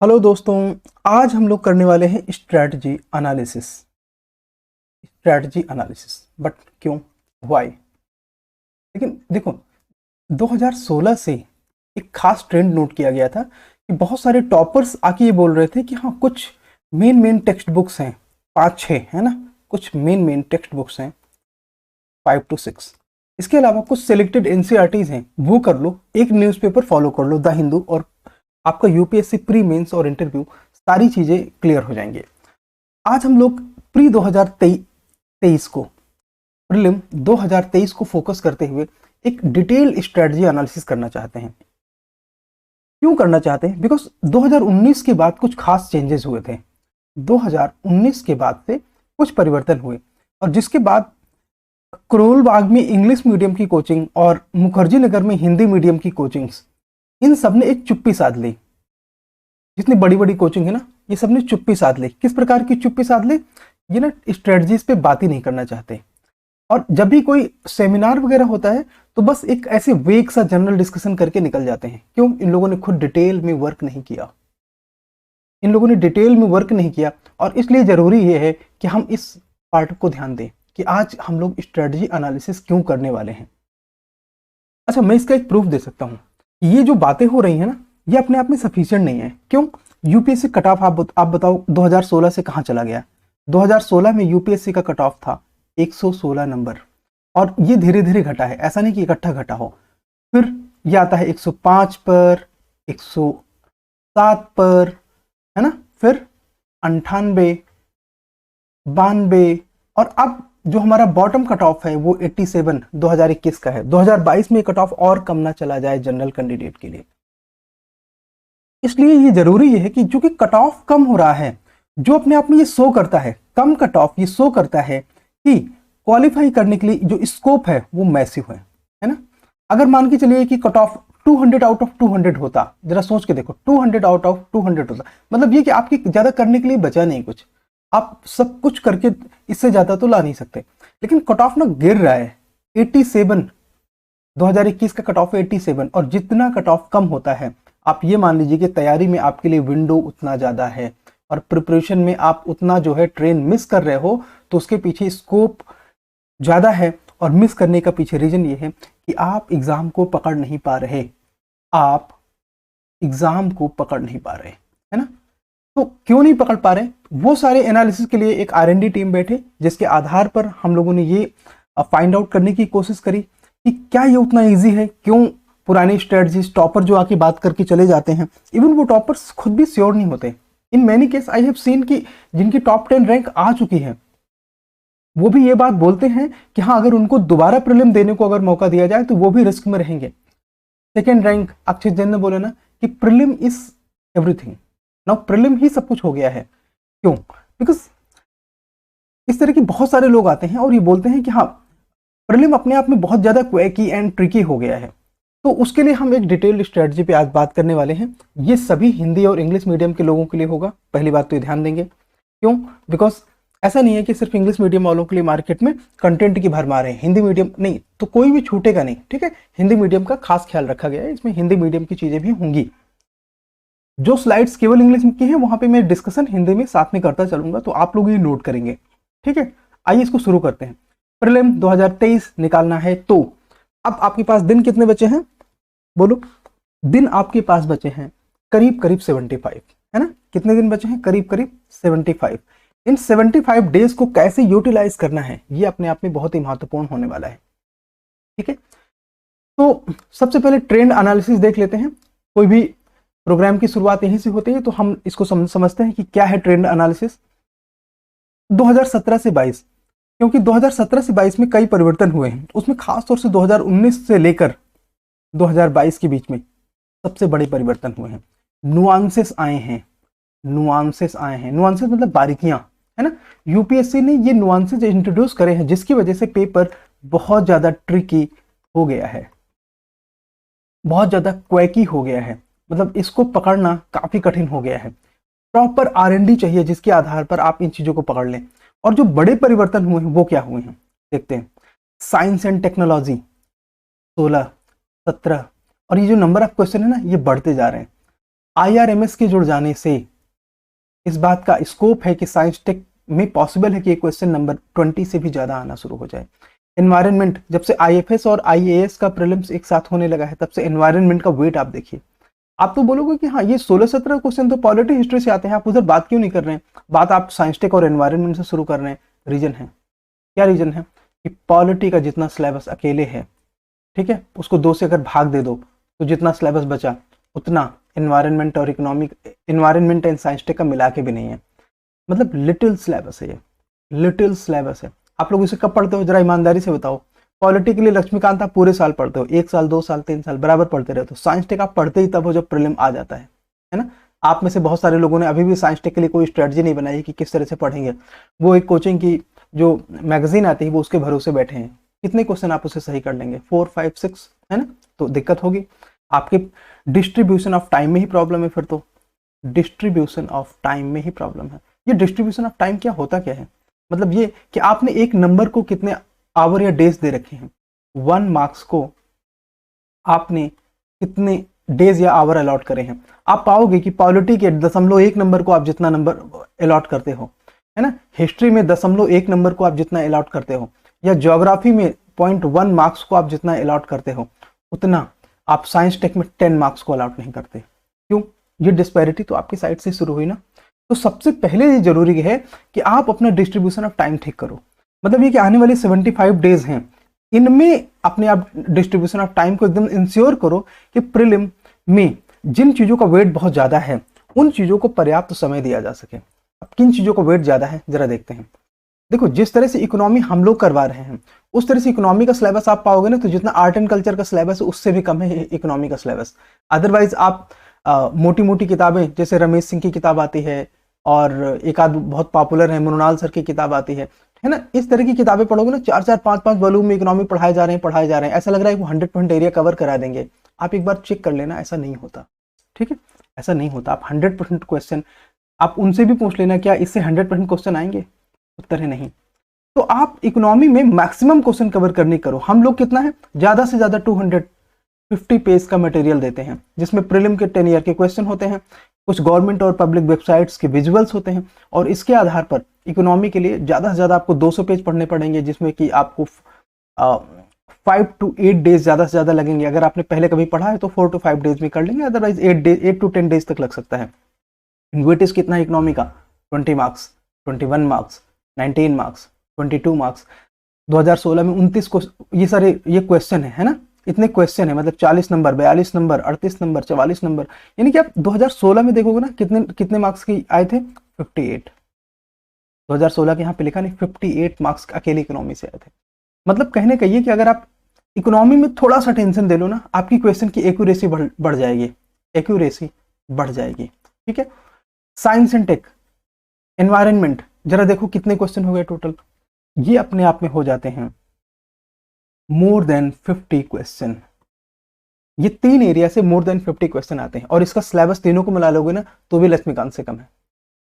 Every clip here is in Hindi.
हेलो दोस्तों। आज हम लोग करने वाले हैं स्ट्रैटेजी एनालिसिस। बट क्यों, व्हाई? लेकिन देखो, 2016 से एक खास ट्रेंड नोट किया गया था कि बहुत सारे टॉपर्स आके ये बोल रहे थे कि हाँ, कुछ मेन टेक्स्ट बुक्स हैं, 5-6 है ना, कुछ मेन टेक्स्ट बुक्स हैं 5 to 6। इसके अलावा कुछ सिलेक्टेड एनसीईआरटीज हैं, वो कर लो। एक न्यूज़पेपर फॉलो कर लो, द हिंदू, और आपका यूपीएससी प्री मेंस और इंटरव्यू सारी चीजें क्लियर हो जाएंगे। आज हम लोग प्री 2023 को, प्रीलिम 2023 को फोकस करते हुए एक डिटेल स्ट्रेटजी एनालिसिस करना चाहते हैं। क्यों करना चाहते हैं? बिकॉज 2019 के बाद कुछ खास चेंजेस हुए थे। 2019 के बाद से कुछ परिवर्तन हुए, और जिसके बाद करोल बाग में इंग्लिश मीडियम की कोचिंग और मुखर्जी नगर में हिंदी मीडियम की कोचिंग्स, इन सब ने एक चुप्पी साध ली। जितनी बड़ी बड़ी कोचिंग है ना, ये सब ने चुप्पी साध ली। किस प्रकार की चुप्पी साध ली? ये ना स्ट्रेटजीज पे बात ही नहीं करना चाहते, और जब भी कोई सेमिनार वगैरह होता है तो बस एक ऐसे वेग सा जनरल डिस्कशन करके निकल जाते हैं। क्यों? इन लोगों ने खुद डिटेल में वर्क नहीं किया। और इसलिए जरूरी ये है कि हम इस पार्ट को ध्यान दें कि आज हम लोग स्ट्रेटजी एनालिसिस क्यों करने वाले हैं। अच्छा, मैं इसका एक प्रूफ दे सकता हूँ। ये जो बातें हो रही है ना, ये अपने आप में सफिशिएंट नहीं है। क्यों? यूपीएससी कट ऑफ आप बताओ 2016 से कहाँ चला गया? 2016 में यूपीएससी का कट ऑफ था 116 नंबर, और ये धीरे धीरे घटा है, ऐसा नहीं कि इकट्ठा घटा हो। फिर ये आता है 105 पर, 107 पर, है ना, फिर 98, 92, और अब जो हमारा बॉटम कट ऑफ है वो 87 2021 का है। 2022 में कट ऑफ और कम ना चला जाए जनरल कैंडिडेट के लिए। इसलिए ये जरूरी है कि चूंकि कट ऑफ कम हो रहा है, जो अपने आप में ये शो करता है, कम कट ऑफ ये शो करता है कि क्वालिफाई करने के लिए जो स्कोप है वो मैसिव है ना। अगर मान के चलिए कि कट ऑफ 200 आउट ऑफ 200 होता, जरा सोच के देखो, 200 आउट ऑफ 200 होता, मतलब ये कि आपकी ज्यादा करने के लिए बचा नहीं कुछ, आप सब कुछ करके इससे ज्यादा तो ला नहीं सकते। लेकिन कट ऑफ ना गिर रहा है 87, 2021 का कट ऑफ 87, और जितना कट ऑफ कम होता है, आप ये मान लीजिए कि तैयारी में आपके लिए विंडो उतना ज्यादा है, और प्रिपरेशन में आप उतना जो है ट्रेन मिस कर रहे हो, तो उसके पीछे स्कोप ज्यादा है। और मिस करने का पीछे रीजन ये है कि आप एग्जाम को पकड़ नहीं पा रहे, है ना। तो क्यों नहीं पकड़ पा रहे? वो सारे एनालिसिस के लिए एक आर&डी टीम बैठे, जिसके आधार पर हम लोगों ने ये फाइंड आउट करने की कोशिश करी कि क्या ये उतना इजी है। क्यों पुरानी स्ट्रेटजीज टॉपर जो आके बात करके चले जाते हैं, इवन वो टॉपर्स खुद भी श्योर नहीं होते। In many case I have seen कि जिनकी टॉप 10 रैंक आ चुकी है, वो भी ये बात बोलते हैं कि हाँ, अगर उनको दोबारा प्रीलिम देने को अगर मौका दिया जाए तो वो भी रिस्क में रहेंगे। सेकेंड रैंक अक्षय जैन ने बोले ना कि prelim is everything, now prelim ही सब कुछ हो गया है। क्यों? बिकॉज इस तरह के बहुत सारे लोग आते हैं और ये बोलते हैं कि हाँ, प्रीलिम अपने आप में बहुत ज्यादा क्वेकी एंड ट्रिकी हो गया है। तो उसके लिए हम एक डिटेल्ड स्ट्रेटजी पे आज बात करने वाले हैं। ये सभी हिंदी और इंग्लिश मीडियम के लोगों के लिए होगा। पहली बात तो ये ध्यान देंगे। क्यों? बिकॉज ऐसा नहीं है कि सिर्फ इंग्लिश मीडियम वालों के लिए मार्केट में कंटेंट की भरमार है, हिंदी मीडियम नहीं, तो कोई भी छूटेगा नहीं। ठीक है, हिंदी मीडियम का खास ख्याल रखा गया है, इसमें हिंदी मीडियम की चीजें भी होंगी। जो स्लाइड्स केवल इंग्लिश की हैं, वहां पे मैं डिस्कशन हिंदी में साथ में करता चलूंगा, तो आप लोग ये नोट करेंगे। ठीक है, आइए इसको शुरू करते हैं। प्रीलिम 2023 निकालना है, तो अब आपके पास दिन कितने बचे हैं? बोलो। दिन आपके पास बचे हैं करीब करीब 75, है ना। कितने दिन बचे हैं? करीब करीब 75। इन 75 डेज को कैसे यूटिलाइज करना है, ये अपने आप में बहुत ही महत्वपूर्ण होने वाला है। ठीक है, तो सबसे पहले ट्रेंड एनालिसिस देख लेते हैं। कोई भी प्रोग्राम की शुरुआत यहीं से होती है, तो हम इसको समझते हैं कि क्या है ट्रेंड एनालिसिस। 2017 से 22, क्योंकि 2017 से 22 में कई परिवर्तन हुए हैं, उसमें खास तौर से 2019 से लेकर 2022 के बीच में सबसे बड़े परिवर्तन हुए हैं। नुआंसेस आए हैं, नुआंसेस मतलब बारीकियां, है ना। यूपीएससी ने ये नुआंसेस इंट्रोड्यूस करे हैं, जिसकी वजह से पेपर बहुत ज्यादा ट्रिकी हो गया है, बहुत ज्यादा क्वैकी हो गया है। मतलब इसको पकड़ना काफी कठिन हो गया है। प्रॉपर आर&डी चाहिए, जिसके आधार पर आप इन चीजों को पकड़ लें। और जो बड़े परिवर्तन हुए हैं वो क्या हुए हैं, देखते हैं। साइंस एंड टेक्नोलॉजी 16, 17, और ये जो नंबर ऑफ क्वेश्चन है ना, ये बढ़ते जा रहे हैं। IRMS के जुड़ जाने से इस बात का स्कोप है कि साइंस टेक में पॉसिबल है कि क्वेश्चन नंबर 20 से भी ज्यादा आना शुरू हो जाए। एनवायरनमेंट, जब से IFS और IAS का प्रीलिम्स एक साथ होने लगा है, तब से एनवायरनमेंट का वेट आप देखिए। आप तो बोलोगे कि हाँ, ये 16-17 क्वेश्चन तो पॉलिटी हिस्ट्री से आते हैं, आप उधर बात क्यों नहीं कर रहे हैं? बात आप साइंस टेक और एनवायरनमेंट से शुरू कर रहे हैं। रीजन है, क्या रीजन है? कि पॉलिटी का जितना सिलेबस अकेले है, ठीक है, उसको 2 से अगर भाग दे दो तो जितना सिलेबस बचा उतना एनवायरनमेंट और एनवायरनमेंट एंड साइंस टेक का मिला के भी नहीं है। मतलब लिटिल सिलेबस है, ये लिटिल सिलेबस है। आप लोग इसे कब पढ़ते हो, जरा ईमानदारी से बताओ। पॉलिटी के लिए लक्ष्मीकांत आप पूरे साल पढ़ते हो, 1 साल 2 साल 3 साल बराबर पढ़ते रहते हो। साइंस टेक आप पढ़ते ही तब हो जब प्रीलिम आ जाता है ना। आप में से बहुत सारे लोगों ने अभी भी साइंस टेक के लिए कोई स्ट्रेटजी नहीं बनाई कि किस तरह से पढ़ेंगे। वो एक कोचिंग की जो मैगजीन आती है वो उसके भरोसे बैठे हैं। कितने क्वेश्चन आप उसे सही कर लेंगे? 4 5 6, है ना। तो दिक्कत होगी। आपके डिस्ट्रीब्यूशन ऑफ टाइम में ही प्रॉब्लम है। फिर तो डिस्ट्रीब्यूशन ऑफ टाइम में ही प्रॉब्लम है। ये डिस्ट्रीब्यूशन ऑफ टाइम क्या होता क्या है? मतलब ये कि आपने एक नंबर को कितने आवर या डेज दे रखे हैं। 1 मार्क्स को आपने कितने डेज या आवर अलॉट करे हैं। आप पाओगे कि पॉलिटी के 0.1 नंबर को आप जितना नंबर अलॉट करते हो, है ना, हिस्ट्री में 0.1 नंबर को आप जितना अलॉट करते हो, या ज्योग्राफी में 0.1 मार्क्स को आप जितना अलॉट करते हो, उतना आप साइंस टेक में 10 मार्क्स को अलॉट नहीं करते। क्यों? ये डिस्पैरिटी तो आपकी साइड से शुरू हुई ना। तो सबसे पहले ये जरूरी है कि आप अपना डिस्ट्रीब्यूशन ऑफ टाइम ठीक करो। मतलब ये कि आने वाले 75 डेज हैं, इनमें अपने आप डिस्ट्रीब्यूशन ऑफ टाइम को एकदम इंश्योर करो कि प्रीलिम में जिन चीजों का वेट बहुत ज्यादा है उन चीजों को पर्याप्त समय दिया जा सके। अब किन चीजों का वेट ज्यादा है जरा देखते हैं। देखो, जिस तरह से इकोनॉमी हम लोग करवा रहे हैं उस तरह से इकोनॉमी का सिलेबस आप पाओगे ना, तो जितना आर्ट एंड कल्चर का सिलेबस है उससे भी कम है इकोनॉमी का सिलेबस। अदरवाइज आप मोटी मोटी किताबें, जैसे रमेश सिंह की किताब आती है और एक आध बहुत पॉपुलर है मृणाल सर की किताब आती है ना, इस तरह की किताबें पढ़ोगे ना, 4-4 5-5 वॉल्यूम में इकोनॉमी पढ़ाए जा रहे हैं, ऐसा लग रहा है वो 100% एरिया कवर करा देंगे। आप एक बार चेक कर लेना, ऐसा नहीं होता। ठीक है, ऐसा नहीं होता। आप 100% क्वेश्चन आप उनसे भी पूछ लेना, क्या इससे 100% क्वेश्चन आएंगे? उत्तर है नहीं। तो आप इकोनॉमी में मैक्सिमम क्वेश्चन कवर करने करो। हम लोग कितना है, ज्यादा से ज्यादा 250 पेज का मटेरियल देते हैं, जिसमें प्रीलिम के 10 ईयर के क्वेश्चन होते हैं, कुछ गवर्नमेंट और पब्लिक वेबसाइट्स के विजुअल्स होते हैं, और इसके आधार पर इकोनॉमी के लिए ज्यादा से ज्यादा आपको 200 पेज पढ़ने पड़ेंगे, जिसमें कि आपको 5 to 8 डेज ज्यादा से ज्यादा लगेंगे। अगर आपने पहले कभी पढ़ा है तो 4 to 5 डेज में कर लेंगे, अदरवाइज 8 to 10 डेज तक लग सकता है। वेटेज कितना है इकोनॉमी का? 20 मार्क्स, 21 मार्क्स, 19 मार्क्स, 22 मार्क्स। 2016 में 29 को ये सारे ये क्वेश्चन है ना, इतने क्वेश्चन है, मतलब 40 नंबर, 42 नंबर, 38 नंबर, 44 नंबर, यानी कि आप 2016 में देखोगे ना कितने कितने मार्क्स की आए थे? 58। 2016 के यहाँ पे लिखा नहीं, 58 मार्क्स अकेले इकोनॉमी से आए थे। मतलब कहने का ये कि अगर आप इकोनॉमी में थोड़ा सा टेंशन दे लो ना, आपकी क्वेश्चन की एक्यूरेसी बढ़ जाएगी, एक्यूरेसी बढ़ जाएगी। ठीक है। साइंस एंड टेक, एनवायरनमेंट, जरा देखो कितने क्वेश्चन हो गए टोटल। ये अपने आप में हो जाते हैं मोर देन 50 क्वेश्चन। ये 3 एरिया से मोर देन 50 क्वेश्चन आते हैं, और इसका सिलेबस तीनों को मिला लोगे ना तो भी लक्ष्मीकांत से कम है।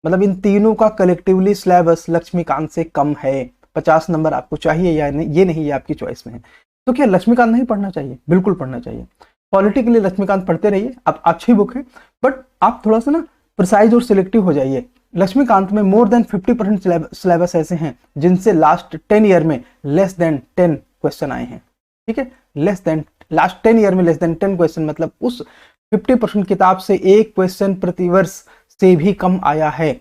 मतलब इन तीनों का कलेक्टिवली सिलेबस लक्ष्मीकांत से कम है। 50 नंबर आपको चाहिए या नहीं, ये नहीं, ये आपकी चॉइस में है। तो क्या लक्ष्मीकांत नहीं पढ़ना चाहिए? बिल्कुल पढ़ना चाहिए। पॉलिटी के लिए लक्ष्मीकांत पढ़ते रहिए, अब अच्छी बुक है, बट आप थोड़ा सा ना प्रिसाइज और सिलेक्टिव हो जाइए। लक्ष्मीकांत में मोर देन 50% सिलेबस ऐसे हैं जिनसे लास्ट 10 ईयर में लेस देन 10 क्वेश्चन आए हैं। ठीक है, लेस देन, लास्ट 10 ईयर में लेस देन 10 क्वेश्चन, मतलब उस 50% किताब से एक क्वेश्चन प्रतिवर्ष से भी कम आया है।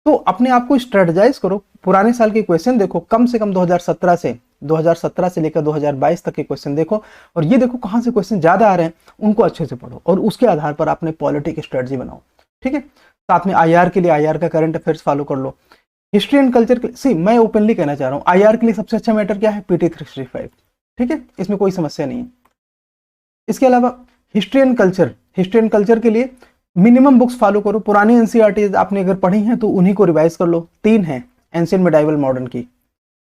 तो अपने आप को स्ट्रेटजाइज करो, पुराने साल के क्वेश्चन देखो, कम से कम 2017 से लेकर 2022 तक के क्वेश्चन देखो, और ये देखो कहां से क्वेश्चन ज्यादा आ रहे हैं, उनको अच्छे से पढ़ो, और उसके आधार पर अपने पॉलिटी की स्ट्रेटजी बनाओ। ठीक है। साथ में IR के लिए IR का करंट अफेयर्स फॉलो कर लो। हिस्ट्री एंड कल्चर के लिए, मैं ओपनली कहना चाह रहा हूं, IR के लिए सबसे अच्छा मैटर क्या है? PT 365। ठीक है, इसमें कोई समस्या नहीं है। इसके अलावा हिस्ट्री एंड कल्चर के लिए मिनिमम बुक्स फॉलो करो। पुरानी NCERT आपने अगर पढ़ी हैं तो उन्हीं को रिवाइज कर लो। 3 है, एंशिएंट, मिडाइवल, मॉडर्न की।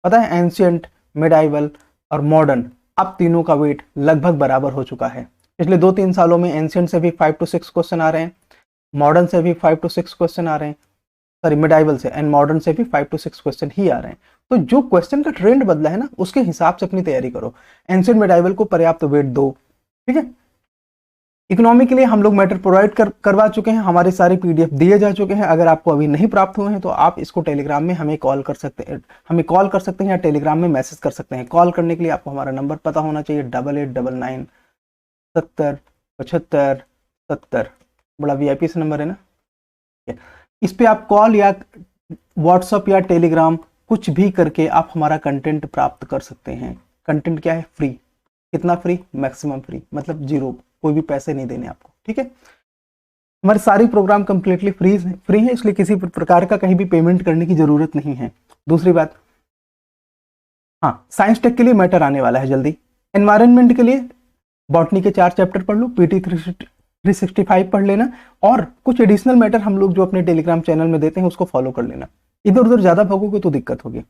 पता है, एंशिएंट, मिडाइवल और मॉडर्न, अब तीनों का वेट लगभग बराबर हो चुका है। पिछले 2-3 सालों में एंशिएंट से भी 5 to 6 क्वेश्चन आ रहे हैं, मॉडर्न से भी 5 to 6 क्वेश्चन आ रहे हैं, सॉरी मिडाइवल से एंड मॉडर्न से भी 5 to 6 क्वेश्चन ही आ रहे हैं। तो जो क्वेश्चन का ट्रेंड बदला है ना, उसके हिसाब से अपनी तैयारी करो। एंशिएंट मिडाइवल को पर्याप्त वेट दो। ठीक है। इकोनॉमी के लिए हम लोग मैटर प्रोवाइड करवा चुके हैं, हमारे सारे पीडीएफ दिए जा चुके हैं। अगर आपको अभी नहीं प्राप्त हुए हैं तो आप इसको टेलीग्राम में हमें कॉल कर सकते हैं या टेलीग्राम में मैसेज कर सकते हैं। कॉल करने के लिए आपको हमारा नंबर पता होना चाहिए 8899707570। बड़ा वीआईपी से नंबर है ना। इस पे आप कॉल या व्हाट्सअप या टेलीग्राम कुछ भी करके आप हमारा कंटेंट प्राप्त कर सकते हैं। कंटेंट क्या है? फ्री। कितना फ्री? मैक्सिमम फ्री, मतलब जीरो, कोई भी पैसे नहीं देने आपको, ठीक है। हमारे सारे प्रोग्राम कंप्लीटली फ्री है, इसलिए किसी प्रकार का कहीं भी पेमेंट करने की जरूरत नहीं है। दूसरी बात, हाँ, साइंस टेक के लिए मैटर आने वाला है जल्दी। एनवायरनमेंट के लिए बॉटनी के 4 चैप्टर पढ़ लो, पीटी 365 पढ़ लेना, और कुछ एडिशनल मैटर हम लोग जो अपने टेलीग्राम चैनल में देते हैं उसको फॉलो कर लेना। इधर उधर ज्यादा भागोगे तो दिक्कत होगी।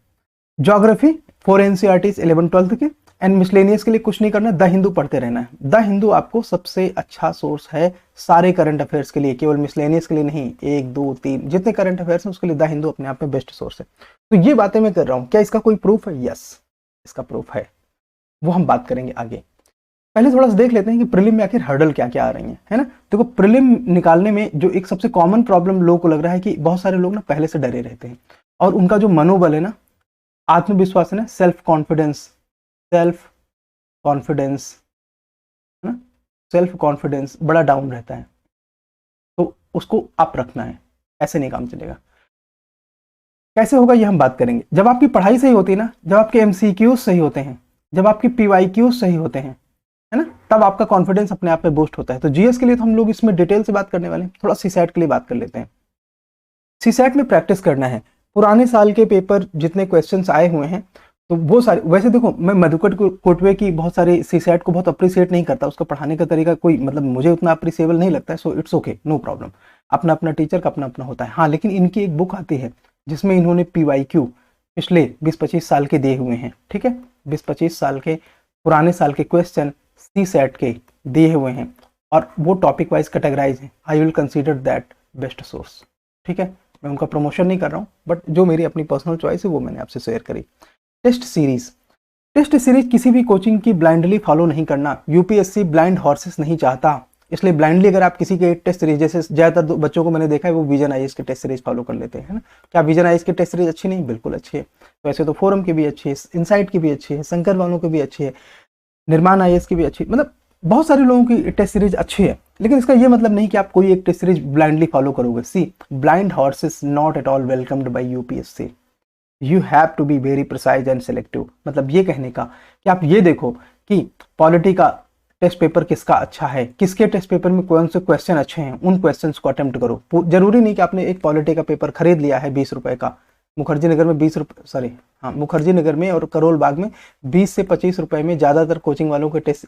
ज्योग्राफी 4 एनसीईआरटीज 11-12 के, एंड मिसलेनियस के लिए कुछ नहीं करना, द हिंदू पढ़ते रहना है। द हिंदू आपको सबसे अच्छा सोर्स है सारे करंट अफेयर्स के लिए, केवल मिसलेनियस के लिए नहीं। 1, 2, 3 जितने करंट अफेयर्स हैं उसके लिए द हिंदू अपने आप में बेस्ट सोर्स है। तो ये बातें मैं कर रहा हूँ, क्या इसका कोई प्रूफ है? यस, इसका प्रूफ है, वो हम बात करेंगे आगे। पहले थोड़ा सा देख लेते हैं कि प्रीलिम में आखिर हर्डल क्या क्या आ रही है ना। देखो, प्रीलिम निकालने में जो एक सबसे कॉमन प्रॉब्लम लोगों को लग रहा है कि बहुत सारे लोग ना पहले से डरे रहते हैं, और उनका जो मनोबल है ना, आत्मविश्वास है ना, सेल्फ कॉन्फिडेंस बड़ा डाउन रहता है। तो उसको अप रखना है, ऐसे नहीं काम चलेगा। कैसे होगा ये हम बात करेंगे। जब आपकी पढ़ाई सही होती है ना, जब आपके एमसीक्यूज सही होते हैं, जब आपके पीवाईक्यूज सही होते हैं, है ना, तब आपका कॉन्फिडेंस अपने आप में बूस्ट होता है। तो जीएस के लिए तो हम लोग इसमें डिटेल से बात करने वाले हैं। थोड़ा सीसैट के लिए बात कर लेते हैं। सीसैट में प्रैक्टिस करना है, पुराने साल के पेपर जितने क्वेश्चंस आए हुए हैं तो वो सारे, वैसे देखो मैं मधुकर कोटवे की बहुत सारे सीसैट को बहुत अप्रिशिएट नहीं करता, उसका पढ़ाने का तरीका कोई मतलब मुझे उतना अप्रिशिएबल नहीं लगता है। So it's okay, no problem, अपना अपना टीचर का अपना अपना होता है। हाँ, लेकिन इनकी एक बुक आती है जिसमें इन्होंने पीवाईक्यू पिछले 20-25 साल के दिए हुए हैं, ठीक है, 20-25 साल के पुराने साल के क्वेश्चन सीसैट के दिए हुए हैं, और वो टॉपिक वाइज कैटेगराइज हैं। I will consider that best source, ठीक है। मैं उनका प्रमोशन नहीं कर रहा हूँ, बट जो मेरी अपनी पर्सनल चॉइस है वो मैंने आपसे शेयर करी। टेस्ट सीरीज किसी भी कोचिंग की ब्लाइंडली फॉलो नहीं करना। यूपीएससी ब्लाइंड हॉर्सेस नहीं चाहता, इसलिए ब्लाइंडली अगर आप किसी के टेस्ट सीरीज, जैसे ज्यादातर बच्चों को मैंने देखा है वो विजन आईएएस के टेस्ट सीरीज फॉलो कर लेते हैं, है ना। क्या विजन आईएएस की टेस्ट सीरीज अच्छी नहीं? बिल्कुल अच्छी है। वैसे तो फोरम की भी अच्छी है, इनसाइट की भी अच्छी है, शंकर वालों की भी अच्छी है, निर्माण आईएएस की भी अच्छी, मतलब बहुत सारे लोगों की टेस्ट सीरीज अच्छी है। लेकिन इसका ये मतलब नहीं कि आप कोई एक टेस्ट सीरीज ब्लाइंडली फॉलो करोगे। See, blind horses not at all welcomed by UPSC. You have to be very precise and selective. मतलब ये कहने का कि आप ये देखो कि पॉलिटी का टेस्ट पेपर किसका अच्छा है, किसके टेस्ट पेपर में कौन से क्वेश्चन अच्छे हैं, उन क्वेश्चंस को अटेम्प्ट करो। जरूरी नहीं कि आपने एक पॉलिटी का पेपर खरीद लिया है 20 रुपए का, मुखर्जी नगर में 20 रुपए, सॉरी हाँ, मुखर्जी नगर में और करोल बाग में 20 से 25 रुपए में ज़्यादातर कोचिंग वालों के टेस्ट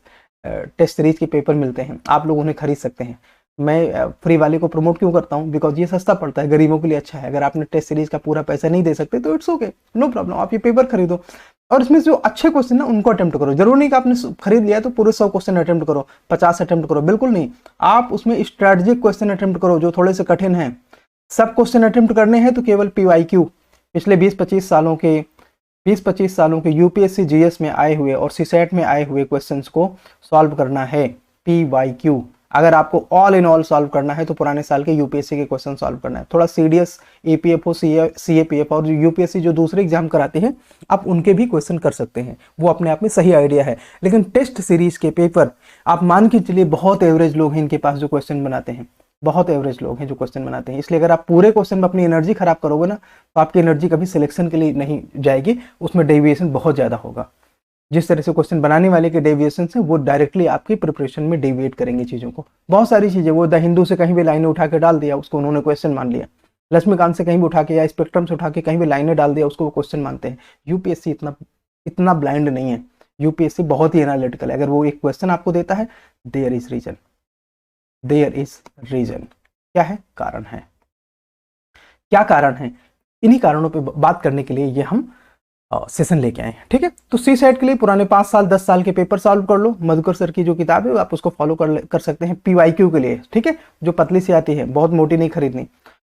सीरीज के पेपर मिलते हैं, आप लोग उन्हें खरीद सकते हैं। मैं फ्री वाले को प्रमोट क्यों करता हूँ? बिकॉज ये सस्ता पड़ता है, गरीबों के लिए अच्छा है। अगर आपने टेस्ट सीरीज का पूरा पैसा नहीं दे सकते तो इट्स ओके, नो प्रॉब्लम, आप ये पेपर खरीदो और इसमें जो अच्छे क्वेश्चन ना उनको अटेम्प्ट करो। जरूर नहीं कि आपने खरीद लिया तो पूरे 100 क्वेश्चन अटेम्प्ट करो, 50 अटेम्प्ट करो, बिल्कुल नहीं। आप उसमें स्ट्रेटेजिक क्वेश्चन अटेम्प्ट करो जो थोड़े से कठिन है। सब क्वेश्चन अटेम्प्ट करने हैं तो केवल पीवाईक्यू पिछले 20-25 सालों के यूपीएससी जीएस में आए हुए और सीसैट में आए हुए क्वेश्चंस को सॉल्व करना है, पीवाईक्यू। अगर आपको ऑल इन ऑल सॉल्व करना है तो पुराने साल के यूपीएससी के क्वेश्चन सॉल्व करना है। थोड़ा सीडीएस, एपीएफओ, सीएपीएफ और यूपीएससी जो दूसरे एग्जाम कराते हैं आप उनके भी क्वेश्चन कर सकते हैं, वो अपने आप में सही आइडिया है। लेकिन टेस्ट सीरीज के पेपर आप मान के चलिए बहुत एवरेज लोग हैं इनके पास जो क्वेश्चन बनाते हैं, बहुत एवरेज लोग हैं जो क्वेश्चन बनाते हैं। इसलिए अगर आप पूरे क्वेश्चन में अपनी एनर्जी खराब करोगे ना तो आपकी एनर्जी कभी सिलेक्शन के लिए नहीं जाएगी, उसमें डेविएशन बहुत ज़्यादा होगा। जिस तरह से क्वेश्चन बनाने वाले के डेविएशन है वो डायरेक्टली आपकी प्रिपरेशन में डेविएट करेंगे चीज़ों को। बहुत सारी चीज़ें, वो द हिंदू से कहीं भी लाइनें उठा के डाल दिया, उसको उन्होंने क्वेश्चन मान लिया। लक्ष्मीकांत से कहीं भी उठा के या स्पेक्ट्रम से उठा के कहीं भी लाइनें डाल दिया, उसको वो क्वेश्चन मानते हैं। यूपीएससी इतना ब्लाइंड नहीं है, यूपीएससी बहुत ही एनालिटिकल है। अगर वो एक क्वेश्चन आपको देता है, देयर इज रीजन। क्या है? कारण है। क्या कारण है? इन्हीं कारणों पे बात करने के लिए ये हम सेशन लेके आए हैं, ठीक है। तो सीसैट के लिए पुराने 5 साल 10 साल के पेपर सॉल्व कर लो। मधुकर सर की जो किताब है आप उसको फॉलो कर सकते हैं पीवाईक्यू के लिए, ठीक है, जो पतली सी आती है, बहुत मोटी नहीं खरीदनी।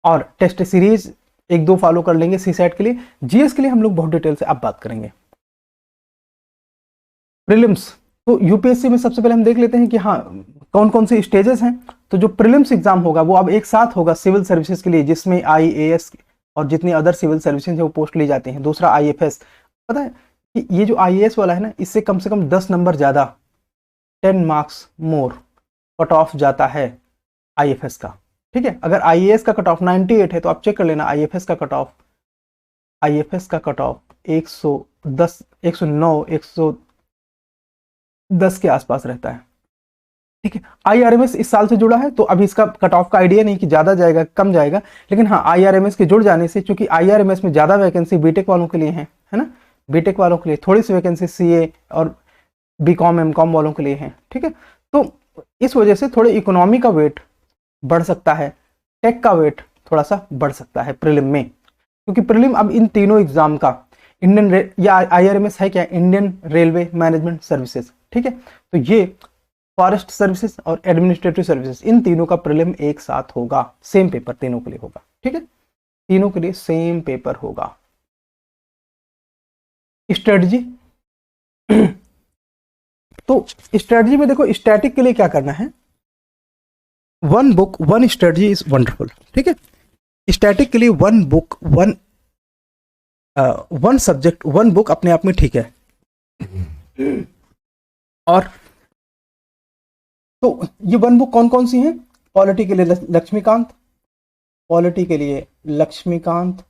और टेस्ट सीरीज 1-2 फॉलो कर लेंगे सीसैट के लिए। जीएस के लिए हम लोग बहुत डिटेल से अब बात करेंगे। प्रीलिम्स तो यूपीएससी में सबसे पहले हम देख लेते हैं कि हाँ कौन कौन से स्टेजेस हैं, तो जो प्रीलिम्स एग्जाम होगा वो अब एक साथ होगा सिविल सर्विसेज के लिए, जिसमें IAS और जितनी अदर सिविल सर्विसेज है वो पोस्ट ली जाती हैं। दूसरा IFS, पता है कि ये जो IAS वाला है ना, इससे कम से कम 10 नंबर ज़्यादा, 10 मार्क्स मोर कट ऑफ जाता है IFS का। ठीक है, अगर IAS का कट ऑफ 98 है तो आप चेक कर लेना, IFS का कट ऑफ 110, 109, 110 के आसपास रहता है। ठीक है, IRMS इस साल से जुड़ा है, तो अभी इसका कट ऑफ का आइडिया नहीं कि ज़्यादा जाएगा कम जाएगा, लेकिन हाँ IRMS के जुड़ जाने से, चूंकि IRMS में ज़्यादा वैकेंसी बीटेक वालों के लिए है ना, बीटेक वालों के लिए थोड़ी सी वैकेंसी CA और BCom MCom वालों के लिए है। ठीक है, तो इस वजह से थोड़े इकोनॉमी का वेट बढ़ सकता है, टेक का वेट थोड़ा सा बढ़ सकता है प्रीलिम में, क्योंकि प्रीलिम अब इन तीनों एग्जाम का या IRMS है क्या, इंडियन रेलवे मैनेजमेंट सर्विसेज। ठीक है, तो ये फॉरेस्ट सर्विसेज और एडमिनिस्ट्रेटिव सर्विसेज, इन तीनों का प्रीलिम एक साथ होगा, सेम पेपर तीनों के लिए होगा। ठीक है, तीनों के लिए सेम पेपर होगा। स्ट्रेटजी तो स्ट्रेटजी में देखो, स्टैटिक के लिए क्या करना है, 1 बुक 1 स्ट्रेटजी इज वंडरफुल। ठीक है, स्टैटिक के लिए 1 बुक 1 सब्जेक्ट 1 बुक अपने आप में ठीक है। और तो ये 1 बुक कौन कौन सी हैं, पॉलिटी के लिए लक्ष्मीकांत, पॉलिटी के लिए लक्ष्मीकांत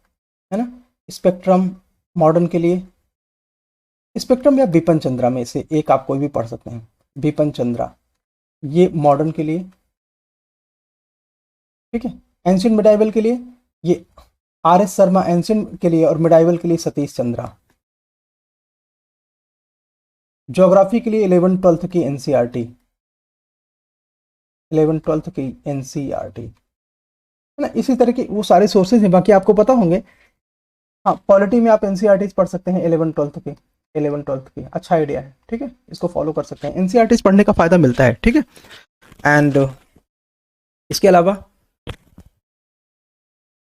है ना, स्पेक्ट्रम मॉडर्न के लिए स्पेक्ट्रम या बिपिन चंद्रा में से एक आप कोई भी पढ़ सकते हैं, बिपिन चंद्रा ये मॉडर्न के लिए। ठीक है, एंशियंट मिडाइवल के लिए ये RS शर्मा एंशियंट के लिए, और मिडाइवल के लिए सतीश चंद्रा। ज्योग्राफी के लिए 11th 12th की NCERT, 11th 12th की NCERT है ना, इसी तरह के वो सारे सोर्सेज हैं, बाकी आपको पता होंगे। हाँ, पॉलिटी में आप NCERT पढ़ सकते हैं 11th 12th की, 11th 12th की अच्छा आइडिया है। ठीक है, इसको फॉलो कर सकते हैं, NCERT पढ़ने का फायदा मिलता है। ठीक है, एंड इसके अलावा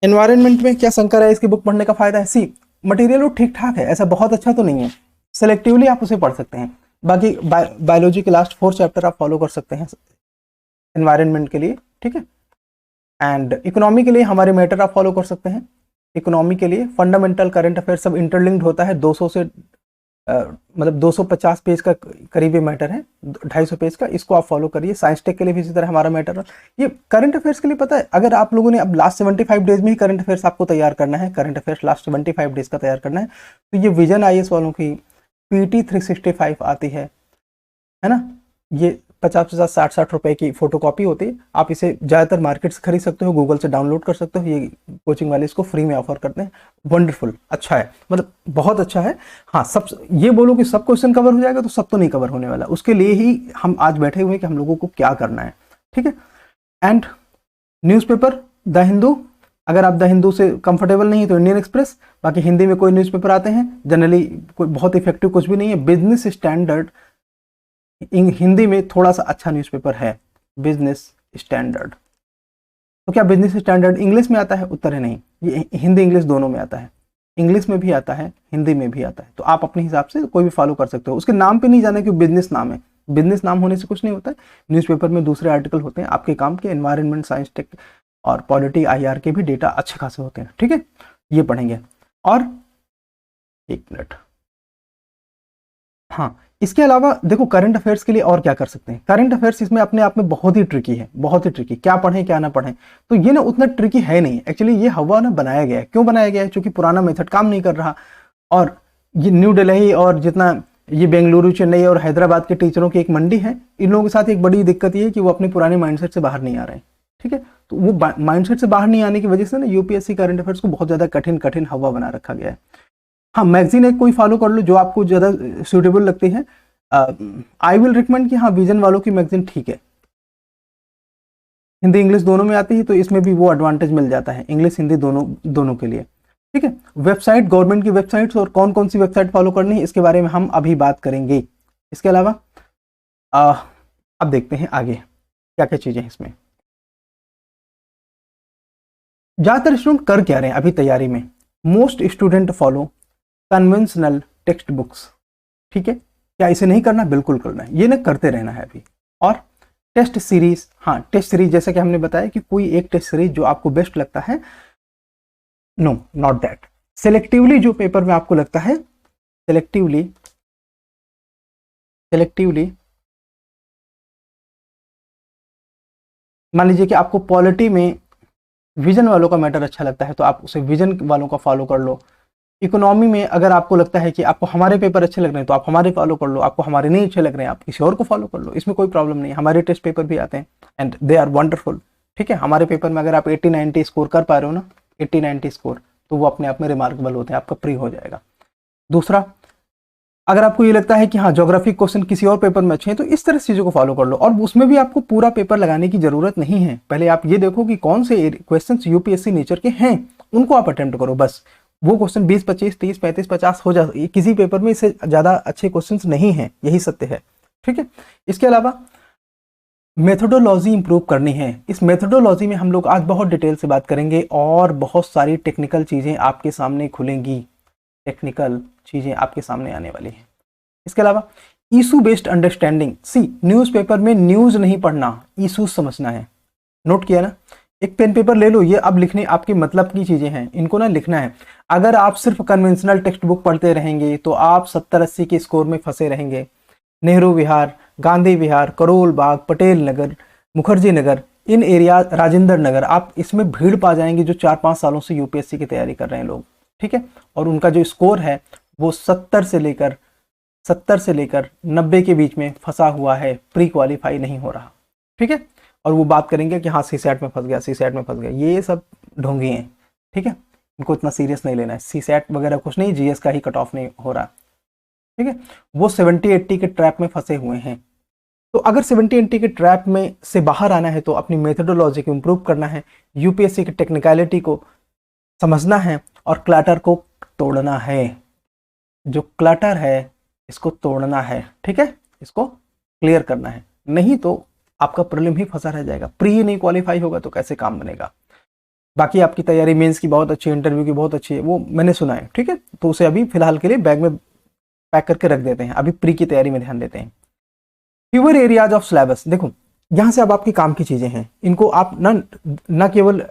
एनवायरनमेंट में क्या शंकर है, इसकी बुक पढ़ने का फायदा है, मटेरियल वो ठीक ठाक है, ऐसा बहुत अच्छा तो नहीं है, सेलेक्टिवली आप उसे पढ़ सकते हैं। बाकी बायोलॉजी के लास्ट 4 चैप्टर आप फॉलो कर सकते हैं एनवायरनमेंट के लिए। ठीक है, एंड इकोनॉमी के लिए हमारे मैटर आप फॉलो कर सकते हैं। इकोनॉमी के लिए फंडामेंटल करंट अफेयर सब इंटरलिंक्ड होता है, 200 से मतलब 250 पेज का करीब मैटर है, 250 पेज का, इसको आप फॉलो करिए। साइंस टेक के लिए भी इसी तरह हमारा मैटर है। ये करंट अफेयर्स के लिए पता है, अगर आप लोगों ने अब लास्ट 75 डेज में ही करंट अफेयर्स आपको तैयार करना है, करंट अफेयर्स लास्ट 75 डेज का तैयार करना है, तो ये विजन IAS वालों की PT 365 आती है ना, ये 50-50, 60-60 रुपए की फोटोकॉपी होती है। आप इसे ज़्यादातर मार्केट से खरीद सकते हो, गूगल से डाउनलोड कर सकते हो, ये कोचिंग वाले इसको फ्री में ऑफर करते हैं। वंडरफुल, अच्छा है, मतलब बहुत अच्छा है। हाँ, सब ये बोलो कि सब क्वेश्चन कवर हो जाएगा तो सब तो नहीं कवर होने वाला, उसके लिए ही हम आज बैठे हुए कि हम लोगों को क्या करना है। ठीक है, एंड न्यूज़पेपर द हिंदू, अगर आप द हिंदू से कंफर्टेबल नहीं है तो इंडियन एक्सप्रेस, बाकी हिंदी में कोई न्यूज़पेपर आते हैं जनरली कोई बहुत इफेक्टिव कुछ भी नहीं है। बिजनेस स्टैंडर्ड हिंदी में थोड़ा सा अच्छा न्यूज़पेपर है, बिजनेस स्टैंडर्ड। तो क्या बिजनेस स्टैंडर्ड इंग्लिश में आता है? उत्तर है नहीं, ये हिंदी इंग्लिश दोनों में आता है, इंग्लिश में भी आता है हिंदी में भी आता है। तो आप अपने हिसाब से कोई भी फॉलो कर सकते हो। उसके नाम पे नहीं जाना कि बिजनेस नाम है, बिजनेस नाम होने से कुछ नहीं होता है। न्यूज़पेपर में दूसरे आर्टिकल होते हैं आपके काम के, एनवायरनमेंट, साइंस टेक और पॉलिटी IR के भी डेटा अच्छे खासे होते हैं। ठीक है, ये पढ़ेंगे। और 1 मिनट, हाँ, इसके अलावा देखो करंट अफेयर्स के लिए और क्या कर सकते हैं। करंट अफेयर्स इसमें अपने आप में बहुत ही ट्रिकी है, बहुत ही ट्रिकी, क्या पढ़ें क्या ना पढ़ें। तो ये ना उतना ट्रिकी है नहीं एक्चुअली, ये हवा ना बनाया गया है। क्यों बनाया गया है? क्योंकि पुराना मेथड काम नहीं कर रहा, और ये न्यू दिल्ली और जितना ये बेंगलुरु, चेन्नई और हैदराबाद के टीचरों की एक मंडी है, इन लोगों के साथ एक बड़ी दिक्कत ये है कि वो अपने पुराने माइंडसेट से बाहर नहीं आ रहे हैं। ठीक है, तो वो माइंडसेट से बाहर नहीं आने की वजह से ना UPSC करंट अफेयर्स को बहुत ज़्यादा कठिन हवा बना रखा गया है। हाँ, मैगजीन एक कोई फॉलो कर लो जो आपको ज़्यादा सूटेबल लगती है। आई विल रिकमेंड कि हाँ, विजन वालों की मैगजीन ठीक है, हिंदी इंग्लिश दोनों में आती है, तो इसमें भी वो एडवांटेज मिल जाता है, इंग्लिश हिंदी दोनों के लिए। ठीक है, वेबसाइट, गवर्नमेंट की वेबसाइट्स और कौन कौन सी वेबसाइट फॉलो करनी है इसके बारे में हम अभी बात करेंगे। इसके अलावा अब देखते हैं आगे क्या क्या चीजें हैं इसमें। ज्यादातर स्टूडेंट कर क्या रहे हैं अभी तैयारी में? Most student follow conventional text books. ठीक है, क्या इसे नहीं करना? बिल्कुल करना है, ये ना करते रहना है अभी। और टेस्ट सीरीज, हाँ टेस्ट सीरीज जैसे कि हमने बताया कि कोई एक टेस्ट सीरीज जो आपको बेस्ट लगता है, नो नॉट दैट। सेलेक्टिवली जो पेपर में आपको लगता है, सेलेक्टिवली मान लीजिए कि आपको पॉलिटी में विजन वालों का मैटर अच्छा लगता है तो आप उसे विजन वालों का फॉलो कर लो। इकोनॉमी में अगर आपको लगता है कि आपको हमारे पेपर अच्छे लग रहे हैं तो आप हमारे फॉलो कर लो, आपको हमारे नहीं अच्छे लग रहे हैं आप किसी और को फॉलो कर लो, इसमें कोई प्रॉब्लम नहीं है। हमारे टेस्ट पेपर भी आते हैं एंड दे आर वंडरफुल। ठीक है, हमारे पेपर में अगर आप 80-90 स्कोर कर पा रहे हो ना, 80-90 स्कोर, तो वो अपने आप में रिमार्केबल होते हैं, आपका प्री हो जाएगा। दूसरा, अगर आपको ये लगता है कि हाँ ज्योग्राफिक क्वेश्चन किसी और पेपर में अच्छे हैं तो इस तरह चीज़ों को फॉलो कर लो, और उसमें भी आपको पूरा पेपर लगाने की जरूरत नहीं है। पहले आप ये देखो कि कौन से क्वेश्चंस यूपीएससी नेचर के हैं, उनको आप अटेम्प्ट करो बस। वो क्वेश्चन 20, 25, 30, 35, 50 हो जाए, किसी पेपर में इससे ज़्यादा अच्छे क्वेश्चंस नहीं हैं, यही सत्य है। ठीक है, इसके अलावा मेथोडोलॉजी इंप्रूव करनी है। इस मेथोडोलॉजी में हम लोग आज बहुत डिटेल से बात करेंगे और बहुत सारी टेक्निकल चीज़ें आपके सामने खुलेंगी, टेक्निकल चीज़ें आपके सामने आने वाली हैं। इसके अलावा इशू बेस्ड अंडरस्टैंडिंग, सी न्यूज़पेपर में न्यूज़ नहीं पढ़ना, इशूज समझना है। नोट किया ना, एक पेन पेपर ले लो, ये अब लिखने आपके मतलब की चीज़ें हैं, इनको ना लिखना है। अगर आप सिर्फ कन्वेंशनल टेक्स्ट बुक पढ़ते रहेंगे तो आप 70-80 के स्कोर में फंसे रहेंगे। नेहरू विहार, गांधी विहार, करोल बाग, पटेल नगर, मुखर्जी नगर, इन एरिया, राजेंद्र नगर, आप इसमें भीड़ पा जाएंगे जो 4-5 सालों से यूपीएससी की तैयारी कर रहे हैं लोग। ठीक है, और उनका जो स्कोर है वो 70 से लेकर 90 के बीच में फंसा हुआ है, प्री क्वालिफाई नहीं हो रहा। ठीक है, और वो बात करेंगे कि हाँ सीसैट में फंस गया, सीसैट में फंस गया, ये सब ढोंगी हैं। ठीक है, इनको इतना सीरियस नहीं लेना है, सीसैट वगैरह कुछ नहीं, जीएस का ही कट ऑफ नहीं हो रहा। ठीक है, वो 70-80 के ट्रैप में फंसे हुए हैं। तो अगर 70-80 के ट्रैप में से बाहर आना है तो अपनी मेथोडोलॉजी को इम्प्रूव करना है, यूपीएससी की टेक्निकलिटी को समझना है और क्लटर को तोड़ना है। जो क्लटर है इसको तोड़ना है। ठीक है, इसको क्लियर करना है, नहीं तो आपका प्रीलिम ही फंसा रह जाएगा। प्री ही नहीं क्वालिफाई होगा तो कैसे काम बनेगा। बाकी आपकी तैयारी मेंस की बहुत अच्छी है, इंटरव्यू की बहुत अच्छी है, वो मैंने सुना है। ठीक है, तो उसे अभी फिलहाल के लिए बैग में पैक करके रख देते हैं, अभी प्री की तैयारी में ध्यान देते हैं। फ्यूअर एरियाज ऑफ सिलेबस, देखो यहाँ से अब आपकी काम की चीजें हैं, इनको आप ना केवल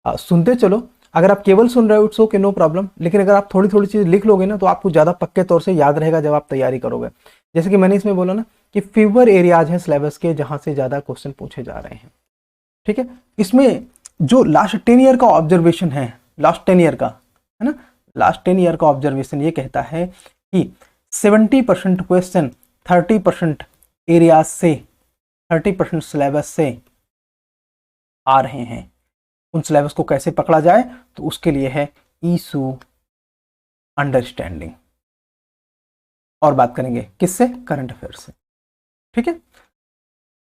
सुनते चलो। अगर आप केवल सुन रहे हो इट्स ओके, नो प्रॉब्लम, लेकिन अगर आप थोड़ी थोड़ी चीज लिख लोगे ना तो आपको ज्यादा पक्के तौर से याद रहेगा जब आप तैयारी करोगे। जैसे कि मैंने इसमें बोला ना कि फ्यूअर एरियाज हैं सिलेबस के जहां से ज्यादा क्वेश्चन पूछे जा रहे हैं। ठीक है, इसमें जो लास्ट 10 ईयर का ऑब्जर्वेशन है, लास्ट 10 ईयर का है ना, लास्ट 10 ईयर का ऑब्जर्वेशन ये कहता है कि 70% क्वेश्चन 30% एरिया से, 30% सिलेबस से आ रहे हैं। उन सिलेबस को कैसे पकड़ा जाए तो उसके लिए है इशू अंडरस्टैंडिंग, और बात करेंगे किससे, करंट अफेयर से। ठीक है,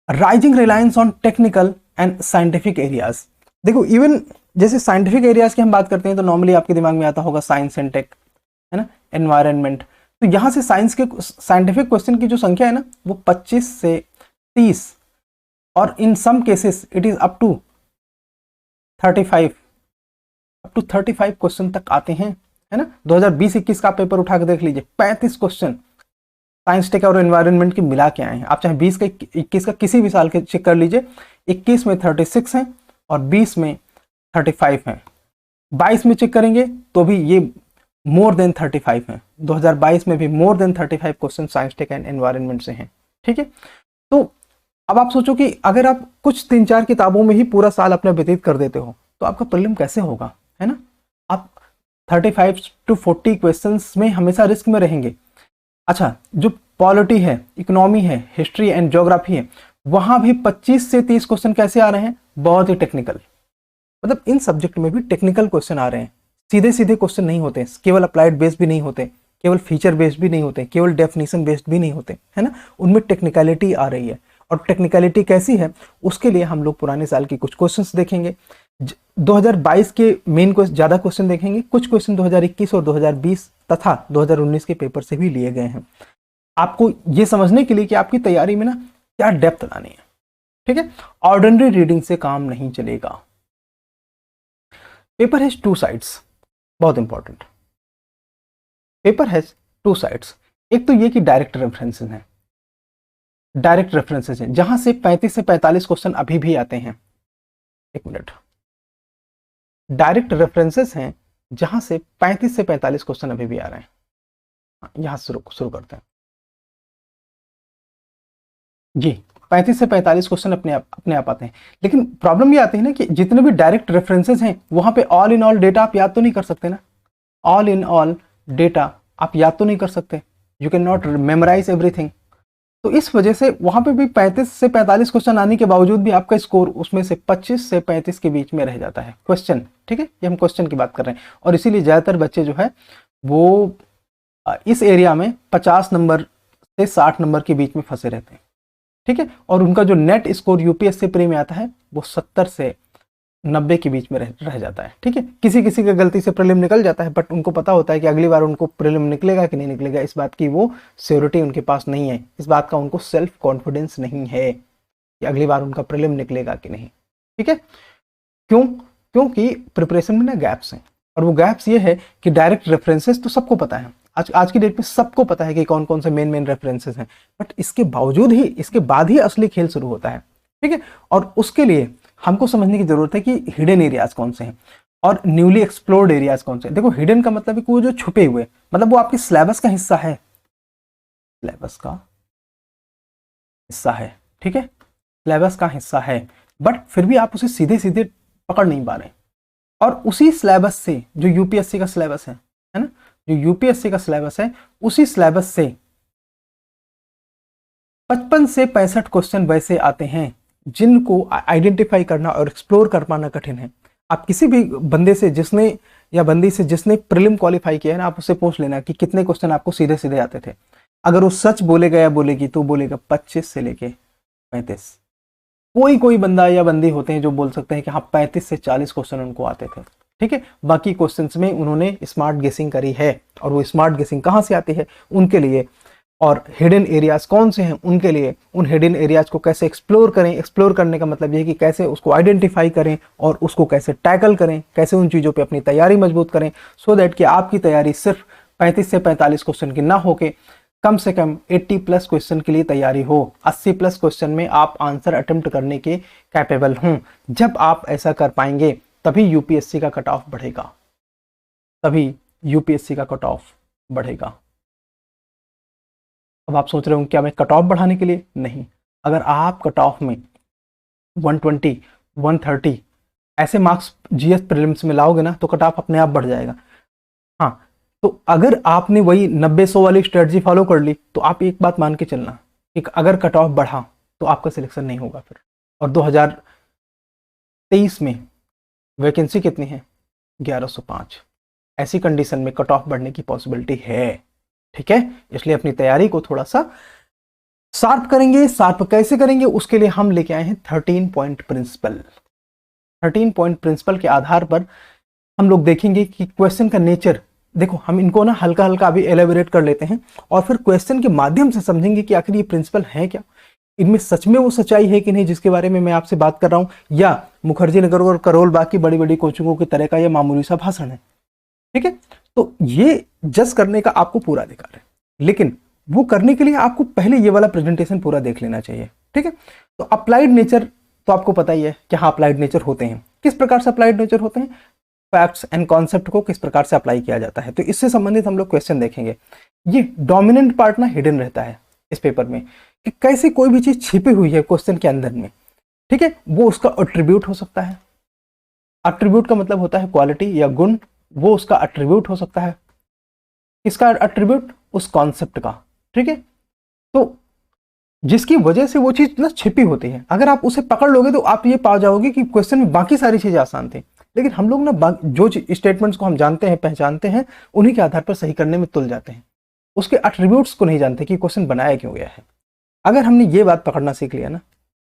rising reliance on technical and scientific areas, देखो इवन जैसे साइंटिफिक एरियाज की हम बात करते हैं तो नॉर्मली आपके दिमाग में आता होगा साइंस एंड टेक, है ना, एनवायरनमेंट। तो यहां से साइंस के साइंटिफिक क्वेश्चन की जो संख्या है ना वो 25 से 30, और in some cases it is up to 35 question तक आते हैं, है ना। 2020-21 का पेपर उठा के देख लीजिए, 35 क्वेश्चन साइंस टेक और एनवायरनमेंट की मिला के आए हैं। आप चाहे 20 का 21 का किसी भी साल के चेक कर लीजिए, 21 में 36 हैं और 20 में 35 हैं। 22 में चेक करेंगे तो भी ये मोर देन 35 हैं। 2022 में भी more than 35 question science tech and environment से हैं। ठीक है, तो अब आप सोचो कि अगर आप कुछ 3-4 किताबों में ही पूरा साल अपना व्यतीत कर देते हो तो आपका प्रीलिम कैसे होगा, है ना। आप 35 to 40 क्वेश्चंस में हमेशा रिस्क में रहेंगे। अच्छा, जो पॉलिटी है, इकोनॉमी है, हिस्ट्री एंड ज्योग्राफी है, वहां भी 25 से 30 क्वेश्चन कैसे आ रहे हैं, बहुत ही टेक्निकल। मतलब इन सब्जेक्ट में भी टेक्निकल क्वेश्चन आ रहे हैं, सीधे सीधे क्वेश्चन नहीं होते, केवल अप्लाइड बेस्ड भी नहीं होते, केवल फीचर बेस्ड भी नहीं होते, केवल डेफिनेशन बेस्ड भी नहीं होते, है ना। उनमें टेक्निकलिटी आ रही है, और टेक्निकलिटी कैसी है उसके लिए हम लोग पुराने साल की कुछ क्वेश्चंस देखेंगे। 2022 के मेन ज्यादा क्वेश्चन देखेंगे, कुछ क्वेश्चन 2021 और 2020 तथा 2019 के पेपर से भी लिए गए हैं, आपको ये समझने के लिए कि आपकी तैयारी में ना क्या डेप्थ लानी है। ठीक है, ऑर्डिनरी रीडिंग से काम नहीं चलेगा। पेपर हैज 2 साइड्स, बहुत इंपॉर्टेंट, पेपर हैज 2 साइड्स। एक तो ये कि डायरेक्ट रेफरेंसेस हैं, डायरेक्ट रेफरेंसेस हैं जहां से 35 से 45 क्वेश्चन अभी भी आते हैं। एक मिनट, डायरेक्ट रेफरेंसेस हैं जहां से 35 से 45 क्वेश्चन अभी भी आ रहे हैं। यहां शुरू शुरू करते हैं जी। 35 से 45 क्वेश्चन अपने आप आते हैं, लेकिन प्रॉब्लम ये आती है ना कि जितने भी डायरेक्ट रेफरेंसेस हैं वहां पे ऑल इन ऑल डेटा आप याद तो नहीं कर सकते ना। ऑल इन ऑल डेटा आप याद तो नहीं कर सकते, you can not memorize everything. तो इस वजह से वहां पे भी 35 से 45 क्वेश्चन आने के बावजूद भी आपका स्कोर उसमें से 25 से 35 के बीच में रह जाता है क्वेश्चन। ठीक है, ये हम क्वेश्चन की बात कर रहे हैं, और इसीलिए ज्यादातर बच्चे जो है वो इस एरिया में 50 नंबर से 60 नंबर के बीच में फंसे रहते हैं। ठीक है, और उनका जो नेट स्कोर यूपीएससी प्री में आता है वो 70 से 90 के बीच में रह जाता है। ठीक है, किसी किसी का गलती से प्रीलिम निकल जाता है, बट उनको पता होता है कि अगली बार उनको प्रीलिम निकलेगा कि नहीं निकलेगा, इस बात की वो श्योरिटी उनके पास नहीं है, इस बात का उनको सेल्फ कॉन्फिडेंस नहीं है कि अगली बार उनका प्रीलिम निकलेगा कि नहीं। ठीक है, क्यों? क्योंकि प्रिपरेशन में ना गैप्स हैं, और वो गैप्स ये है कि डायरेक्ट रेफरेंसेस तो सबको पता है, आज की डेट में सबको पता है कि कौन कौन से मेन रेफरेंसेस हैं, बट इसके बावजूद ही, इसके बाद ही असली खेल शुरू होता है। ठीक है, और उसके लिए हमको समझने की जरूरत है कि हिडन एरियाज कौन से हैं और न्यूली एक्सप्लोर्ड एरियाज कौन से हैं। देखो, हिडन का मतलब है कि वो जो छुपे हुए, मतलब वो आपके सिलेबस का हिस्सा है, सिलेबस का हिस्सा है। ठीक है, सिलेबस का हिस्सा है, बट फिर भी आप उसे सीधे सीधे पकड़ नहीं पा रहे। और उसी सिलेबस से जो यूपीएससी का सिलेबस है ना, जो यूपीएससी का सिलेबस है, उसी सिलेबस से 55 से 65 क्वेश्चन वैसे आते हैं जिनको आइडेंटिफाई करना और एक्सप्लोर कर पाना कठिन है। आप किसी भी बंदे से जिसने या बंदी से जिसने प्रीलिम क्वालिफाई किया है ना, आप उससे पूछ लेना कि कितने क्वेश्चन आपको सीधे सीधे आते थे। अगर वो सच बोलेगा या बोलेगी तो बोलेगा 25 से लेके 35। कोई कोई बंदा या बंदी होते हैं जो बोल सकते हैं कि हाँ 35 से 40 क्वेश्चन उनको आते थे। ठीक है, बाकी क्वेश्चंस में उन्होंने स्मार्ट गेसिंग करी है, और वो स्मार्ट गेसिंग कहाँ से आती है उनके लिए, और हिडन एरियाज कौन से हैं उनके लिए, उन हिडन एरियाज को कैसे एक्सप्लोर करें। एक्सप्लोर करने का मतलब ये है कि कैसे उसको आइडेंटिफाई करें और उसको कैसे टैकल करें, कैसे उन चीज़ों पे अपनी तैयारी मजबूत करें, सो दैट कि आपकी तैयारी सिर्फ 35 से 45 क्वेश्चन की ना होके कम से कम 80 प्लस क्वेश्चन के लिए तैयारी हो, 80 प्लस क्वेश्चन में आप आंसर अटेम्प्ट करने के कैपेबल हों। जब आप ऐसा कर पाएंगे तभी यूपीएससी का कट ऑफ बढ़ेगा, तभी यूपीएससी का कट ऑफ बढ़ेगा। अब आप सोच रहे हो क्या मैं कट ऑफ बढ़ाने के लिए? नहीं, अगर आप कट ऑफ में 120, 130 ऐसे मार्क्स जीएस प्रीलिम्स में लाओगे ना तो कट ऑफ अपने आप बढ़ जाएगा। हाँ, तो अगर आपने वही 90-100 वाली स्ट्रेटजी फॉलो कर ली तो आप एक बात मान के चलना कि अगर कट ऑफ बढ़ा तो आपका सिलेक्शन नहीं होगा फिर। और 2023 में वैकेंसी कितनी है? 1105। ऐसी कंडीशन में कट ऑफ बढ़ने की पॉसिबिलिटी है। ठीक है, इसलिए अपनी तैयारी को थोड़ा सा शार्प करेंगे। शार्प कैसे करेंगे उसके लिए हम लेके आए हैं 13 पॉइंट प्रिंसिपल। 13 पॉइंट प्रिंसिपल के आधार पर हम लोग देखेंगे कि क्वेश्चन का नेचर, देखो हम इनको ना हल्का हल्का अभी एलेबोरेट कर लेते हैं और फिर क्वेश्चन के माध्यम से समझेंगे कि आखिर ये प्रिंसिपल है क्या, इनमें सच में वो सच्चाई है कि नहीं जिसके बारे में मैं आपसे बात कर रहा हूं, या मुखर्जी नगर और करोल बाग की बड़ी बड़ी कोचिंगों की तरह का ये मामूली सा भाषण है। ठीक है, तो ये जज करने का आपको पूरा अधिकार है, लेकिन वो करने के लिए आपको पहले ये वाला प्रेजेंटेशन पूरा देख लेना चाहिए। ठीक है, तो अप्लाइड नेचर तो आपको पता ही है कि हाँ अप्लाइड नेचर होते हैं। किस प्रकार से अप्लाइड नेचर होते हैं? फैक्ट्स एंड कॉन्सेप्ट को किस प्रकार से अप्लाई किया जाता है, तो इससे संबंधित हम लोग क्वेश्चन देखेंगे। ये डोमिनेंट पार्ट ना हिडन रहता है इस पेपर में, कि कैसे कोई भी चीज छिपी हुई है क्वेश्चन के अंदर में। ठीक है, वो उसका अट्रीब्यूट हो सकता है। अट्रीब्यूट का मतलब होता है क्वालिटी या गुण, वो उसका अट्रीब्यूट हो सकता है। किसका अट्रीब्यूट? उस कॉन्सेप्ट का। ठीक है, तो जिसकी वजह से वो चीज ना छिपी होती है, अगर आप उसे पकड़ लोगे तो आप ये पा जाओगे कि क्वेश्चन में बाकी सारी चीजें आसान थी, लेकिन हम लोग ना जो स्टेटमेंट्स को हम जानते हैं, पहचानते हैं, उन्हीं के आधार पर सही करने में तुल जाते हैं, उसके अट्रीब्यूट्स को नहीं जानते कि क्वेश्चन बनाया क्यों गया है। अगर हमने ये बात पकड़ना सीख लिया ना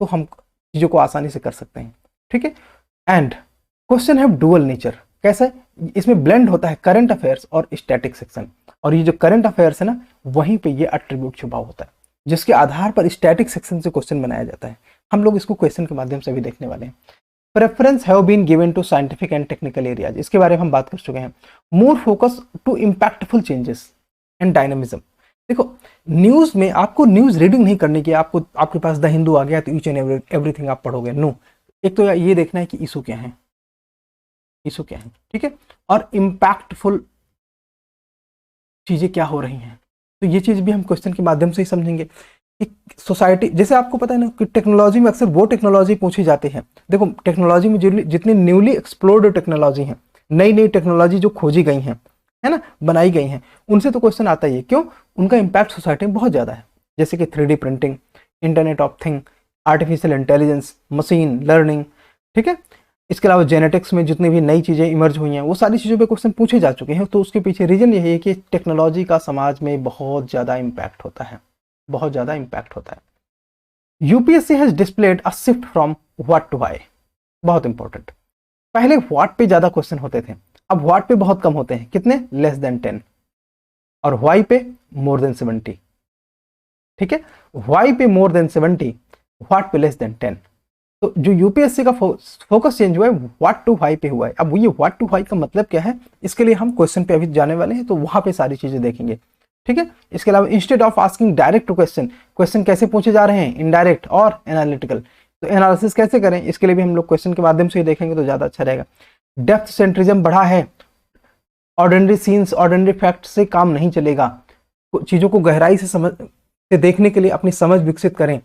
तो हम चीजों को आसानी से कर सकते हैं। ठीक है, एंड क्वेश्चन है डुअल नेचर। कैसे? इसमें ब्लेंड होता है करंट अफेयर्स और स्टैटिक सेक्शन, और ये जो करंट अफेयर्स है ना वहीं पे ये अट्रीब्यूट छुपा होता है, जिसके आधार पर स्टैटिक सेक्शन से क्वेश्चन बनाया जाता है। हम लोग इसको क्वेश्चन के माध्यम से भी देखने वाले हैं। Preference have been given to scientific and technical areas, इसके बारे में हम बात कर चुके हैं। More focus to impactful changes and dynamism, देखो न्यूज में आपको न्यूज रीडिंग नहीं करने की, आपको आपके पास द हिंदू आ गया तो ईच एंड एवरीथिंग आप पढ़ोगे, नो। एक तो ये देखना है कि इशू क्या है, इशू क्या है, ठीक है, और इम्पैक्टफुल चीजें क्या हो रही हैं। तो ये चीज भी हम क्वेश्चन के माध्यम से ही समझेंगे कि सोसाइटी, जैसे आपको पता है ना कि टेक्नोलॉजी में अक्सर वो टेक्नोलॉजी पूछी जाती है। देखो टेक्नोलॉजी में जितनी न्यूली एक्सप्लोर्ड टेक्नोलॉजी है, नई नई टेक्नोलॉजी जो खोजी गई हैं, है ना, बनाई गई हैं, उनसे तो क्वेश्चन आता ही है। क्यों? उनका इम्पैक्ट सोसाइटी में बहुत ज़्यादा है। जैसे कि 3D printing, internet of thing, artificial intelligence, machine learning, ठीक है। इसके अलावा जेनेटिक्स में जितनी भी नई चीज़ें इमर्ज हुई हैं, वो सारी चीज़ों पे क्वेश्चन पूछे जा चुके हैं। तो उसके पीछे रीजन यही है कि टेक्नोलॉजी का समाज में बहुत ज़्यादा इम्पैक्ट होता है, बहुत ज़्यादा इम्पैक्ट होता है। UPSC has displayed a shift from what to why. बहुत इंपॉर्टेंट। पहले व्हाट पे ज़्यादा क्वेश्चन होते थे, अब व्हाट पे बहुत कम होते हैं। कितने? Less than 10। और व्हाई पे मोर देन 70, ठीक है। व्हाई पे मोर देन 70, व्हाट पे लेस देन 10। तो जो यूपीएससी का फोकस चेंज हुआ है, व्हाट टू व्हाई पे हुआ है। अब ये व्हाट टू व्हाई का मतलब क्या है, इसके लिए हम क्वेश्चन पे अभी जाने वाले हैं, तो वहां पे सारी चीजें देखेंगे, ठीक है। इसके अलावा instead of asking direct question, question कैसे पूछे जा रहे हैं, इनडायरेक्ट और एनालिटिकल। तो एनालिसिस कैसे करें, इसके लिए भी हम लोग क्वेश्चन के माध्यम से ही देखेंगे तो ज्यादा अच्छा रहेगा। डेप्थ सेंट्रिज्म बढ़ा है, ऑर्डिनरी सीन्स, ऑर्डिनरी फैक्ट से काम नहीं चलेगा। चीजों को गहराई से देखने के लिए अपनी समझ विकसित करें,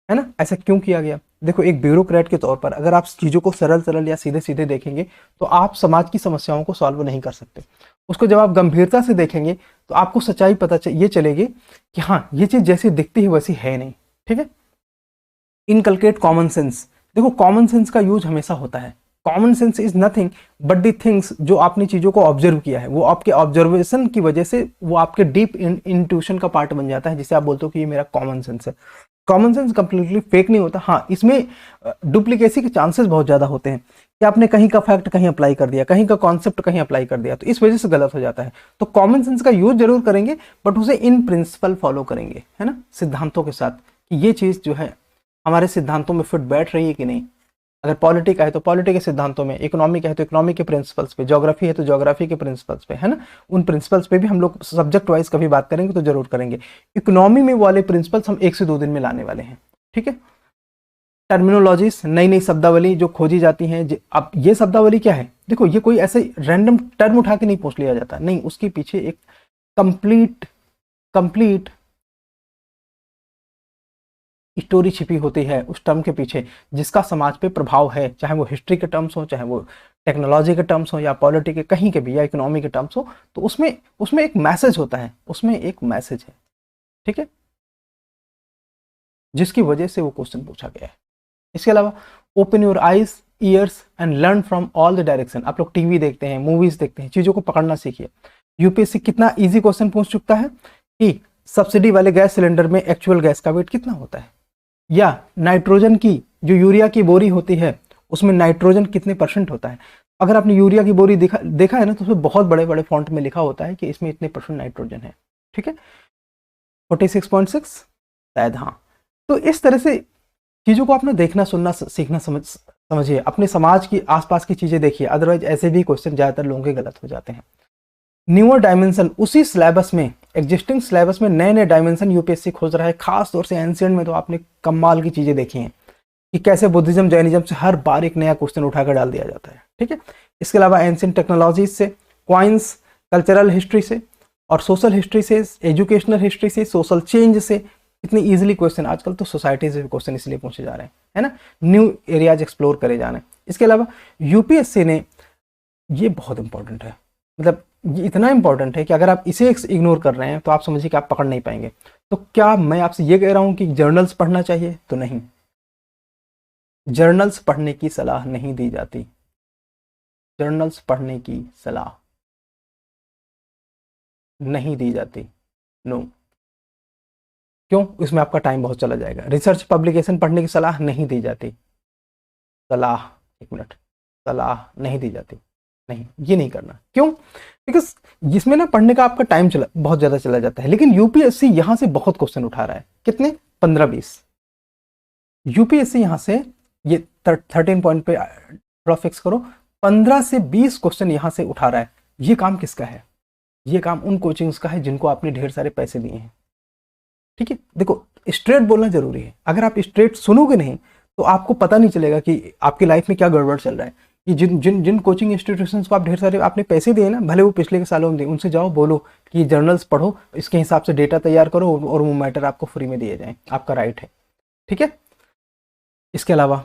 है ना। ऐसा क्यों किया गया? देखो एक ब्यूरोक्रेट के तौर पर अगर आप चीजों को सरल सरल या सीधे सीधे देखेंगे तो आप समाज की समस्याओं को सॉल्व नहीं कर सकते। उसको जब आप गंभीरता से देखेंगे तो आपको सच्चाई ये चलेगी कि हाँ ये चीज जैसी दिखती है वैसी है नहीं, ठीक है। Inculcate common sense. देखो कॉमन सेंस का यूज हमेशा होता है। Common sense is nothing but the things, जो आपने चीजों को ऑब्जर्व किया है, वो आपके ऑब्जर्वेशन की वजह से वो आपके डीप इंट्यूशन का पार्ट बन जाता है, जिसे आप बोलते हो कि ये मेरा कॉमन सेंस है। कॉमन सेंस कंप्लीटली फेक नहीं होता। हाँ, इसमें डुप्लीकेसी के चांसेस बहुत ज्यादा होते हैं कि आपने कहीं का फैक्ट कहीं अप्लाई कर दिया, कहीं का कॉन्सेप्ट कहीं अप्लाई कर दिया, तो इस वजह से गलत हो जाता है। तो कॉमन सेंस का यूज जरूर करेंगे बट उसे इन प्रिंसिपल फॉलो करेंगे, है ना, सिद्धांतों के साथ, कि ये चीज जो है हमारे सिद्धांतों में फिट बैठ रही है कि नहीं। अगर पॉलिटिक है तो पॉलिटिक के सिद्धांतों में, इकोनॉमिक है तो इकोनॉमिक के प्रिंसिपल्स पे, ज्योग्राफी है तो ज्योग्राफी के प्रिंसिपल्स पे, है ना। उन प्रिंसिपल्स पे भी हम लोग सब्जेक्ट वाइज कभी बात करेंगे तो जरूर करेंगे। इकोनॉमी में वाले प्रिंसिपल्स हम 1 से 2 दिन में लाने वाले हैं, ठीक है। टर्मिनोलॉजीज, नई नई शब्दावली जो खोजी जाती हैं। अब ये शब्दावली क्या है, देखो ये कोई ऐसे रैंडम टर्म उठा के नहीं पूछ लिया जाता, नहीं, उसके पीछे एक कंप्लीट स्टोरी छिपी होती है उस टर्म के पीछे, जिसका समाज पे प्रभाव है, चाहे वो हिस्ट्री के टर्म्स हो, चाहे वो टेक्नोलॉजी के टर्म्स हो, या पॉलिटिक के कहीं के भी, या इकोनॉमी के टर्म्स हो। तो उसमें एक मैसेज होता है, उसमें एक मैसेज है, ठीक है, जिसकी वजह से वो क्वेश्चन पूछा गया है। इसके अलावा open your eyes ears and learn from all the direction. आप लोग टीवी देखते हैं, मूवीज देखते हैं, चीजों को पकड़ना सीखिए। यूपीएससी कितना इजी क्वेश्चन पूछ चुका है कि सब्सिडी वाले गैस सिलेंडर में एक्चुअल गैस का वेट कितना होता है, या नाइट्रोजन की जो यूरिया की बोरी होती है उसमें नाइट्रोजन कितने % होता है। अगर आपने यूरिया की बोरी देखा है ना, तो उसमें बहुत बड़े बड़े फॉन्ट में लिखा होता है कि इसमें इतने % नाइट्रोजन है, ठीक है, 46.6 शायद, हाँ। तो इस तरह से चीजों को आपने देखना, सुनना, सीखना, समझिए, अपने समाज की आसपास की चीजें देखिए, अदरवाइज ऐसे भी क्वेश्चन ज्यादातर लोगों के गलत हो जाते हैं। न्यूअर डायमेंशन, उसी सिलेबस में, एग्जिस्टिंग सिलेबस में नए नए डायमेंशन यूपीएससी खोज रहा है। खास तौर से एंशिएंट में तो आपने कमाल की चीजें देखी हैं कि कैसे बुद्धिज्म, जैनिज्म से हर बार एक नया क्वेश्चन उठाकर डाल दिया जाता है, ठीक है। इसके अलावा एंशिएंट टेक्नोलॉजीज से, क्वाइंस, कल्चरल हिस्ट्री से, और सोशल हिस्ट्री से, एजुकेशनल हिस्ट्री से, सोशल चेंज से, इतनी इजीली क्वेश्चन। आजकल तो सोसाइटी से भी क्वेश्चन इसलिए पूछे जा रहे हैं, है ना, न्यू एरियाज एक्सप्लोर करे जा रहे हैं। इसके अलावा यूपीएससी ने, ये बहुत इंपॉर्टेंट है, मतलब ये इतना इंपॉर्टेंट है कि अगर आप इसे इग्नोर कर रहे हैं तो आप समझिए कि आप पकड़ नहीं पाएंगे। तो क्या मैं आपसे ये कह रहा हूं कि जर्नल्स पढ़ना चाहिए? तो नहीं, जर्नल्स पढ़ने की सलाह नहीं दी जाती। जर्नल्स पढ़ने की सलाह नहीं दी जाती, नो। क्यों? इसमें आपका टाइम बहुत चला जाएगा। रिसर्च पब्लिकेशन पढ़ने की सलाह नहीं दी जाती। सलाह, एक मिनट, सलाह नहीं दी जाती, नहीं, ये नहीं करना। क्यों? बिकॉज जिसमें ना पढ़ने का आपका टाइम बहुत ज्यादा चला जाता है। लेकिन यूपीएससी यहां से बहुत क्वेश्चन उठा रहा है। कितने? 15-20। यूपीएससी यहां से, ये 13 पॉइंट पे थोड़ा फिक्स करो, 15 से 20 क्वेश्चन यहां से उठा रहा है। ये काम किसका है? ये काम उन कोचिंग्स का है जिनको आपने ढेर सारे पैसे दिए हैं। ठीक है, देखो स्ट्रेट बोलना जरूरी है। अगर आप स्ट्रेट सुनोगे नहीं तो आपको पता नहीं चलेगा कि आपकी लाइफ में क्या गड़बड़ चल रहा है। कि जिन जिन जिन कोचिंग इंस्टीट्यूशंस को आप ढेर सारे आपने पैसे दिए ना, भले वो पिछले के सालों में दिए, उनसे जाओ बोलो कि जर्नल्स पढ़ो, इसके हिसाब से डेटा तैयार करो और वो मैटर आपको फ्री में दिए जाएं, आपका राइट है। ठीक है, इसके अलावा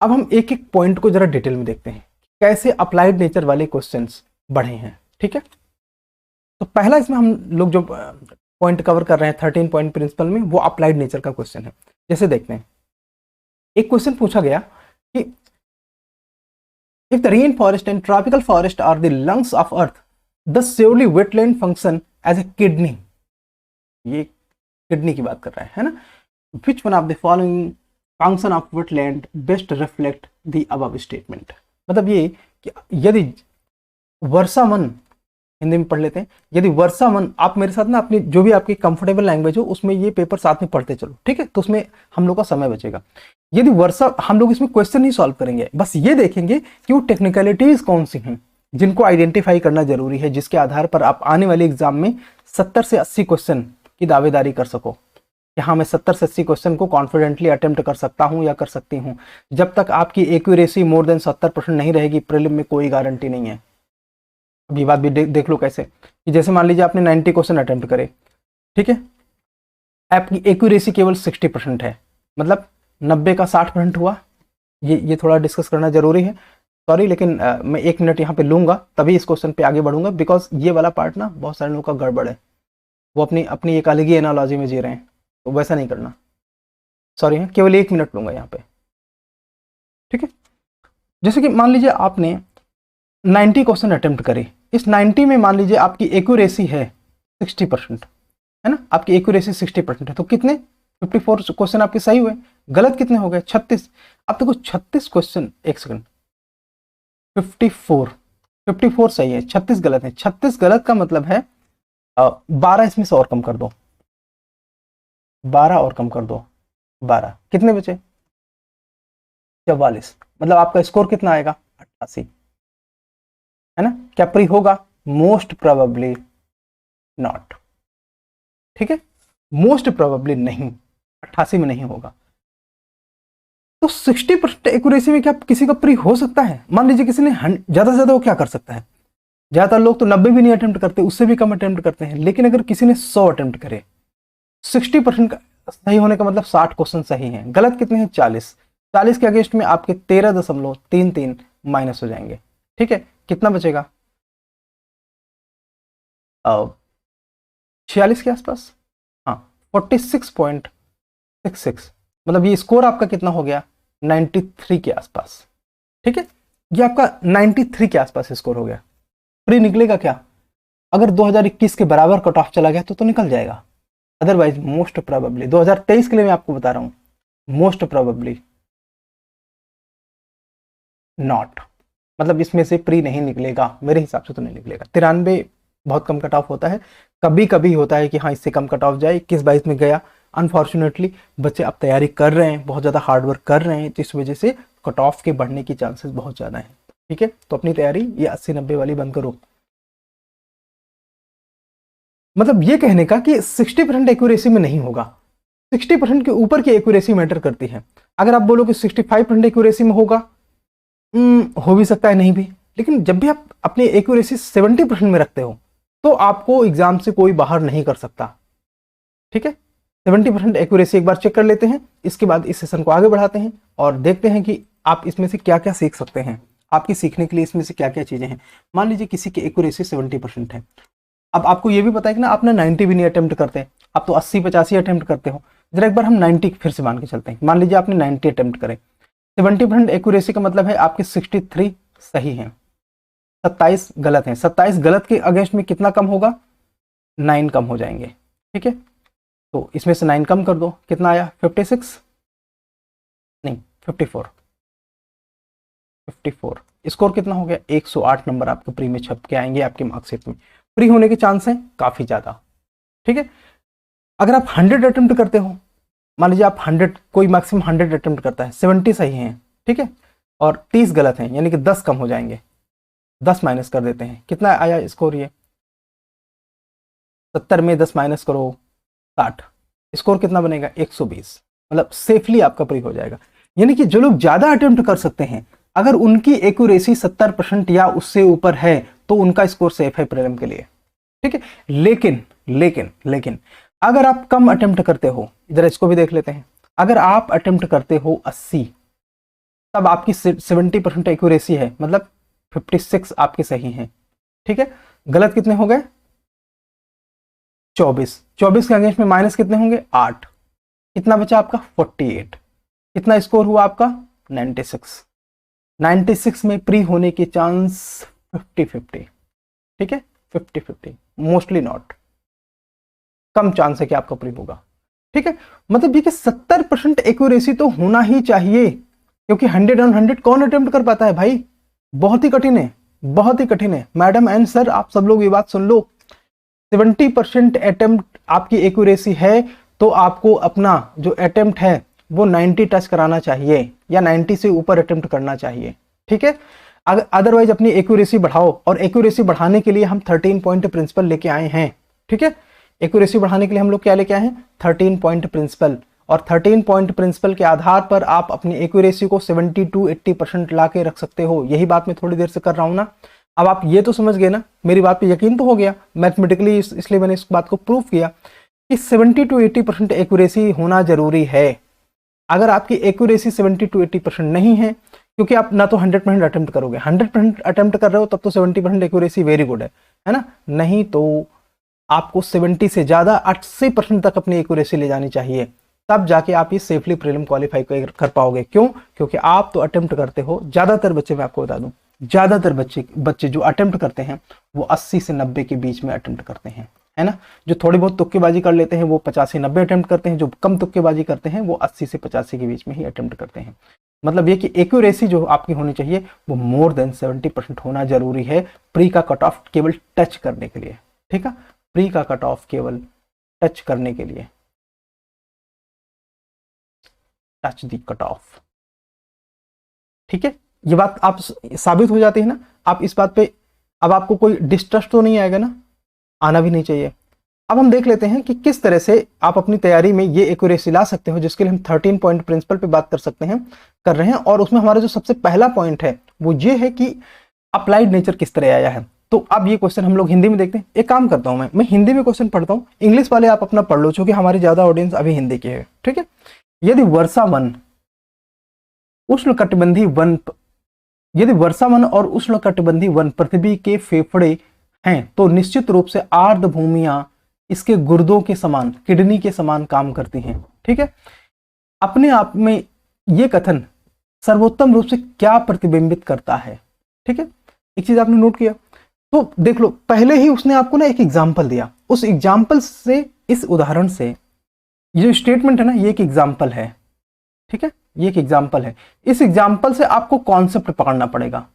अब हम एक एक पॉइंट को जरा डिटेल में देखते हैं कैसे अप्लाइड नेचर वाले क्वेश्चंस बढ़े हैं। ठीक है, तो पहला इसमें हम लोग जो पॉइंट कवर कर रहे हैं 13 पॉइंट प्रिंसिपल में, वो अप्लाइड नेचर का क्वेश्चन है। जैसे देखते हैं, एक क्वेश्चन पूछा गया कि if the rain forest and tropical forest are the lungs of earth, the surely wetland function as a kidney. ये किडनी की बात कर रहा है ना। Which one of the following function of wetland best reflect the above statement. मतलब ये कि यदि वर्षावन, हिंदी में पढ़ लेते हैं, यदि वर्षावन, आप मेरे साथ ना अपनी जो भी आपकी कंफर्टेबल लैंग्वेज हो उसमें ये पेपर साथ में पढ़ते चलो, ठीक है, तो उसमें हम लोग का समय बचेगा। यदि वर्षा, हम लोग इसमें क्वेश्चन नहीं सॉल्व करेंगे, बस ये देखेंगे कि वो टेक्निकलिटीज कौन सी हैं जिनको आइडेंटिफाई करना जरूरी है, जिसके आधार पर आप आने वाले एग्जाम में 70 से 80 क्वेश्चन की दावेदारी कर सको कि हाँ मैं 70 से 80 क्वेश्चन को कॉन्फिडेंटली अटेम्प्ट कर सकता हूँ या कर सकती हूँ। जब तक आपकी एक्यूरेसी मोर देन 70% नहीं रहेगी, प्रीलिम में कोई गारंटी नहीं है। अब ये बात भी देख लो कैसे, कि जैसे मान लीजिए आपने 90 क्वेश्चन अटेम्प्ट करे, ठीक है, आपकी एक्यूरेसी केवल 60% है, मतलब 90 का 60% हुआ। ये थोड़ा डिस्कस करना जरूरी है, सॉरी, लेकिन मैं 1 मिनट यहाँ पे लूंगा तभी इस क्वेश्चन पे आगे बढ़ूंगा, बिकॉज ये वाला पार्ट ना बहुत सारे लोगों का गड़बड़ है, वो अपनी अपनी एक अलग ही एनालॉजी में जी रहे हैं, तो वैसा नहीं करना। सॉरी है, केवल 1 मिनट लूंगा यहाँ पे, ठीक है। जैसे कि मान लीजिए आपने 90 क्वेश्चन अटेम्प्ट करे, इस 90 में मान लीजिए आपकी एक्यूरेसी है 60%, है ना, आपकी एक्यूरेसी 60% है, तो कितने 54 क्वेश्चन आपके सही हुए, गलत कितने हो गए 36। अब देखो 36 क्वेश्चन, एक सेकंड, 54 सही है, 36 गलत है। 36 गलत का मतलब है 12 इसमें से और कम कर दो, 12 और कम कर दो, 12 कितने बचे 44, मतलब आपका स्कोर कितना आएगा 88, है ना। क्या प्री होगा? मोस्ट प्रोबेबली नॉट, ठीक है, मोस्ट प्रोबेबली नहीं, 88 में नहीं होगा। तो 60% एक्यूरेसी में क्या किसी का प्री हो सकता है? मान लीजिए किसी ने ज्यादा से ज्यादा वो क्या कर सकता है, ज्यादातर लोग तो 90 भी नहीं अटेम्प्ट करते, उससे भी कम अटेम्प्ट करते हैं, लेकिन अगर किसी ने 100 अटेम्प्ट करे, 60% सही होने का मतलब 60 क्वेश्चन सही हैं, गलत कितने हैं 40 के अगेंस्ट में आपके 13.33 माइनस हो जाएंगे, ठीक है, कितना बचेगा 46 के आसपास, हाँ 46.66, मतलब ये स्कोर आपका कितना हो गया 93 के आसपास, ठीक है, ये आपका 93 के आसपास स्कोर हो गया। प्री निकलेगा क्या? अगर 2021 के बराबर कट ऑफ चला गया तो निकल जाएगा, अदरवाइज मोस्ट प्रोबेबली 2023 के लिए मैं आपको बता रहा हूं, मोस्ट प्रोबेबली नॉट, मतलब इसमें से प्री नहीं निकलेगा, मेरे हिसाब से तो नहीं निकलेगा। 93 बहुत कम कट ऑफ होता है, कभी कभी होता है कि हाँ इससे कम कट ऑफ जाए, 21-22 में गया। अनफॉर्चुनेटली बच्चे अब तैयारी कर रहे हैं, बहुत ज़्यादा हार्डवर्क कर रहे हैं, तो इस वजह से कट ऑफ के बढ़ने की चांसेस बहुत ज़्यादा हैं, ठीक है। तो अपनी तैयारी ये 80-90 वाली बंद करो। मतलब ये कहने का कि 60% एक्यूरेसी में नहीं होगा, 60% के ऊपर की एक्यूरेसी मैटर करती है। अगर आप बोलो कि 65% एक्यूरेसी में होगा, हो भी सकता है, नहीं भी, लेकिन जब भी आप अपनी एक्यूरेसी 70% में रखते हो तो आपको एग्जाम से कोई बाहर नहीं कर सकता, ठीक है। 70% एक्यूरेसी एक बार चेक कर लेते हैं, इसके बाद इस सेशन को आगे बढ़ाते हैं और देखते हैं कि आप इसमें से क्या क्या सीख सकते हैं, आपकी सीखने के लिए इसमें से क्या क्या चीजें हैं। मान लीजिए किसी की एक्यूरेसी 70% है, अब आपको ये भी पता है कि ना आपने 90 भी नहीं अटेम्प्ट करते, आप तो 80-85 अटेम्प्ट करते हो। जरा एक बार हम 90 फिर से मान के चलते हैं, मान लीजिए आपने 90 अटेम्प्ट करे, 70% एक्यूरेसी का मतलब है आपके 63 सही हैं, 27 गलत हैं। 27 गलत के अगेंस्ट में कितना कम होगा, 9 कम हो जाएंगे, ठीक है। तो इसमें से 9 कम कर दो, कितना आया 56 नहीं 54 स्कोर कितना हो गया 108 नंबर आपके प्री में छप के आएंगे आपके मार्कशीट में। प्री होने के चांस हैं काफी ज्यादा, ठीक है। अगर आप 100 अटेम्प्ट करते हो, मान लीजिए आप 100, कोई मैक्सिमम 100 अटेम्प्ट करता है, 70 सही हैं, ठीक है, और 30 गलत हैं, यानी कि 10 कम हो जाएंगे, 10 माइनस कर देते हैं, कितना आया स्कोर ये 70 में 10 माइनस करो 60, स्कोर कितना बनेगा 120, मतलब सेफली आपका प्री हो जाएगा। यानी कि जो लोग ज्यादा अटेम्प्ट कर सकते हैं, अगर उनकी एक्यूरेसी 70% या उससे ऊपर है तो उनका स्कोर सेफ है प्रीलिम के लिए, ठीक है। लेकिन लेकिन लेकिन अगर आप कम अटेम्प्ट करते हो, इधर इसको भी देख लेते हैं, अगर आप अटेम्प्ट करते हो 80, तब आपकी 70% एक्यूरेसी है, मतलब 56 आपके सही हैं, ठीक है। गलत कितने हो गए 24, 24 के अगेंस्ट में माइनस कितने होंगे 8, कितना बचा आपका 48, कितना स्कोर हुआ आपका 96, 96 में प्री होने के चांस 50-50, ठीक है 50-50, मोस्टली नॉट, कम चांस है कि आपका प्री होगा, ठीक है। मतलब ये कि 70% एक्यूरेसी तो होना ही चाहिए, क्योंकि 100 ऑन 100 कौन अटेम्प्ट कर पाता है भाई, बहुत ही कठिन है, बहुत ही कठिन है। मैडम एंड सर आप सब लोग ये बात सुन लो, 70% अटेम्प्ट आपकी एक्यूरेसी है तो आपको अपना जो अटेम्प्ट है वो 90 टच कराना चाहिए या 90 से ऊपर अटेम्प्ट करना चाहिए, ठीक है। अगर अदरवाइज अपनी एक्यूरेसी बढ़ाओ, और एक्यूरेसी बढ़ाने के लिए हम 13 पॉइंट प्रिंसिपल लेके आए हैं, ठीक है। एक्यूरेसी बढ़ाने के लिए हम लोग क्या लेके आए हैं 13 पॉइंट प्रिंसिपल, और 13 पॉइंट प्रिंसिपल के आधार पर आप अपनी एक्यूरेसी को 70-80% ला के रख सकते हो। यही बात मैं थोड़ी देर से कर रहा हूं ना। अब आप ये तो समझ गए ना, मेरी बात पे यकीन तो हो गया मैथमेटिकली, इसलिए मैंने इस बात को प्रूव किया कि 70-80% एक्यूरेसी होना जरूरी है। अगर आपकी एक्यूरेसी 70-80% नहीं है, क्योंकि आप ना तो 100% अटेम्प्ट करोगे, 100% अटेम्प्ट कर रहे हो तब तो 70% एक्यूरेसी वेरी गुड है ना, नहीं तो आपको 70 से ज्यादा 80% तक अपनी एक्यूरेसी ले जानी चाहिए, तब जाके आप ये सेफली प्रीलिम क्वालिफाई कर पाओगे। क्यों? क्योंकि आप तो अटेम्प्ट करते हो, ज्यादातर बच्चे, मैं आपको बता दूं, ज्यादातर बच्चे जो अटेम्प्ट करते हैं वो 80 से 90 के बीच में अटेम्प्ट करते हैं, है ना। जो थोड़ी बहुत तुक्केबाजी कर लेते हैं वो 85 से 90 अटेम्प्ट करते हैं, जो कम तुक्केबाजी करते हैं वो 80 से 85 के बीच में ही अटेम्प्ट करते हैं। मतलब ये कि एक्यूरेसी जो आपकी होनी चाहिए वो मोर देन 70% होना जरूरी है प्री का कट ऑफ केवल टच करने के लिए, ठीक है। प्री का कट ऑफ केवल टच करने के लिए, टच दी कट ऑफ, ठीक है। ये बात आप साबित हो जाती है ना, आप इस बात पे अब आपको कोई डिस्ट्रस्ट तो नहीं आएगा ना, आना भी नहीं चाहिए। अब हम देख लेते हैं कि किस तरह से आप अपनी तैयारी में ये एक्यूरेसी ला सकते हो, जिसके लिए हम 13 पॉइंट प्रिंसिपल पे बात कर रहे हैं। और उसमें हमारा जो सबसे पहला पॉइंट है वो ये है कि अप्लाइड नेचर किस तरह आया है। तो अब ये क्वेश्चन हम लोग हिंदी में देखते हैं। एक काम करता हूं, मैं हिंदी में क्वेश्चन पढ़ता हूं, इंग्लिश वाले आप अपना पढ़ लो, क्योंकि हमारी ज्यादा ऑडियंस अभी हिंदी की है, ठीक है। यदि वर्षा वन उष्णकटिबंधीय वन यदि वर्षा वन और उष्णकटिबंधीय वन पृथ्वी के फेफड़े हैं, तो निश्चित रूप से आर्द्र भूमियां इसके गुर्दों के समान, किडनी के समान काम करती हैं, ठीक है। अपने आप में यह कथन सर्वोत्तम रूप से क्या प्रतिबिंबित करता है, ठीक है। एक चीज आपने नोट किया तो देख लो, पहले ही उसने आपको ना एक एग्जाम्पल दिया, उस एग्जाम्पल से, इस उदाहरण से, ये जो स्टेटमेंट है ना ये एक एग्जाम्पल है, ठीक है, ये एक एग्जाम्पल है। इस एग्जाम्पल से आपको कॉन्सेप्ट पकड़ना पड़ेगा,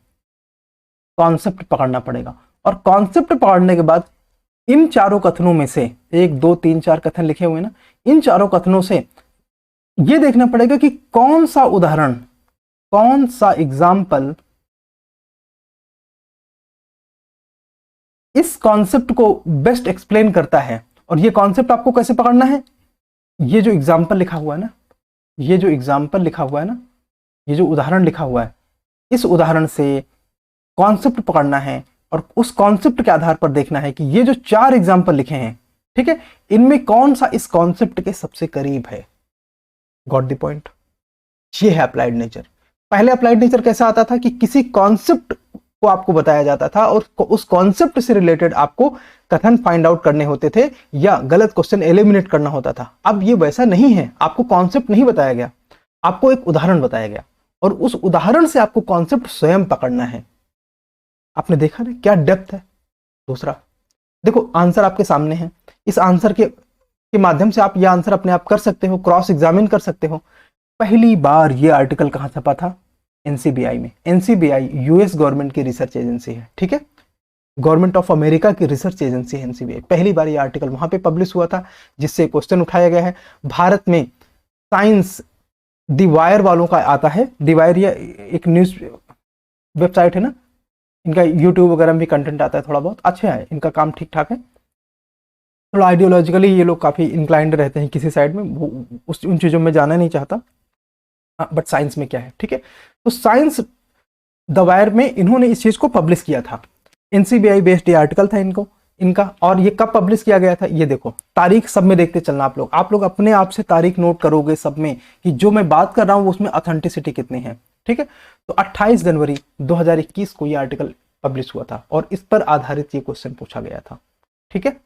कॉन्सेप्ट पकड़ना पड़ेगा, और कॉन्सेप्ट पकड़ने के बाद इन चारों कथनों में से 1 2 3 4 कथन लिखे हुए ना, इन चारों कथनों से यह देखना पड़ेगा कि कौन सा उदाहरण, कौन सा एग्जाम्पल इस कॉन्सेप्ट को बेस्ट एक्सप्लेन करता है। और ये कॉन्सेप्ट आपको कैसे पकड़ना है, ये जो एग्जाम्पल लिखा हुआ है ना, ये जो एग्जाम्पल लिखा हुआ है ना, ये जो उदाहरण लिखा हुआ है, इस उदाहरण से कॉन्सेप्ट पकड़ना है, और उस कॉन्सेप्ट के आधार पर देखना है कि ये जो 4 एग्जाम्पल लिखे हैं, ठीक है, इनमें कौन सा इस कॉन्सेप्ट के सबसे करीब है। Got the point? ये है अप्लाइड नेचर। पहले अप्लाइड नेचर कैसा आता था कि किसी कॉन्सेप्ट को आपको बताया जाता था और उस कॉन्सेप्ट से रिलेटेड आपको कथन फाइंड आउट करने होते थे या गलत क्वेश्चन एलिमिनेट करना होता था। अब ये वैसा नहीं है, आपको कॉन्सेप्ट नहीं बताया गया, आपको एक उदाहरण बताया गया, और उस उदाहरण से आपको कॉन्सेप्ट स्वयं पकड़ना है। आपने देखा ना क्या डेप्थ है। दूसरा देखो, आंसर आपके सामने है, इस आंसर के माध्यम से आप यह आंसर अपने आप कर सकते हो, क्रॉस एग्जामिन कर सकते हो। पहली बार ये आर्टिकल कहां छपा था? एनसीबीआई में। एनसीबीआई यूएस गवर्नमेंट की रिसर्च एजेंसी है, ठीक है, गवर्नमेंट ऑफ अमेरिका की रिसर्च एजेंसी है एनसीबीआई। पहली बार ये आर्टिकल वहां पे पब्लिश हुआ था, जिससे क्वेश्चन उठाया गया है। भारत में साइंस दी वायर वालों का आता है, दी वायर ये एक न्यूज वेबसाइट है ना, इनका यूट्यूब वगैरह में भी कंटेंट आता है, थोड़ा बहुत अच्छा है, इनका काम ठीक ठाक है। थोड़ा आइडियोलॉजिकली ये लोग काफ़ी इंक्लाइंड रहते हैं किसी साइड में, वो उन चीज़ों में जाना नहीं चाहता। बट साइंस में क्या है, ठीक है। तो साइंस द वायर में इन्होंने इस चीज़ को पब्लिश किया था, एनसीबीआई बेस्ड ये आर्टिकल था इनका। और ये कब पब्लिश किया गया था, ये देखो तारीख सब में देखते चलना आप लोग अपने आप से तारीख नोट करोगे सब में कि जो मैं बात कर रहा हूँ उसमें ऑथेंटिसिटी कितनी है, ठीक है। तो 28 जनवरी 2021 को ये आर्टिकल पब्लिश हुआ था और इस पर आधारित ये क्वेश्चन पूछा गया था, ठीक है।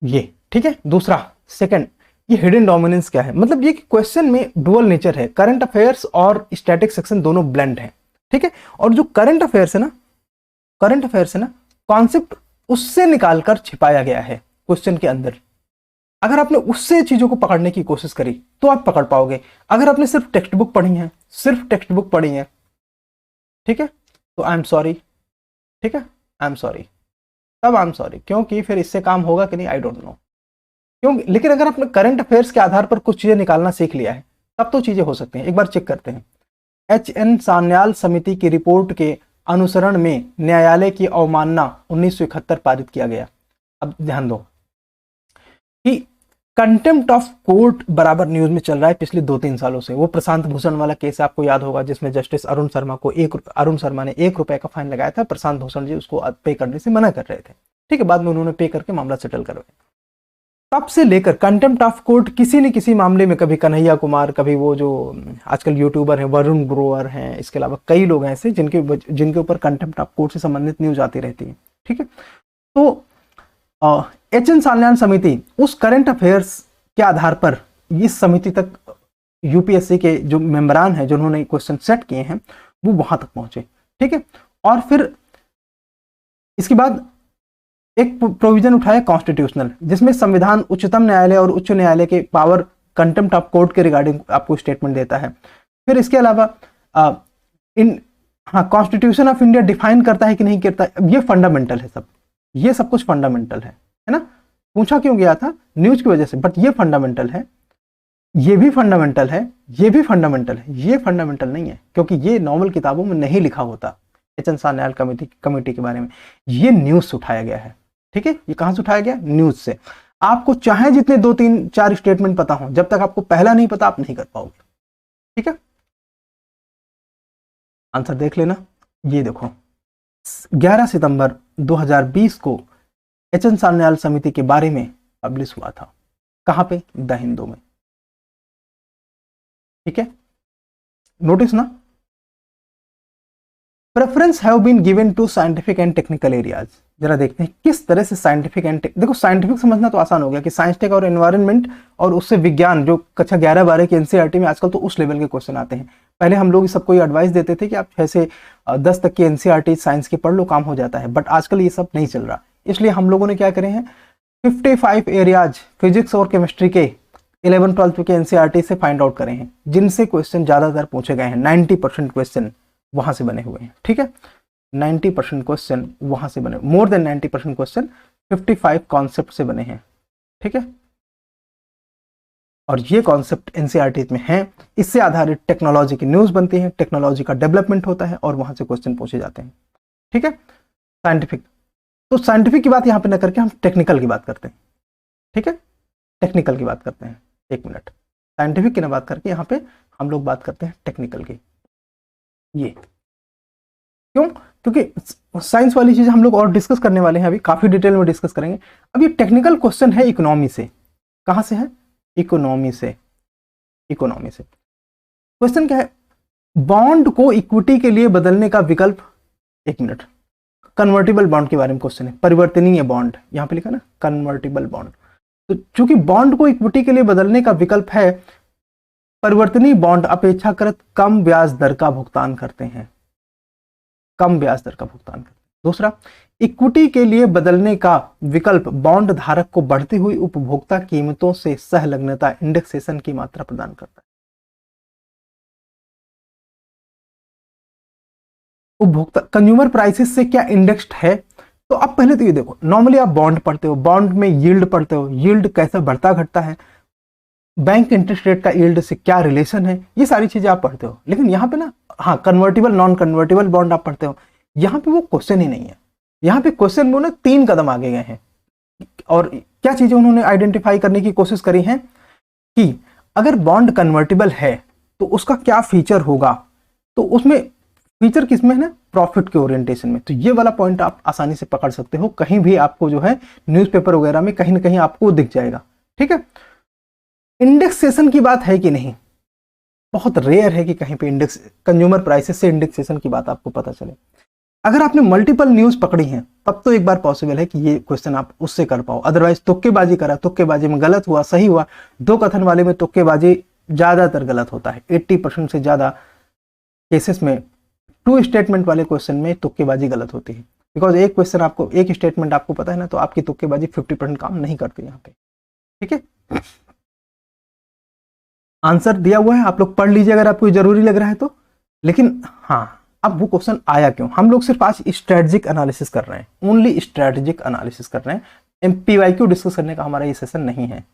ये ठीक है। दूसरा सेकंड, ये हिडन डोमिनेंस क्या है, मतलब ये क्वेश्चन में डुअल नेचर है, करंट अफेयर्स और स्टैटिक सेक्शन दोनों ब्लेंड है, ठीक है। और जो करंट अफेयर्स है ना कॉन्सेप्ट उससे निकालकर छिपाया गया है क्वेश्चन के अंदर। अगर आपने उससे चीजों को पकड़ने की कोशिश करी तो आप पकड़ पाओगे। अगर आपने सिर्फ टेक्स्ट बुक पढ़ी है, ठीक है, तो आई एम सॉरी, ठीक है, आई एम सॉरी, तब आई एम सॉरी, क्योंकि फिर इससे काम होगा कि नहीं आई डोंट नो, क्योंकि लेकिन अगर आपने करंट अफेयर्स के आधार पर कुछ चीजें निकालना सीख लिया है तब तो चीजें हो सकती हैं। एक बार चेक करते हैं। HN सान्याल समिति की रिपोर्ट के अनुसरण में न्यायालय की अवमानना 1971 पारित किया गया। अब ध्यान दो कि कंटेम्प्ट ऑफ कोर्ट बराबर न्यूज में चल रहा है पिछले 2-3 सालों से। वो प्रशांत भूषण वाला केस आपको याद होगा जिसमें जस्टिस अरुण शर्मा ने 1 रुपए का फाइन लगाया था, प्रशांत भूषण जी उसको पे करने से मना कर रहे थे, ठीक है। बाद में उन्होंने पे करके मामला सेटल करवाया। तब से लेकर कंटेम्प्ट ऑफ कोर्ट किसी न किसी मामले में, कभी कन्हैया कुमार, कभी वो जो आजकल यूट्यूबर हैं वरुण ग्रोवर हैं, इसके अलावा कई लोग हैं ऐसे जिनके ऊपर कंटेम्प्ट ऑफ कोर्ट से संबंधित न्यूज आती रहती है, ठीक है। तो HN सान्याल समिति उस करंट अफेयर्स के आधार पर इस समिति तक यूपीएससी के जो मेंबरान हैं जिन्होंने क्वेश्चन सेट किए हैं वो वहां तक पहुंचे, ठीक है। और फिर इसके बाद एक प्रोविजन उठाया कॉन्स्टिट्यूशनल, जिसमें संविधान उच्चतम न्यायालय और उच्च न्यायालय के पावर कंटेम्प्ट ऑफ कोर्ट के रिगार्डिंग आपको स्टेटमेंट देता है। फिर इसके अलावा कॉन्स्टिट्यूशन ऑफ इंडिया डिफाइन करता है कि नहीं करता, ये फंडामेंटल है सब, ये सब कुछ फंडामेंटल है ना। पूछा क्यों गया था, न्यूज की वजह से, बट ये फंडामेंटल है, ये भी फंडामेंटल है, ये भी फंडामेंटल है, ये फंडामेंटल नहीं है क्योंकि ये नॉर्मल किताबों में नहीं लिखा होता। HN सान्याल कमेटी के बारे में ये न्यूज से उठाया गया है, ठीक है। ये कहां से उठाया गया, न्यूज से। आपको चाहे जितने 2-3-4 स्टेटमेंट पता हो, जब तक आपको पहला नहीं पता आप नहीं कर पाओगे, ठीक है। आंसर देख लेना, ये देखो 11 सितंबर 2020 को HN सान्याल समिति के बारे में पब्लिश हुआ था। कहां पे, द हिंदू में, ठीक है। नोटिस ना, preference have been given to scientific and technical areas. जरा देखते हैं किस तरह से साइंटिफिक एंड देखो साइंटिफिक समझना तो आसान हो गया कि साइंस टेक और एनवायरनमेंट और उससे विज्ञान, जो कक्षा 11-12 की एनसीईआरटी में आजकल तो उस लेवल के क्वेश्चन आते हैं। पहले हम लोग सबको ये एडवाइस देते थे कि आप 6 से 10 तक की एनसीईआरटी साइंस की पढ़ लो, काम हो जाता है, बट आजकल ये सब नहीं चल रहा। इसलिए हम लोगों ने क्या करे हैं, 55 एरियाज फिजिक्स और केमिस्ट्री के 11-12 के एनसीईआरटी से फाइंड आउट करे हैं, जिनसे क्वेश्चन ज्यादातर पूछे गए हैं। 90% क्वेश्चन वहां से बने हुए हैं, ठीक है। 90% क्वेश्चन वहां से बने, मोर देन 90% क्वेश्चन 55 कॉन्सेप्ट से बने हैं, ठीक है। और ये कॉन्सेप्ट एनसीईआरटी में है, इससे आधारित टेक्नोलॉजी की न्यूज बनती है, टेक्नोलॉजी का डेवलपमेंट होता है और वहां से क्वेश्चन पूछे जाते हैं, ठीक है। साइंटिफिक, तो साइंटिफिक की बात यहां पे न करके हम टेक्निकल की बात करते हैं, ठीक है। टेक्निकल की बात करते हैं, 1 मिनट, साइंटिफिक की ना बात करके यहाँ पे हम लोग बात करते हैं टेक्निकल की। ये क्यों, क्योंकि साइंस वाली चीज हम लोग और डिस्कस करने वाले हैं, अभी काफी डिटेल में डिस्कस करेंगे। अब ये टेक्निकल क्वेश्चन है इकोनॉमी से। कहां से है, इकोनॉमी से। इकोनॉमी से क्वेश्चन क्या है, बॉन्ड को इक्विटी के लिए बदलने का विकल्प, 1 मिनट, कन्वर्टिबल बॉन्ड के बारे में क्वेश्चन है, परिवर्तनीय बॉन्ड, यहां पे लिखा ना कन्वर्टिबल बॉन्ड। तो चूंकि बॉन्ड को इक्विटी के लिए बदलने का विकल्प है, परिवर्तनीय बॉन्ड अपेक्षाकृत कम ब्याज दर का भुगतान करते हैं, कम ब्याज दर का भुगतान करते हैं। दूसरा, इक्विटी के लिए बदलने का विकल्प बॉन्ड धारक को बढ़ती हुई उपभोक्ता कीमतों से सहलग्नता इंडेक्सेशन की मात्रा प्रदान करता है। उपभोक्ता कंज्यूमर प्राइसेस से क्या इंडेक्स्ड है, तो अब पहले तो ये देखो, नॉर्मली आप बॉन्ड पढ़ते हो, बॉन्ड में यील्ड पढ़ते हो, यील्ड कैसे बढ़ता घटता है, बैंक इंटरेस्ट रेट का यील्ड से क्या रिलेशन है, ये सारी चीजें आप पढ़ते हो। लेकिन यहाँ पे ना, हाँ, कन्वर्टिबल नॉन कन्वर्टिबल बॉन्ड आप पढ़ते हो, यहाँ पे वो क्वेश्चन ही नहीं है। यहाँ पे क्वेश्चन वो ना 3 कदम आगे गए हैं। और क्या चीजें उन्होंने आइडेंटिफाई करने की कोशिश करी हैं कि अगर बॉन्ड कन्वर्टिबल है तो उसका क्या फीचर होगा, तो उसमें फीचर किसमें है ना, प्रॉफिट के ओरिएंटेशन में। तो ये वाला पॉइंट आप आसानी से पकड़ सकते हो, कहीं भी आपको जो है न्यूज़पेपर वगैरह में कहीं ना कहीं आपको दिख जाएगा। ठीक है, इंडेक्सेशन की बात है कि नहीं, बहुत रेयर है कि कहीं पे इंडेक्स कंज्यूमर प्राइसेस से इंडेक्सेशन की बात आपको पता चले। अगर आपने मल्टीपल न्यूज पकड़ी हैं तब तो एक बार पॉसिबल है कि ये क्वेश्चन आप उससे कर पाओ, अदरवाइज तुक्केबाजी करा, तुक्केबाजी में गलत हुआ सही हुआ। दो कथन वाले में तुक्केबाजी ज्यादातर गलत होता है, 80% से ज्यादा केसेस में टू स्टेटमेंट वाले क्वेश्चन में तुक्केबाजी गलत होती है। बिकॉज एक क्वेश्चन आपको, एक स्टेटमेंट आपको पता है ना, तो आपकी तुक्केबाजी 50% काम नहीं करती यहाँ पे। ठीक है, आंसर दिया हुआ है, आप लोग पढ़ लीजिए अगर आपको जरूरी लग रहा है तो। लेकिन हाँ, अब वो क्वेश्चन आया क्यों, हम लोग सिर्फ आज स्ट्रेटेजिक एनालिसिस कर रहे हैं, ओनली स्ट्रेटेजिक एनालिसिस कर रहे हैं। एमपीवाईक्यू डिस्कस करने का हमारा ये सेशन नहीं है,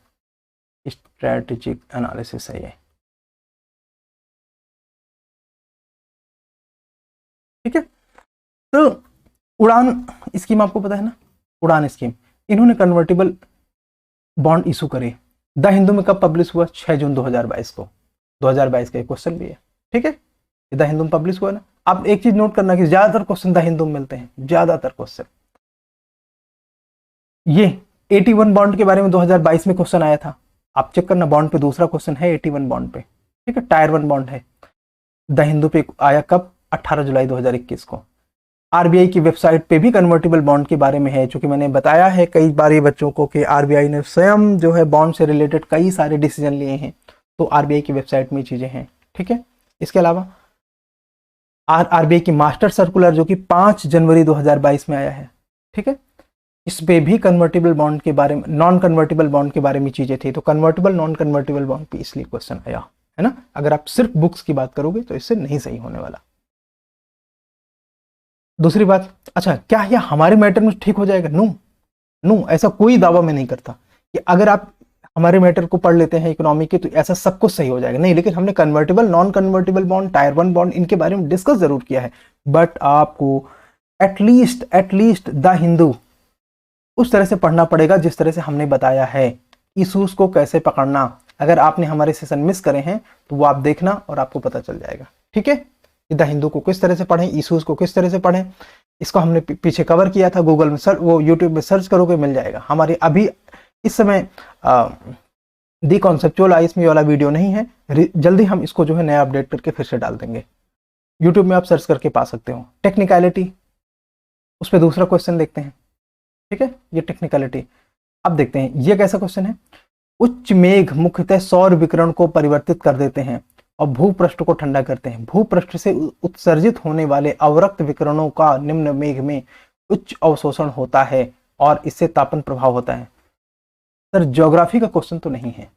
स्ट्रेटेजिक एनालिसिस है ये। ठीक है, तो उड़ान स्कीम आपको पता है ना, उड़ान स्कीम, इन्होंने कन्वर्टेबल बॉन्ड इशू करे। द हिंदू में कब पब्लिश हुआ, 6 जून 2022 को। 2022 का एक क्वेश्चन भी है। ठीक है, द हिंदू में पब्लिश हुआ ना। आप एक चीज नोट करना कि ज्यादातर क्वेश्चन द हिंदू में मिलते हैं, ज्यादातर क्वेश्चन। ये 81 बॉन्ड के बारे में 2022 में क्वेश्चन आया था, आप चेक करना, बॉन्ड पे दूसरा क्वेश्चन है 81 बॉन्ड पे। ठीक है, टायर 1 बॉन्ड है, द हिंदू पे आया कब, 18 जुलाई 2021 को। आरबीआई की वेबसाइट पे भी कन्वर्टेबल बॉन्ड के बारे में है, क्योंकि मैंने बताया है कई बार ये बच्चों को कि आरबीआई ने स्वयं जो है बॉन्ड से रिलेटेड कई सारे डिसीजन लिए हैं, तो आरबीआई की वेबसाइट में चीजें हैं। ठीक है, इसके अलावा आरबीआई की मास्टर सर्कुलर जो कि 5 जनवरी 2022 में आया है। ठीक है, इस पे भी कन्वर्टेबल बॉन्ड के बारे में, नॉन कन्वर्टेबल बॉन्ड के बारे में चीजें थी, तो कन्वर्टेबल नॉन कन्वर्टेबल बॉन्ड पे इसलिए क्वेश्चन आया है ना। अगर आप सिर्फ बुक्स की बात करोगे तो इससे नहीं सही होने वाला। दूसरी बात, अच्छा क्या यह हमारे मैटर में ठीक हो जाएगा, नो नो, ऐसा कोई दावा मैं नहीं करता कि अगर आप हमारे मैटर को पढ़ लेते हैं इकोनॉमी के तो ऐसा सब कुछ सही हो जाएगा, नहीं। लेकिन हमने convertible non convertible bond, tyre 1 bond, इनके बारे में डिस्कस जरूर किया है, बट आपको एटलीस्ट द हिंदू उस तरह से पढ़ना पड़ेगा जिस तरह से हमने बताया है, इशूज को कैसे पकड़ना। अगर आपने हमारे सेशन मिस करे हैं तो वो आप देखना और आपको पता चल जाएगा। ठीक है, द हिंदू को किस तरह से पढ़ें, इशूज को किस तरह से पढ़ें, इसको हमने पीछे कवर किया था, गूगल में वो यूट्यूब में सर्च करोगे मिल जाएगा। हमारे अभी इस समय दी कॉन्सेप्चुअल आइस में वाला वीडियो नहीं है, जल्दी हम इसको जो है नया अपडेट करके फिर से डाल देंगे, यूट्यूब में आप सर्च करके पा सकते हो। टेक्निकलिटी, उस पर दूसरा क्वेश्चन देखते हैं। ठीक है, ये टेक्निकलिटी अब देखते हैं, ये कैसा क्वेश्चन है। उच्च मेघ मुख्यतः सौर विकिरण को परिवर्तित कर देते हैं और भूपृष्ठ को ठंडा करते हैं। भूपृष्ठ से उत्सर्जित होने वाले अवरक्त विकिरणों का निम्न मेघ में उच्च अवशोषण होता है और इससे तापन प्रभाव होता है। सर ज्योग्राफी का क्वेश्चन तो नहीं है,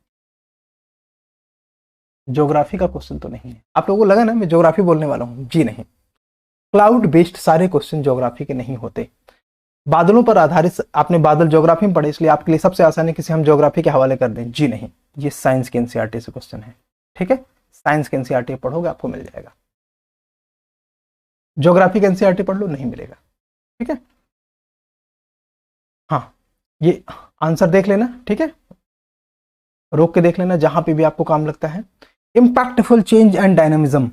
ज्योग्राफी का क्वेश्चन तो नहीं है। आप लोगों को लगा ना मैं ज्योग्राफी बोलने वाला हूं, जी नहीं। क्लाउड बेस्ड सारे क्वेश्चन ज्योग्राफी के नहीं होते। बादलों पर आधारित, आपने बादल ज्योग्राफी में पढ़े इसलिए आपके लिए सबसे आसान है किसी हम ज्योग्राफी के हवाले कर दें, जी नहीं। ये साइंस के एनसीईआरटी से क्वेश्चन है। ठीक है, साइंस के एनसीईआरटी पढ़ोगे आपको मिल जाएगा, ज्योग्राफी का एनसीईआरटी पढ़ लो नहीं मिलेगा। ठीक है, हाँ ये आंसर देख लेना। ठीक है, रोक के देख लेना जहां पे भी आपको काम लगता है। इम्पैक्टफुल चेंज एंड डायनामिज्म,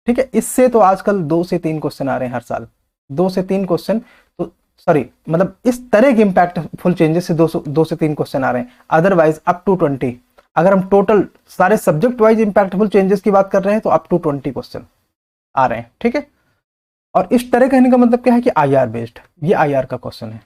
ठीक है, इससे तो आजकल 2 से 3 क्वेश्चन आ रहे हैं हर साल, 2 से 3 क्वेश्चन, तो सॉरी मतलब इस तरह के इम्पैक्टफुल चेंजेस से 2 से 3 क्वेश्चन आ रहे हैं, अदरवाइज अप टू 20। अगर हम टोटल सारे सब्जेक्ट वाइज इम्पैक्टफुल चेंजेस की बात कर रहे हैं तो अप टू 20 क्वेश्चन आ रहे हैं। ठीक है, और इस तरह कहने का मतलब क्या है कि आईआर बेस्ड, ये आईआर का क्वेश्चन है,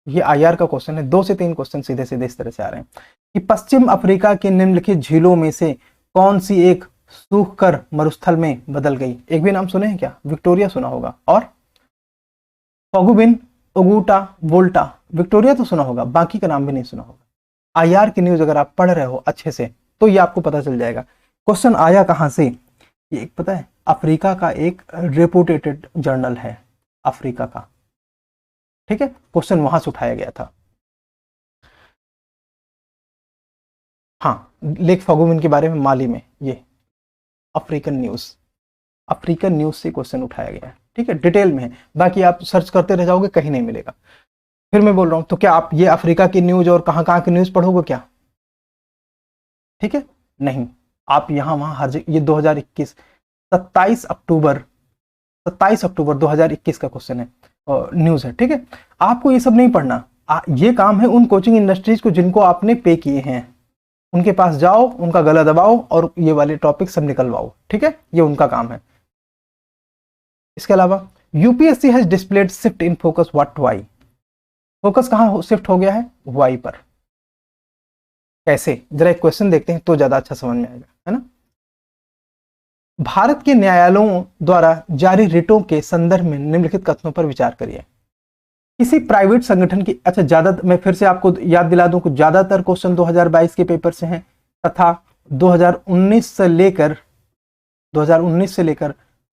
ये आईआर का क्वेश्चन है। 2 से 3 क्वेश्चन सीधे सीधे इस तरह से आ रहे हैं कि पश्चिम अफ्रीका के निम्नलिखित झीलों में से कौन सी एक सूख कर मरुस्थल में बदल गई। एक भी नाम सुने हैं क्या, विक्टोरिया सुना होगा, और फोगुबिन, ओगुटा, वोल्टा। विक्टोरिया तो सुना होगा, बाकी का नाम भी नहीं सुना होगा। आईआर की न्यूज अगर आप पढ़ रहे हो अच्छे से तो ये आपको पता चल जाएगा। क्वेश्चन आया कहां से, ये एक पता है, अफ्रीका का एक रेपुटेटेड जर्नल है अफ्रीका का। ठीक है, क्वेश्चन वहां से उठाया गया था। हाँ, लेक फोगुबिन के बारे में माली में, ये अफ्रीकन न्यूज से क्वेश्चन उठाया गया है। ठीक है, डिटेल में है, बाकी आप सर्च करते रह जाओगे कहीं नहीं मिलेगा। फिर मैं बोल रहा हूं, तो क्या आप ये अफ्रीका की न्यूज और कहां कहां की न्यूज पढ़ोगे क्या? ठीक है, नहीं, आप यहां वहां हर जगह, ये 2021 27 अक्टूबर 2021 का क्वेश्चन है, न्यूज है। ठीक है, आपको ये सब नहीं पढ़ना। ये काम है उन कोचिंग इंडस्ट्रीज को जिनको आपने पे किए हैं, उनके पास जाओ, उनका गला दबाओ और ये वाले टॉपिक सब निकलवाओ। ठीक है, ये उनका काम है। इसके अलावा UPSC has displayed shift in focus what why, focus कहां शिफ्ट हो गया है? वाई पर। कैसे? जरा एक क्वेश्चन देखते हैं तो ज्यादा अच्छा समझ में आएगा, है ना। भारत के न्यायालयों द्वारा जारी रिटों के संदर्भ में निम्नलिखित कथनों पर विचार करिए। किसी प्राइवेट संगठन की, अच्छा ज्यादा, मैं फिर से आपको याद दिला दूं कि ज्यादातर क्वेश्चन 2022 के पेपर से हैं तथा 2019 से लेकर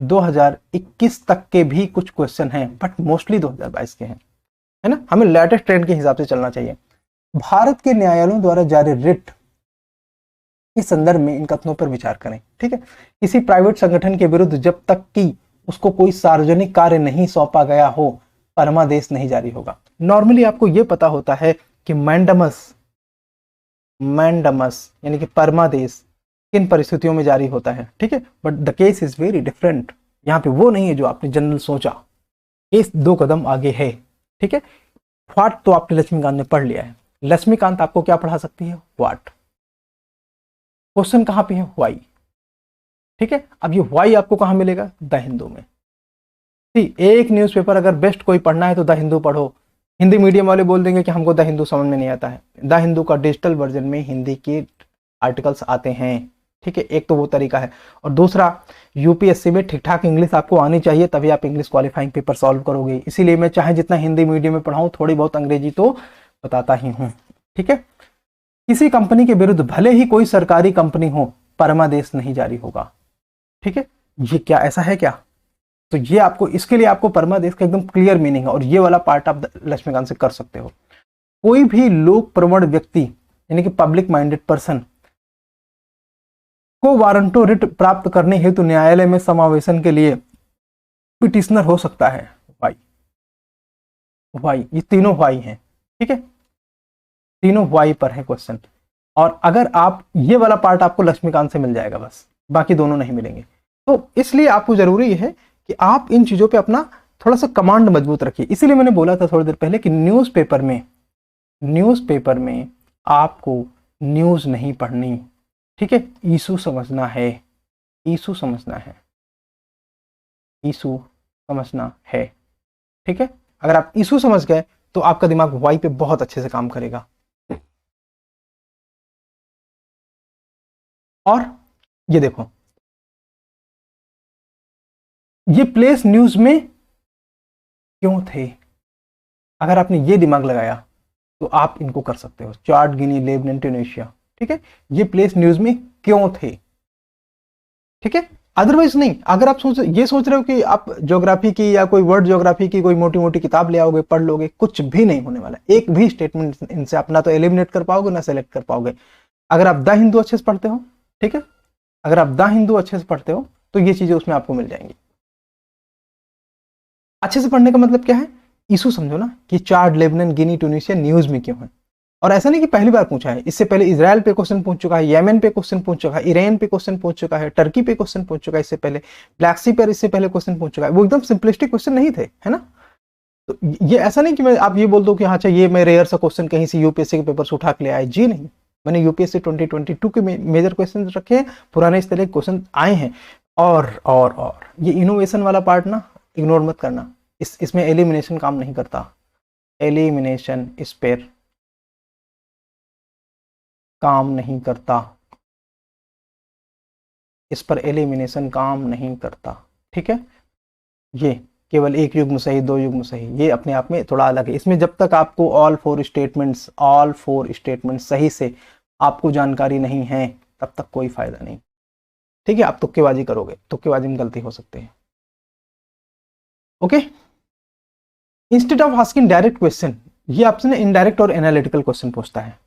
2021 तक के भी कुछ क्वेश्चन हैं, बट मोस्टली 2022 के हैं, है ना। हमें लेटेस्ट ट्रेंड के हिसाब से चलना चाहिए। भारत के न्यायालयों द्वारा जारी रिट के संदर्भ में इन कथनों पर विचार करें। ठीक है, किसी प्राइवेट संगठन के विरुद्ध जब तक कि उसको कोई सार्वजनिक कार्य नहीं सौंपा गया हो, परमादेश नहीं जारी होगा। नॉर्मली आपको यह पता होता है कि मैंडमस यानी कि परमादेश किन परिस्थितियों में जारी होता है। ठीक है, but the case is very different. यहाँ पे वो नहीं है जो आपने जनरल सोचा, केस 2 कदम आगे है। ठीक है, व्हाट तो आपने लक्ष्मीकांत ने पढ़ लिया है। लक्ष्मीकांत आपको क्या पढ़ा सकती है? व्हाट। क्वेश्चन कहां पे है? व्हाई। ठीक है, अब ये व्हाई आपको कहां मिलेगा? द हिंदू में। एक न्यूज़पेपर अगर बेस्ट कोई पढ़ना है तो द हिंदू पढ़ो। हिंदी मीडियम वाले बोल देंगे कि हमको द हिंदू समझ में नहीं आता है। द हिंदू का डिजिटल वर्जन में हिंदी के आर्टिकल्स आते हैं। ठीक है, एक तो वो तरीका है, और दूसरा यूपीएससी में ठीक ठाक इंग्लिश आपको आनी चाहिए, तभी आप इंग्लिश क्वालिफाइंग पेपर सॉल्व करोगे। इसीलिए मैं चाहे जितना हिंदी मीडियम में पढ़ाऊं, थोड़ी बहुत अंग्रेजी तो बताता ही हूं। ठीक है, किसी कंपनी के विरुद्ध भले ही कोई सरकारी कंपनी हो, परमादेश नहीं जारी होगा। ठीक है, ये क्या ऐसा है क्या? तो ये आपको, इसके लिए आपको परमादेश का एकदम क्लियर मीनिंग है, और ये वाला पार्ट आप लक्ष्मीकांत से कर सकते हो। कोई भी लोक प्रवण व्यक्ति यानी कि पब्लिक माइंडेड पर्सन को वारंटो रिट प्राप्त करने हेतु न्यायालय में समावेशन के लिए पिटिशनर हो सकता है। वाई, ये तीनों वाई हैं। ठीक है, तीनों वाई पर है क्वेश्चन, और अगर आप ये वाला पार्ट आपको लक्ष्मीकांत से मिल जाएगा, बस बाकी दोनों नहीं मिलेंगे। तो इसलिए आपको जरूरी है कि आप इन चीजों पे अपना थोड़ा सा कमांड मजबूत रखिए। इसीलिए मैंने बोला था थोड़ी देर पहले कि न्यूज़पेपर में आपको न्यूज नहीं पढ़नी। ठीक है, इशू समझना है, इशू समझना है। ठीक है, अगर आप इशू समझ गए तो आपका दिमाग वाई पे बहुत अच्छे से काम करेगा। और ये देखो, ये प्लेस न्यूज में क्यों थे? अगर आपने ये दिमाग लगाया तो आप इनको कर सकते हो। चार्ट, गिनी, लेबनान, ट्यूनीशिया। ठीक है, ये प्लेस न्यूज में क्यों थे? ठीक है, अदरवाइज नहीं। अगर आप ये सोच रहे हो कि आप ज्योग्राफी की या कोई वर्ल्ड ज्योग्राफी की कोई मोटी मोटी किताब ले आओगे, पढ़ लोगे, कुछ भी नहीं होने वाला। एक भी स्टेटमेंट इनसे आप ना तो एलिमिनेट कर पाओगे ना सेलेक्ट कर पाओगे। अगर आप द हिंदू अच्छे से पढ़ते हो, ठीक है, अगर आप द हिंदू अच्छे से पढ़ते हो तो ये चीजें उसमें आपको मिल जाएंगी। अच्छे से पढ़ने का मतलब क्या है? इशू समझो ना, कि चार्ट, लेबनान, गिनी, ट्यूनीशिया न्यूज में क्यों है। और ऐसा नहीं कि पहली बार पूछा है, इससे पहले इजराइल पे क्वेश्चन पूछ चुका है, येमेन पे क्वेश्चन पूछ चुका है, ईरान पे क्वेश्चन पूछ चुका है, टर्की पे क्वेश्चन पूछ चुका है, इससे पहले ब्लैक सी पर इससे पहले क्वेश्चन पूछ चुका है। वो एकदम सिंपलिस्टिक क्वेश्चन नहीं थे, है ना। तो ये ऐसा नहीं कि मैं आप ये बोल दो कि हाँ अच्छा ये मैं रेयर सा क्वेश्चन कहीं से यूपीएससी के पेपर से उठा के ले आए। जी नहीं, मैंने यूपीएससी 2022 के मेजर क्वेश्चन रखे हैं, पुराने इस तरह के क्वेश्चन आए हैं। और ये इनोवेशन वाला पार्ट ना इग्नोर मत करना, इसमें एलिमिनेशन काम नहीं करता। एलिमिनेशन इस पर काम नहीं करता, इस पर एलिमिनेशन काम नहीं करता। ठीक है, ये केवल एक युग्म सही, दो युग्म सही, ये अपने आप में थोड़ा अलग है। इसमें जब तक आपको ऑल फोर स्टेटमेंट्स सही से आपको जानकारी नहीं है, तब तक कोई फायदा नहीं। ठीक है, आप तुक्केबाजी करोगे, तुक्केबाजी में गलती हो सकती है। Okay, instead of asking direct question, ये आपसे इनडायरेक्ट और एनालिटिकल क्वेश्चन पूछता है।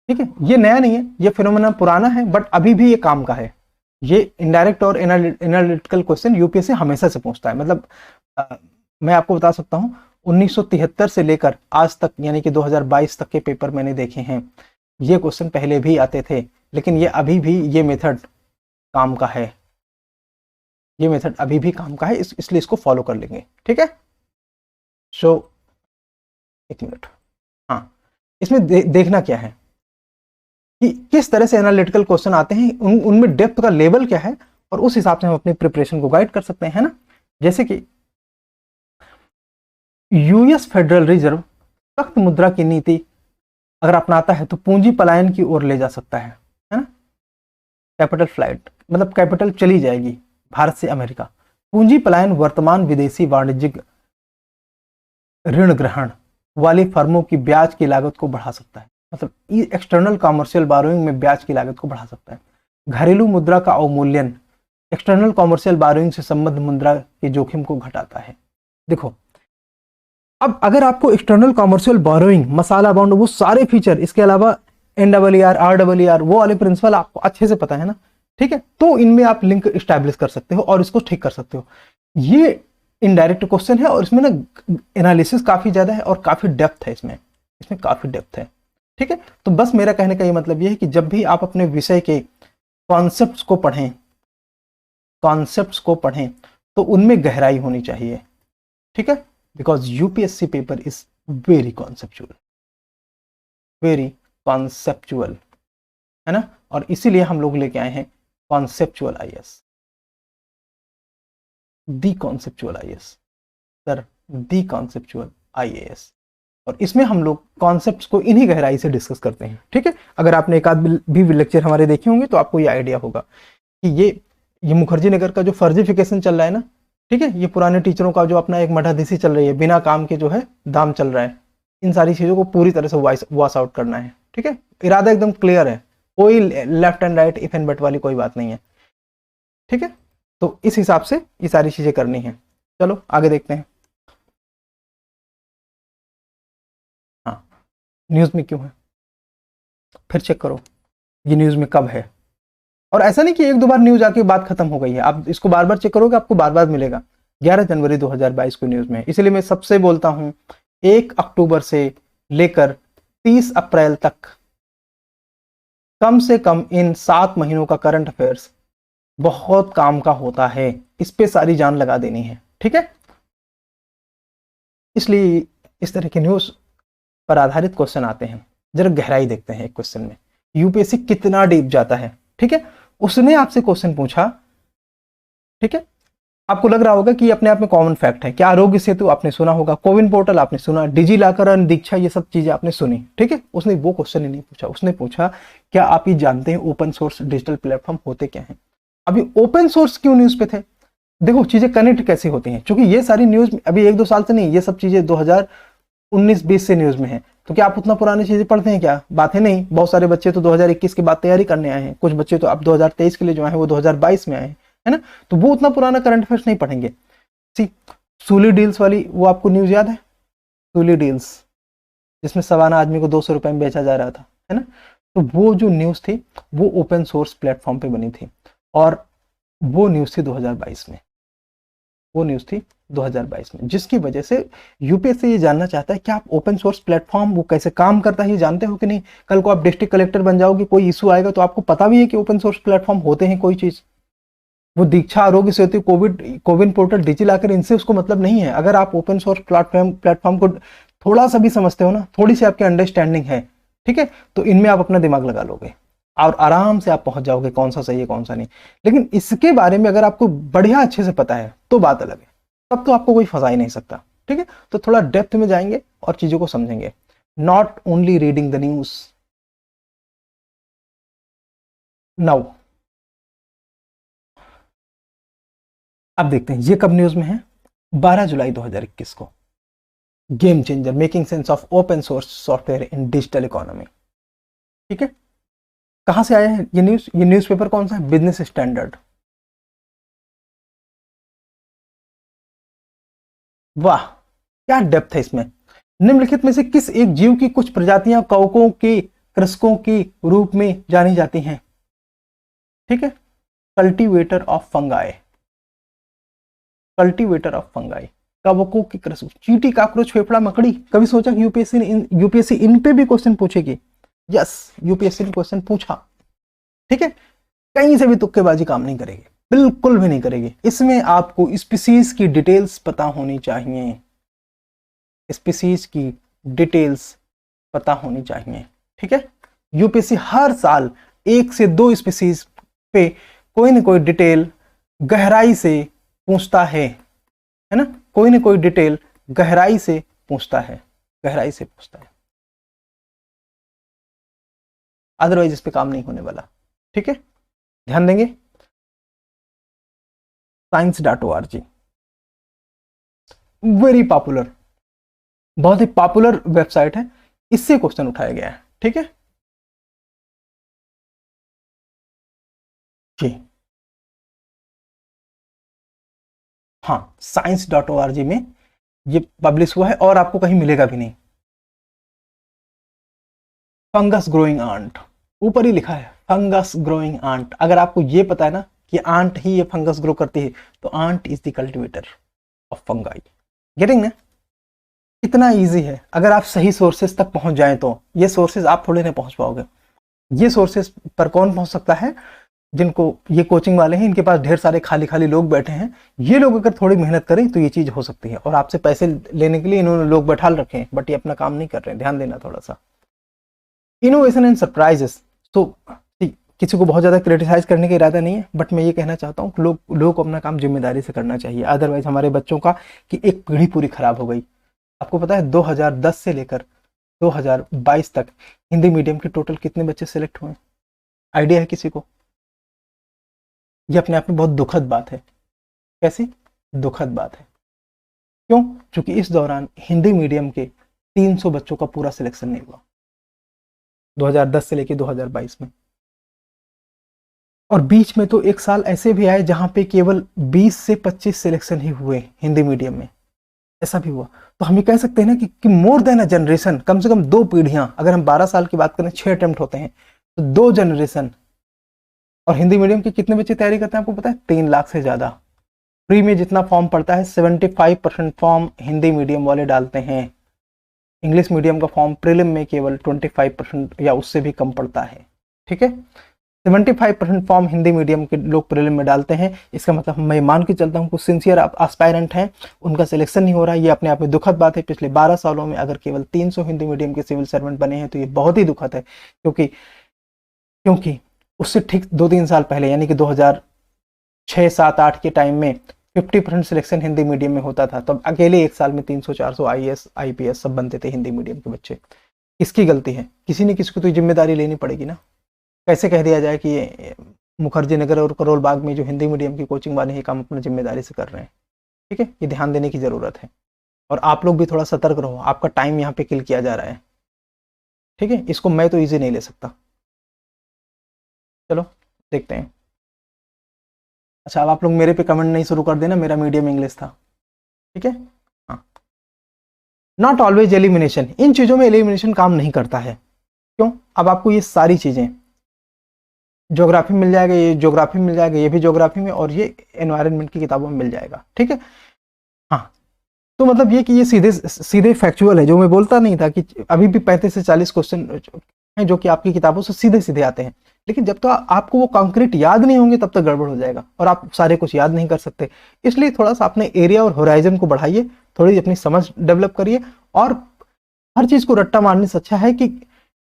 ठीक है, ये नया नहीं है, ये फिनोमेना पुराना है, बट अभी भी ये काम का है। ये इनडायरेक्ट और एनालिटिकल क्वेश्चन यूपीएससी हमेशा से पूछता है। मतलब मैं आपको बता सकता हूं, 1973 से लेकर आज तक यानी कि 2022 तक के पेपर मैंने देखे हैं, ये क्वेश्चन पहले भी आते थे, लेकिन ये अभी भी ये मेथड काम का है, ये मेथड अभी भी काम का है, इसलिए इसको फॉलो कर लेंगे, ठीक है। सो एक मिनट, हाँ, इसमें देखना क्या है कि किस तरह से एनालिटिकल क्वेश्चन आते हैं, उनमें डेप्थ का लेवल क्या है, और उस हिसाब से हम अपनी प्रिपरेशन को गाइड कर सकते हैं, है ना। जैसे कि यूएस फेडरल रिजर्व सख्त मुद्रा की नीति अगर अपनाता है तो पूंजी पलायन की ओर ले जा सकता है ना। कैपिटल फ्लाइट मतलब कैपिटल चली जाएगी भारत से अमेरिका। पूंजी पलायन वर्तमान विदेशी वाणिज्यिक ऋण ग्रहण वाली फर्मों की ब्याज की लागत को बढ़ा सकता है, मतलब एक्सटर्नल कॉमर्शियल बारोइंग में ब्याज की लागत को बढ़ा सकता है। घरेलू मुद्रा का अवमूल्यन एक्सटर्नल कॉमर्शियल बारोइंग से संबद्ध मुद्रा के जोखिम को घटाता है। देखो, अब अगर आपको एक्सटर्नल कॉमर्शियल बोरोइंग, मसाला बॉन्ड, वो सारे फीचर, इसके अलावा NRRR, RRR, वो वाले प्रिंसिपल आपको अच्छे से पता है ना, ठीक है, तो इनमें आप लिंक स्टैब्लिश कर सकते हो और इसको ठीक कर सकते हो। ये इनडायरेक्ट क्वेश्चन है और इसमें ना एनालिसिस काफी ज्यादा है और काफी डेप्थ है, इसमें काफी डेप्थ है, ठीक है। तो बस मेरा कहने का ये मतलब ये है कि जब भी आप अपने विषय के कॉन्सेप्ट्स को पढ़ें तो उनमें गहराई होनी चाहिए, ठीक है, because UPSC paper is very conceptual, है ना, और इसीलिए हम लोग लेके आए हैं कॉन्सेप्चुअल आईएएस, दी कॉन्सेप्चुअल आईएएस, और इसमें हम लोग कॉन्सेप्ट्स को इन्हीं गहराई से डिस्कस करते हैं, ठीक है। अगर आपने एक आध भी लेक्चर हमारे देखे होंगे तो आपको ये आइडिया होगा कि ये मुखर्जी नगर का जो फर्जीफिकेशन चल रहा है ना, ठीक है, ये पुराने टीचरों का जो अपना एक मठाधीसी चल रही है, बिना काम के जो है दाम चल रहा है, इन सारी चीजों को पूरी तरह से वॉश आउट करना है, ठीक है। इरादा एकदम क्लियर है, कोई left and right, if and but वाली कोई बात नहीं है, ठीक है। तो इस हिसाब से ये सारी चीजें करनी है। चलो आगे देखते हैं। हाँ, न्यूज में क्यों है, फिर चेक करो ये न्यूज में कब है, और ऐसा नहीं कि एक दो बार न्यूज आके बात खत्म हो गई है, आप इसको बार बार चेक करोगे, आपको बार बार मिलेगा। 11 जनवरी 2022 को न्यूज में, इसलिए मैं सबसे बोलता हूं 1 अक्टूबर से लेकर 30 अप्रैल तक कम से कम इन 7 महीनों का करंट अफेयर्स बहुत काम का होता है, इस पे सारी जान लगा देनी है, ठीक है। इसलिए इस तरह के न्यूज पर आधारित क्वेश्चन आते हैं, जरा गहराई देखते हैं एक क्वेश्चन में, यूपीएससी कितना डीप जाता है, ठीक है। उसने आपसे क्वेश्चन पूछा, ठीक है, आपको लग रहा होगा कि अपने आप में कॉमन फैक्ट है, क्या आरोग्य सेतु आपने सुना होगा, कोविन पोर्टल आपने सुना, डिजी लॉकर और दीक्षा, ये सब चीजें आपने सुनी, ठीक है। उसने वो क्वेश्चन ही नहीं पूछा, उसने पूछा क्या आप ये जानते हैं ओपन सोर्स डिजिटल प्लेटफॉर्म होते क्या हैं। अभी ओपन सोर्स क्यों न्यूज पे थे, देखो चीजें कनेक्ट कैसे होती हैं, क्योंकि ये सारी न्यूज अभी 1-2 साल से नहीं, ये सब चीजें 2019-20 से न्यूज में है। तो क्या आप उतना पुरानी चीजें पढ़ते हैं क्या, बात है नहीं। बहुत सारे बच्चे तो 2021 के बाद तैयारी करने आए हैं, कुछ बच्चे तो अब 2023 के लिए जो आए हैं वो 2022 में आए हैं, है ना, तो वो उतना पुराना करंट अफेयर्स नहीं पढ़ेंगे। सी सूली डील्स वाली वो आपको न्यूज याद है, सूली डील्स जिसमें सवाना आदमी को 200 रुपए में बेचा जा रहा था, है ना, तो वो जो न्यूज थी वो ओपन सोर्स प्लेटफॉर्म पे बनी थी, और वो न्यूज थी 2022 में, वो न्यूज थी 2022 में, जिसकी वजह से यूपीएससी ये जानना चाहता है कि आप ओपन सोर्स प्लेटफॉर्म वो कैसे काम करता है ये जानते हो कि नहीं। कल को आप डिस्ट्रिक्ट कलेक्टर बन जाओगे, कोई इशू आएगा तो आपको पता भी है कि ओपन सोर्स प्लेटफॉर्म होते हैं कोई चीज। वो दीक्षा, Aarogya Setu, CoWIN portal, digi locker, इनसे उसको मतलब नहीं है। अगर आप ओपन सोर्स प्लेटफॉर्म को थोड़ा सा भी समझते हो ना, थोड़ी सी आपकी अंडरस्टैंडिंग है, ठीक है, तो इनमें आप अपना दिमाग लगा लोगे और आराम से आप पहुंच जाओगे कौन सा सही है कौन सा नहीं। लेकिन इसके बारे में अगर आपको बढ़िया अच्छे से पता है तो बात अलग है, तब तो आपको कोई फंसा ही नहीं सकता, ठीक है। तो थोड़ा डेप्थ में जाएंगे और चीजों को समझेंगे, not only reading the news. Now अब देखते हैं ये कब न्यूज में है, 12 जुलाई 2021 को, game changer, making sense of open source software in digital economy, ठीक है। कहां से आया है ये न्यूज, ये न्यूज़पेपर कौन सा है, बिजनेस स्टैंडर्ड। वाह क्या डेप्थ है इसमें। निम्नलिखित में से किस एक जीव की कुछ प्रजातियां कवकों के कृषकों के रूप में जानी जाती हैं, ठीक है, cultivator of fungi, cultivator of fungi, कवकों की क्रसू, चींटी, काकरोच, फेफड़ा, मकड़ी। कभी सोचा कि यूपीएससी इन पे भी क्वेश्चन पूछेगी? यस, यूपीएससी ने क्वेश्चन पूछा। ठीक है, कहीं से भी तुक्केबाजी काम नहीं करेगी, बिल्कुल भी नहीं करेगी। इसमें आपको स्पीसीज की डिटेल्स पता होनी चाहिए, स्पीसीज की डिटेल्स पता होनी चाहिए। ठीक है, यूपीएससी हर साल 1 से 2 स्पीसीज पे कोई ना कोई डिटेल गहराई से पूछता है ना, कोई ना कोई डिटेल गहराई से पूछता है, गहराई से पूछता है, अदरवाइज इस पे काम नहीं होने वाला। ठीक है, ध्यान देंगे। science.org वेरी पॉपुलर, बहुत ही पॉपुलर वेबसाइट है, इससे क्वेश्चन उठाया गया है। ठीक है जी, हाँ, science.org में ये पब्लिश हुआ है और आपको कहीं मिलेगा भी नहीं। फंगस ग्रोइंग आंट, ऊपर ही लिखा है फंगस ग्रोइंग आंट। अगर आपको ये पता है ना कि आंट ही ये फंगस ग्रो करती है, तो ant is the cultivator of fungi. Getting ना, कितना इजी है। अगर आप सही सोर्सेज तक पहुंच जाएं तो ये सोर्सेज आप थोड़े नहीं पहुंच पाओगे। ये सोर्सेज पर कौन पहुंच सकता है? जिनको ये कोचिंग वाले हैं, इनके पास ढेर सारे खाली खाली लोग बैठे हैं। ये लोग अगर थोड़ी मेहनत करें तो ये चीज हो सकती है। और आपसे पैसे लेने के लिए इन्होंने लोग बैठा रखे हैं, बट ये अपना काम नहीं कर रहे हैं, ध्यान देना थोड़ा सा। इनोवेशन एंड सरप्राइजेस, तो किसी को बहुत ज़्यादा क्रिटिसाइज करने का इरादा नहीं है, बट मैं ये कहना चाहता हूँ लोगों को अपना काम जिम्मेदारी से करना चाहिए। अदरवाइज हमारे बच्चों का कि एक पीढ़ी पूरी खराब हो गई। आपको पता है 2010 से लेकर 2022 तक हिंदी मीडियम के टोटल कितने बच्चे सिलेक्ट हुए? आइडिया है किसी को? ये अपने आप में बहुत दुखद बात है। कैसी दुखद बात है? क्यों? क्योंकि इस दौरान हिंदी मीडियम के 300 बच्चों का पूरा सिलेक्शन नहीं हुआ 2010 से लेकर 2022 में। और बीच में तो एक साल ऐसे भी आए जहां पे केवल 20 से 25 सिलेक्शन ही हुए हिंदी मीडियम में, ऐसा भी हुआ। तो हम ये कह सकते हैं ना कि मोर देन अ जनरेशन, कम से कम 2 पीढ़ियां, अगर हम 12 साल की बात करें 6 अटेम्प्ट होते हैं, तो 2 जनरेशन। और हिंदी मीडियम के कितने बच्चे तैयारी करते हैं आपको पता है? 3 लाख से ज्यादा। प्री में जितना फॉर्म पड़ता है 75% फॉर्म हिंदी मीडियम वाले डालते हैं। इंग्लिश मीडियम का फॉर्म प्रीलिम में केवल 25% या उससे भी कम पड़ता है। ठीक है, 75% फॉर्म हिंदी मीडियम के लोग प्रीलिम में डालते हैं। इसका मतलब मैं मान के चलता हूँ कुछ सिंसियर एस्पायरेंट हैं, उनका सिलेक्शन नहीं हो रहा है। ये अपने आप में दुखद बात है। पिछले 12 सालों में अगर केवल 300 हिंदी मीडियम के सिविल सर्वेंट बने हैं तो ये बहुत ही दुखद है। क्योंकि उससे ठीक 2-3 साल पहले यानी कि 2006, 7, 8 के टाइम में 50% सिलेक्शन हिंदी मीडियम में होता था। तब अकेले एक साल में 300-400 IAS IPS सब बनते थे हिंदी मीडियम के बच्चे। किसकी गलती है? किसी न किसी को तो जिम्मेदारी लेनी पड़ेगी ना। कैसे कह दिया जाए कि ये मुखर्जी नगर और करोल बाग में जो हिंदी मीडियम की कोचिंग वाले हैं काम अपनी जिम्मेदारी से कर रहे हैं? ठीक है, ये ध्यान देने की ज़रूरत है। और आप लोग भी थोड़ा सतर्क रहो, आपका टाइम यहाँ पे किल किया जा रहा है। ठीक है, इसको मैं तो ईजी नहीं ले सकता। चलो देखते हैं। अच्छा, अब आप लोग मेरे पे कमेंट नहीं शुरू कर देना, मेरा मीडियम इंग्लिश था। ठीक है, हाँ। नॉट ऑलवेज एलिमिनेशन, इन चीज़ों में एलिमिनेशन काम नहीं करता है। क्यों? अब आपको ये सारी चीज़ें ज्योग्राफी मिल जाएगा, ये ज्योग्राफी मिल जाएगा, ये भी ज्योग्राफी में, और ये एनवायरनमेंट की किताबों में मिल जाएगा। ठीक है, हाँ। तो मतलब ये कि ये सीधे सीधे फैक्चुअल है। जो मैं बोलता नहीं था कि अभी भी 35 से 40 क्वेश्चन हैं जो कि आपकी किताबों से सीधे सीधे आते हैं, लेकिन जब तो आपको वो कॉन्क्रीट याद नहीं होंगे तब तक गड़बड़ हो जाएगा और आप सारे कुछ याद नहीं कर सकते। इसलिए थोड़ा सा अपने एरिया और होराइजन को बढ़ाइए, थोड़ी अपनी समझ डेवलप करिए। और हर चीज़ को रट्टा मारने से अच्छा है कि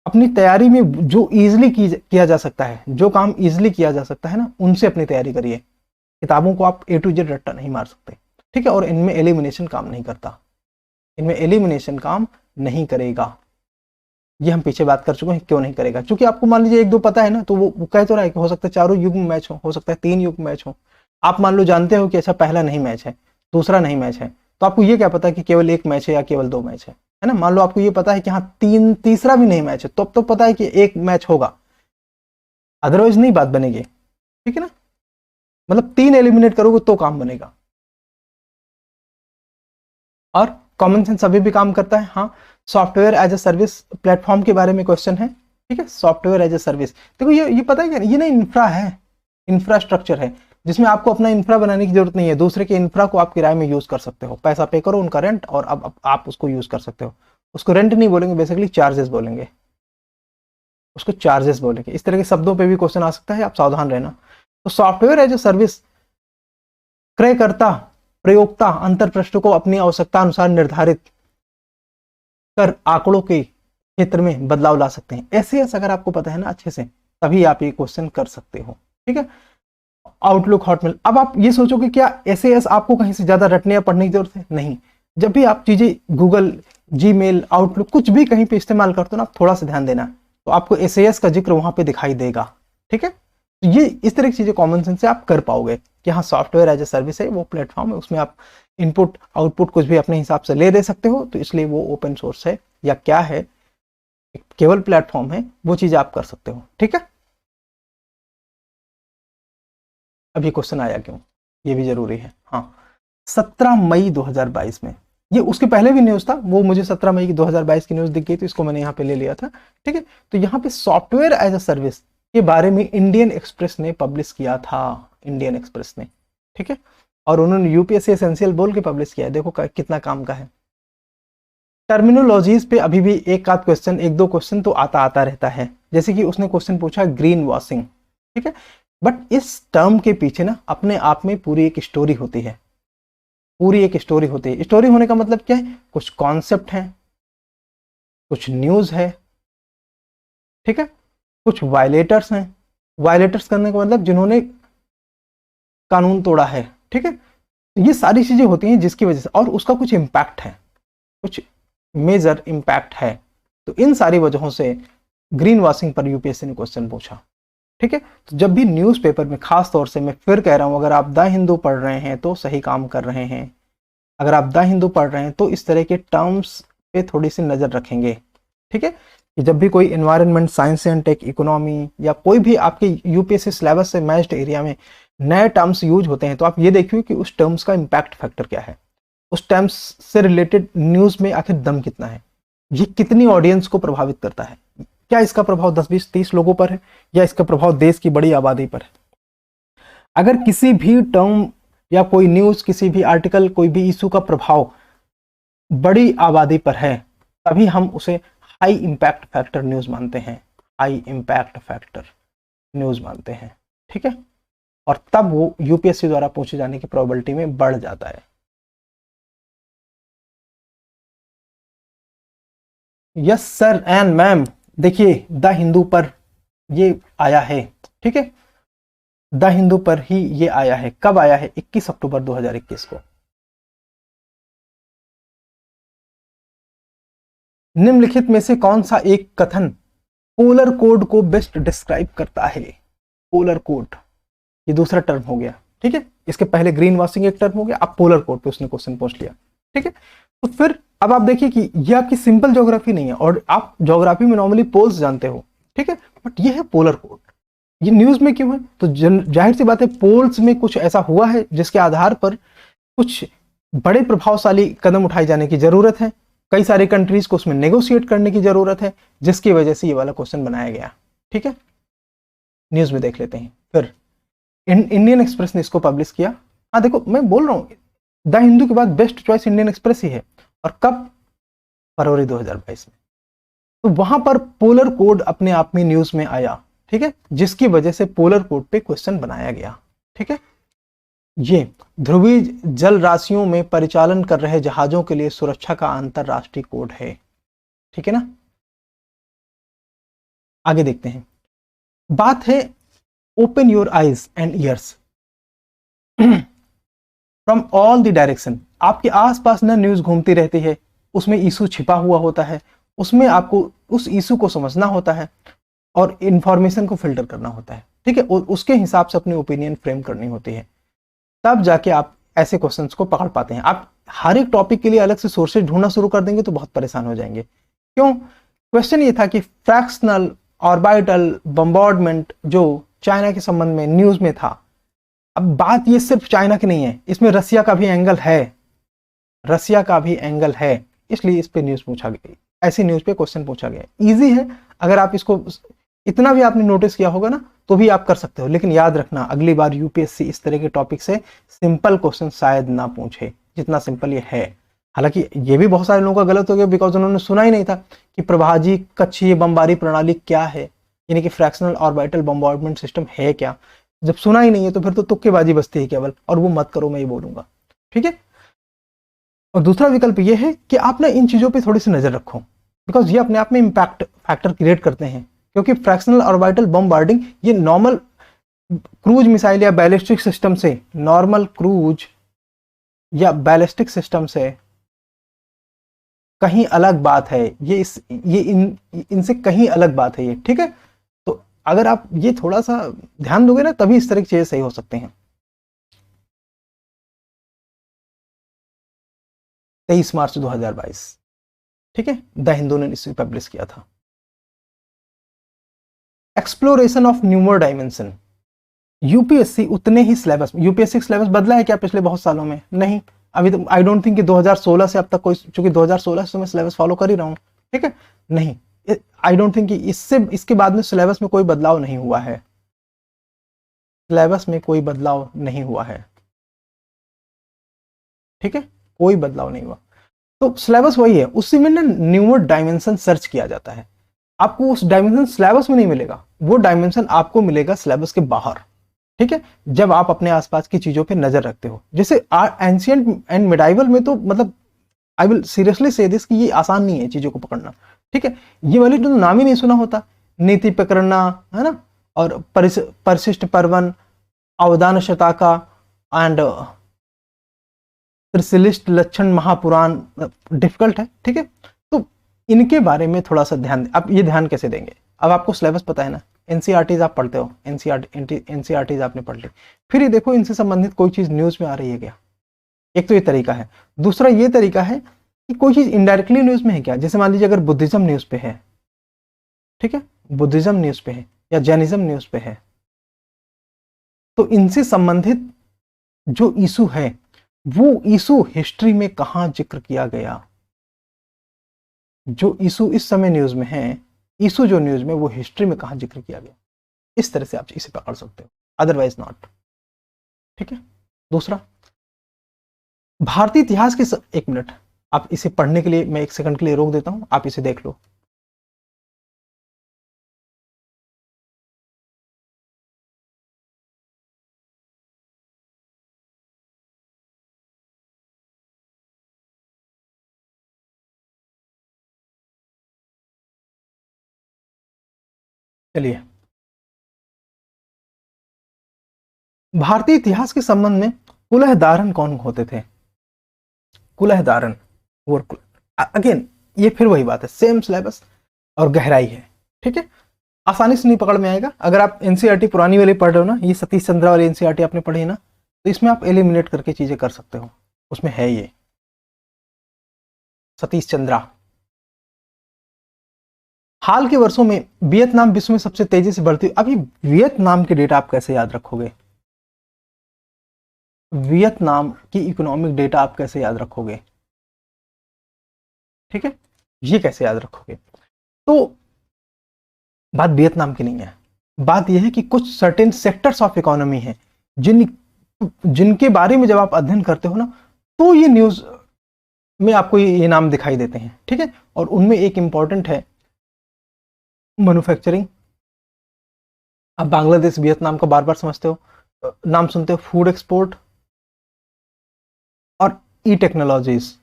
अपनी तैयारी में जो इजीली किया जा सकता है, जो काम इजीली किया जा सकता है ना, उनसे अपनी तैयारी करिए। किताबों को आप A to Z रट्टा नहीं मार सकते। ठीक है, और इनमें एलिमिनेशन काम नहीं करता, इनमें एलिमिनेशन काम नहीं करेगा। ये हम पीछे बात कर चुके हैं क्यों नहीं करेगा। क्योंकि आपको मान लीजिए 1-2 पता है ना, तो वो कह तो रहा है कि हो सकता है 4 युग्म मैच हो सकता है 3 युग्म मैच हो। आप मान लो जानते हो कि अच्छा पहला नहीं मैच है, दूसरा नहीं मैच है, तो आपको ये क्या पता कि केवल 1 मैच है या केवल 2 मैच है ना। मान लो आपको ये पता है कि हाँ तीसरा भी नहीं मैच है, तो अब तो पता है कि 1 मैच होगा, अदरवाइज नहीं बात बनेगी। ठीक है ना, मतलब 3 एलिमिनेट करोगे तो काम बनेगा। और कॉमन सेंस अभी भी काम करता है। हाँ, software as a service platform के बारे में क्वेश्चन है। ठीक है, सॉफ्टवेयर एज ए सर्विस, देखो ये पता है क्या, ये ना इंफ्रा है, इंफ्रास्ट्रक्चर है। जिसमें आपको अपना इंफ्रा बनाने की जरूरत नहीं है, दूसरे के इंफ्रा को आप किराए में यूज कर सकते हो, पैसा पे करो उनका रेंट और अब आप उसको यूज कर सकते हो। उसको रेंट नहीं बोलेंगे, बेसिकली चार्जेस बोलेंगे, उसको चार्जेस बोलेंगे। इस तरह के शब्दों पे भी क्वेश्चन आ सकता है, आप सावधान रहना। तो सॉफ्टवेयर एज ए सर्विस क्रयकर्ता प्रयोक्ता अंतर पृष्ठ को अपनी आवश्यकता अनुसार निर्धारित कर आंकड़ों के क्षेत्र में बदलाव ला सकते हैं। ऐसे अगर आपको पता है ना अच्छे से, तभी आप ये क्वेश्चन कर सकते हो। ठीक है, आउटलुक हॉटमेल। अब आप ये सोचो कि क्या एसएएस आपको कहीं से ज्यादा रटने या पढ़ने की जरूरत है? नहीं। जब भी आप चीजें गूगल, जीमेल, आउटलुक कुछ भी कहीं पे इस्तेमाल करते हो ना, आप थोड़ा सा ध्यान देना, तो आपको एसएएस का जिक्र वहां पे दिखाई देगा। ठीक है, तो ये इस तरह की चीजें कॉमन सेंस से आप कर पाओगे कि हाँ सॉफ्टवेयर एज ए सर्विस है, वो प्लेटफॉर्म है, उसमें आप इनपुट आउटपुट कुछ भी अपने हिसाब से ले दे सकते हो, तो इसलिए वो ओपन सोर्स है या क्या है, केवल प्लेटफॉर्म है, वो चीज आप कर सकते हो। ठीक है, अभी क्वेश्चन आया क्यों, ये भी जरूरी है। हाँ, 17 मई 2022 में, ये उसके पहले भी न्यूज था, वो मुझे 17 मई की 2022 की न्यूज दिख गई, तो इसको मैंने यहाँ पे ले लिया था। ठीक है, तो यहाँ पे सॉफ्टवेयर एज अ सर्विस के बारे में इंडियन एक्सप्रेस ने पब्लिश किया था, इंडियन एक्सप्रेस ने। ठीक है, और उन्होंने यूपीएससी एसेंशियल बोल के पब्लिश किया है, देखो कितना काम का है। टर्मिनोलॉजीज पे अभी भी एक आध क्वेश्चन, एक दो क्वेश्चन तो आता रहता है, जैसे कि उसने क्वेश्चन पूछा ग्रीन वॉशिंग। ठीक है, बट इस टर्म के पीछे ना अपने आप में पूरी एक स्टोरी होती है, पूरी एक स्टोरी होती है। स्टोरी होने का मतलब क्या है, कुछ कॉन्सेप्ट है, कुछ न्यूज है, ठीक है, कुछ वायलेटर्स हैं। वायलेटर्स करने का मतलब जिन्होंने कानून तोड़ा है। ठीक है, तो ये सारी चीजें होती हैं जिसकी वजह से, और उसका कुछ इम्पैक्ट है, कुछ मेजर इम्पैक्ट है। तो इन सारी वजहों से ग्रीन वॉशिंग पर यूपीएससी ने क्वेश्चन पूछा। ठीक है, तो जब भी न्यूज़पेपर में, खास तौर से मैं फिर कह रहा हूं, अगर आप द हिंदू पढ़ रहे हैं तो सही काम कर रहे हैं, अगर आप द हिंदू पढ़ रहे हैं तो इस तरह के टर्म्स पे थोड़ी सी नजर रखेंगे। ठीक है, कि जब भी कोई environment, science and tech, economy या कोई भी आपके यूपीएससी सिलेबस से मैच्ड एरिया में नए टर्म्स यूज होते हैं, तो आप ये देखिए कि उस टर्म्स का इम्पैक्ट फैक्टर क्या है, उस टर्म्स से रिलेटेड न्यूज में आखिर दम कितना है, ये कितनी ऑडियंस को प्रभावित करता है, क्या इसका प्रभाव 10, 20, 30 लोगों पर है, या इसका प्रभाव देश की बड़ी आबादी पर है। अगर किसी भी टर्म या कोई न्यूज, किसी भी आर्टिकल, कोई भी इशू का प्रभाव बड़ी आबादी पर है, तभी हम उसे हाई इंपैक्ट फैक्टर न्यूज मानते हैं, हाई इंपैक्ट फैक्टर न्यूज मानते हैं। ठीक है, और तब वो यूपीएससी द्वारा पूछे जाने की प्रोबेबिलिटी में बढ़ जाता है। यस सर एंड मैम, देखिए द हिंदू पर ये आया है। ठीक है, द हिंदू पर ही ये आया है। कब आया है? 21 अक्टूबर 2021 को। निम्नलिखित में से कौन सा एक कथन पोलर कोड को बेस्ट डिस्क्राइब करता है? पोलर कोड, ये दूसरा टर्म हो गया। ठीक है, इसके पहले ग्रीन वॉशिंग एक टर्म हो गया, अब पोलर कोड पे उसने क्वेश्चन पूछ लिया। ठीक है, तो फिर अब आप देखिए कि ये आपकी सिंपल ज्योग्राफी नहीं है, और आप ज्योग्राफी में नॉर्मली पोल्स जानते हो। ठीक है, बट ये है पोलर कोड। ये न्यूज में क्यों है? तो जाहिर सी बात है, पोल्स में कुछ ऐसा हुआ है जिसके आधार पर कुछ बड़े प्रभावशाली कदम उठाए जाने की जरूरत है, कई सारी कंट्रीज को उसमें नेगोशिएट करने की जरूरत है, जिसकी वजह से ये वाला क्वेश्चन बनाया गया। ठीक है, न्यूज में देख लेते हैं। फिर इंडियन एक्सप्रेस ने इसको पब्लिश किया। हाँ देखो, मैं बोल रहा हूँ द हिंदू के बाद बेस्ट चॉइस इंडियन एक्सप्रेस ही है। और कब? फरवरी 2022 में। तो वहां पर पोलर कोड अपने आप में न्यूज में आया। ठीक है, जिसकी वजह से पोलर कोड पे क्वेश्चन बनाया गया। ठीक है, ये ध्रुवीय जल राशियों में परिचालन कर रहे जहाजों के लिए सुरक्षा का अंतरराष्ट्रीय कोड है। ठीक है ना, आगे देखते हैं। बात है open your eyes and years from all the direction. आपके आसपास ना न्यूज घूमती रहती है, उसमें इशू छिपा हुआ होता है, उसमें आपको उस इशू को समझना होता है और इंफॉर्मेशन को फिल्टर करना होता है। ठीक है, और उसके हिसाब से अपनी ओपिनियन फ्रेम करनी होती है, तब जाके आप ऐसे क्वेश्चंस को पकड़ पाते हैं। आप हर एक टॉपिक के लिए अलग से सोर्सेज ढूंढना शुरू कर देंगे तो बहुत परेशान हो जाएंगे। क्यों? क्वेश्चन ये था कि फ्रैक्शनल ऑर्बिटल बम्बार्डमेंट जो चाइना के संबंध में न्यूज में था। अब बात ये सिर्फ चाइना की नहीं है, इसमें रसिया का भी एंगल है, रसिया का भी एंगल है, इसलिए इस पे न्यूज पूछा गया, ऐसी न्यूज पे क्वेश्चन पूछा गया। इजी है, अगर आप इसको इतना भी आपने नोटिस किया होगा ना, तो भी आप कर सकते हो, लेकिन याद रखना अगली बार यूपीएससी इस तरह के टॉपिक से सिंपल क्वेश्चन शायद ना पूछे जितना सिंपल ये है। हालांकि ये भी बहुत सारे लोगों का गलत हो गया, बिकॉज उन्होंने सुना ही नहीं था कि प्रभाजी कक्षीय बमबारी प्रणाली क्या है, यानी कि फ्रैक्शनल ऑर्बिटल बम्बार्डमेंट सिस्टम है क्या। जब सुना ही नहीं है तो फिर तो तुक्केबाजी बचती है केवल, और वो मत करो, मैं ये बोलूंगा। ठीक है। और दूसरा विकल्प ये है कि आप ना इन चीजों पे थोड़ी सी नजर रखो, बिकॉज ये अपने आप में इम्पैक्ट फैक्टर क्रिएट करते हैं। क्योंकि फ्रैक्शनल ऑर्बिटल बम्बार्डिंग ये नॉर्मल क्रूज मिसाइल या बैलिस्टिक सिस्टम से, नॉर्मल क्रूज या बैलिस्टिक सिस्टम से कहीं अलग बात है। इनसे कहीं अलग बात है ये। ठीक है। तो अगर आप ये थोड़ा सा ध्यान दोगे ना, तभी इस तरह की चीजें सही हो सकती हैं। 23 मार्च 2022, ठीक है, द हिंदू ने इसे पब्लिश किया था। Exploration of न्यूमर dimension. यूपीएससी उतने ही सिलेबस, यूपीएससी सिलेबस बदला है क्या पिछले बहुत सालों में? नहीं। अभी तो आई डोंट थिंक कि 2016 से अब तक कोई, चूंकि 2016 से मैं सिलेबस फॉलो कर ही रहा हूं, ठीक है, नहीं, आई डोंट थिंक कि इसके बाद में सिलेबस में कोई बदलाव नहीं हुआ है। सिलेबस में कोई बदलाव नहीं हुआ है। ठीक है, कोई बदलाव नहीं हुआ। तो सिलेबस वही है, उसी में ना न्यूमर डायमेंशन सर्च किया जाता है। आपको उस डायमेंशन सिलेबस में नहीं मिलेगा, वो डायमेंशन आपको मिलेगा सिलेबस के बाहर। ठीक है, जब आप अपने आसपास की चीजों पे नजर रखते हो। जैसे एंशिएंट एंड मिडाइवल में तो मतलब आई विल सीरियसली से दिस कि ये आसान नहीं है चीजों को पकड़ना। ठीक है, ये वाले तो नाम ही नहीं सुना होता, नीति पकड़ना, है ना, और परिशिष्ट पर्वन, अवदान शताका एंड त्रिशिलिष्ट लक्षण महापुराण, डिफिकल्ट है। ठीक है, तो इनके बारे में थोड़ा सा ध्यान, आप ये ध्यान कैसे देंगे? अब आपको सिलेबस पता है ना, एनसीईआरटीज आप पढ़ते हो, एनसीईआरटीज आपने पढ़ ली, फिर ये देखो इनसे संबंधित कोई चीज न्यूज में आ रही है क्या? एक तो ये तरीका है। दूसरा ये तरीका है कि कोई चीज इनडायरेक्टली न्यूज में है क्या? जैसे मान लीजिए अगर बुद्धिज्म न्यूज पे है, ठीक है, बुद्धिज्म न्यूज पे है या जैनिज्म न्यूज पे है, तो इनसे संबंधित जो इशू है वो इशू हिस्ट्री में कहां जिक्र किया गया। जो इशू इस समय न्यूज में है, इशू जो न्यूज में, वो हिस्ट्री में कहां जिक्र किया गया। इस तरह से आप इसे पकड़ सकते हो, अदरवाइज नॉट। ठीक है। दूसरा, भारतीय इतिहास के एक मिनट, आप इसे पढ़ने के लिए मैं 1 सेकंड के लिए रोक देता हूं, आप इसे देख लो। चलिए, भारतीय इतिहास के संबंध में कुलह धारण कौन होते थे? कुलह धारण, और अगेन ये फिर वही बात है, सेम सिलेबस और गहराई है। ठीक है, आसानी से नहीं पकड़ में आएगा। अगर आप एनसीईआरटी पुरानी वाली पढ़ रहे हो ना, ये सतीश चंद्रा वाली एनसीईआरटी आपने पढ़ी है ना, तो इसमें आप एलिमिनेट करके चीजें कर सकते हो, उसमें है ये सतीश चंद्रा। हाल के वर्षों में वियतनाम विश्व में सबसे तेजी से बढ़ती, अभी वियतनाम के डेटा आप कैसे याद रखोगे? वियतनाम की इकोनॉमिक डेटा आप कैसे याद रखोगे? ठीक है, ये कैसे याद रखोगे? तो बात वियतनाम की नहीं है, बात यह है कि कुछ सर्टेन सेक्टर्स ऑफ इकोनॉमी है जिनके बारे में जब आप अध्ययन करते हो ना, तो ये न्यूज में आपको ये नाम दिखाई देते हैं। ठीक है, और उनमें एक इंपॉर्टेंट है मैन्युफैक्चरिंग। आप बांग्लादेश वियतनाम को बार बार समझते हो, नाम सुनते हो, फूड एक्सपोर्ट और ई टेक्नोलॉजीज,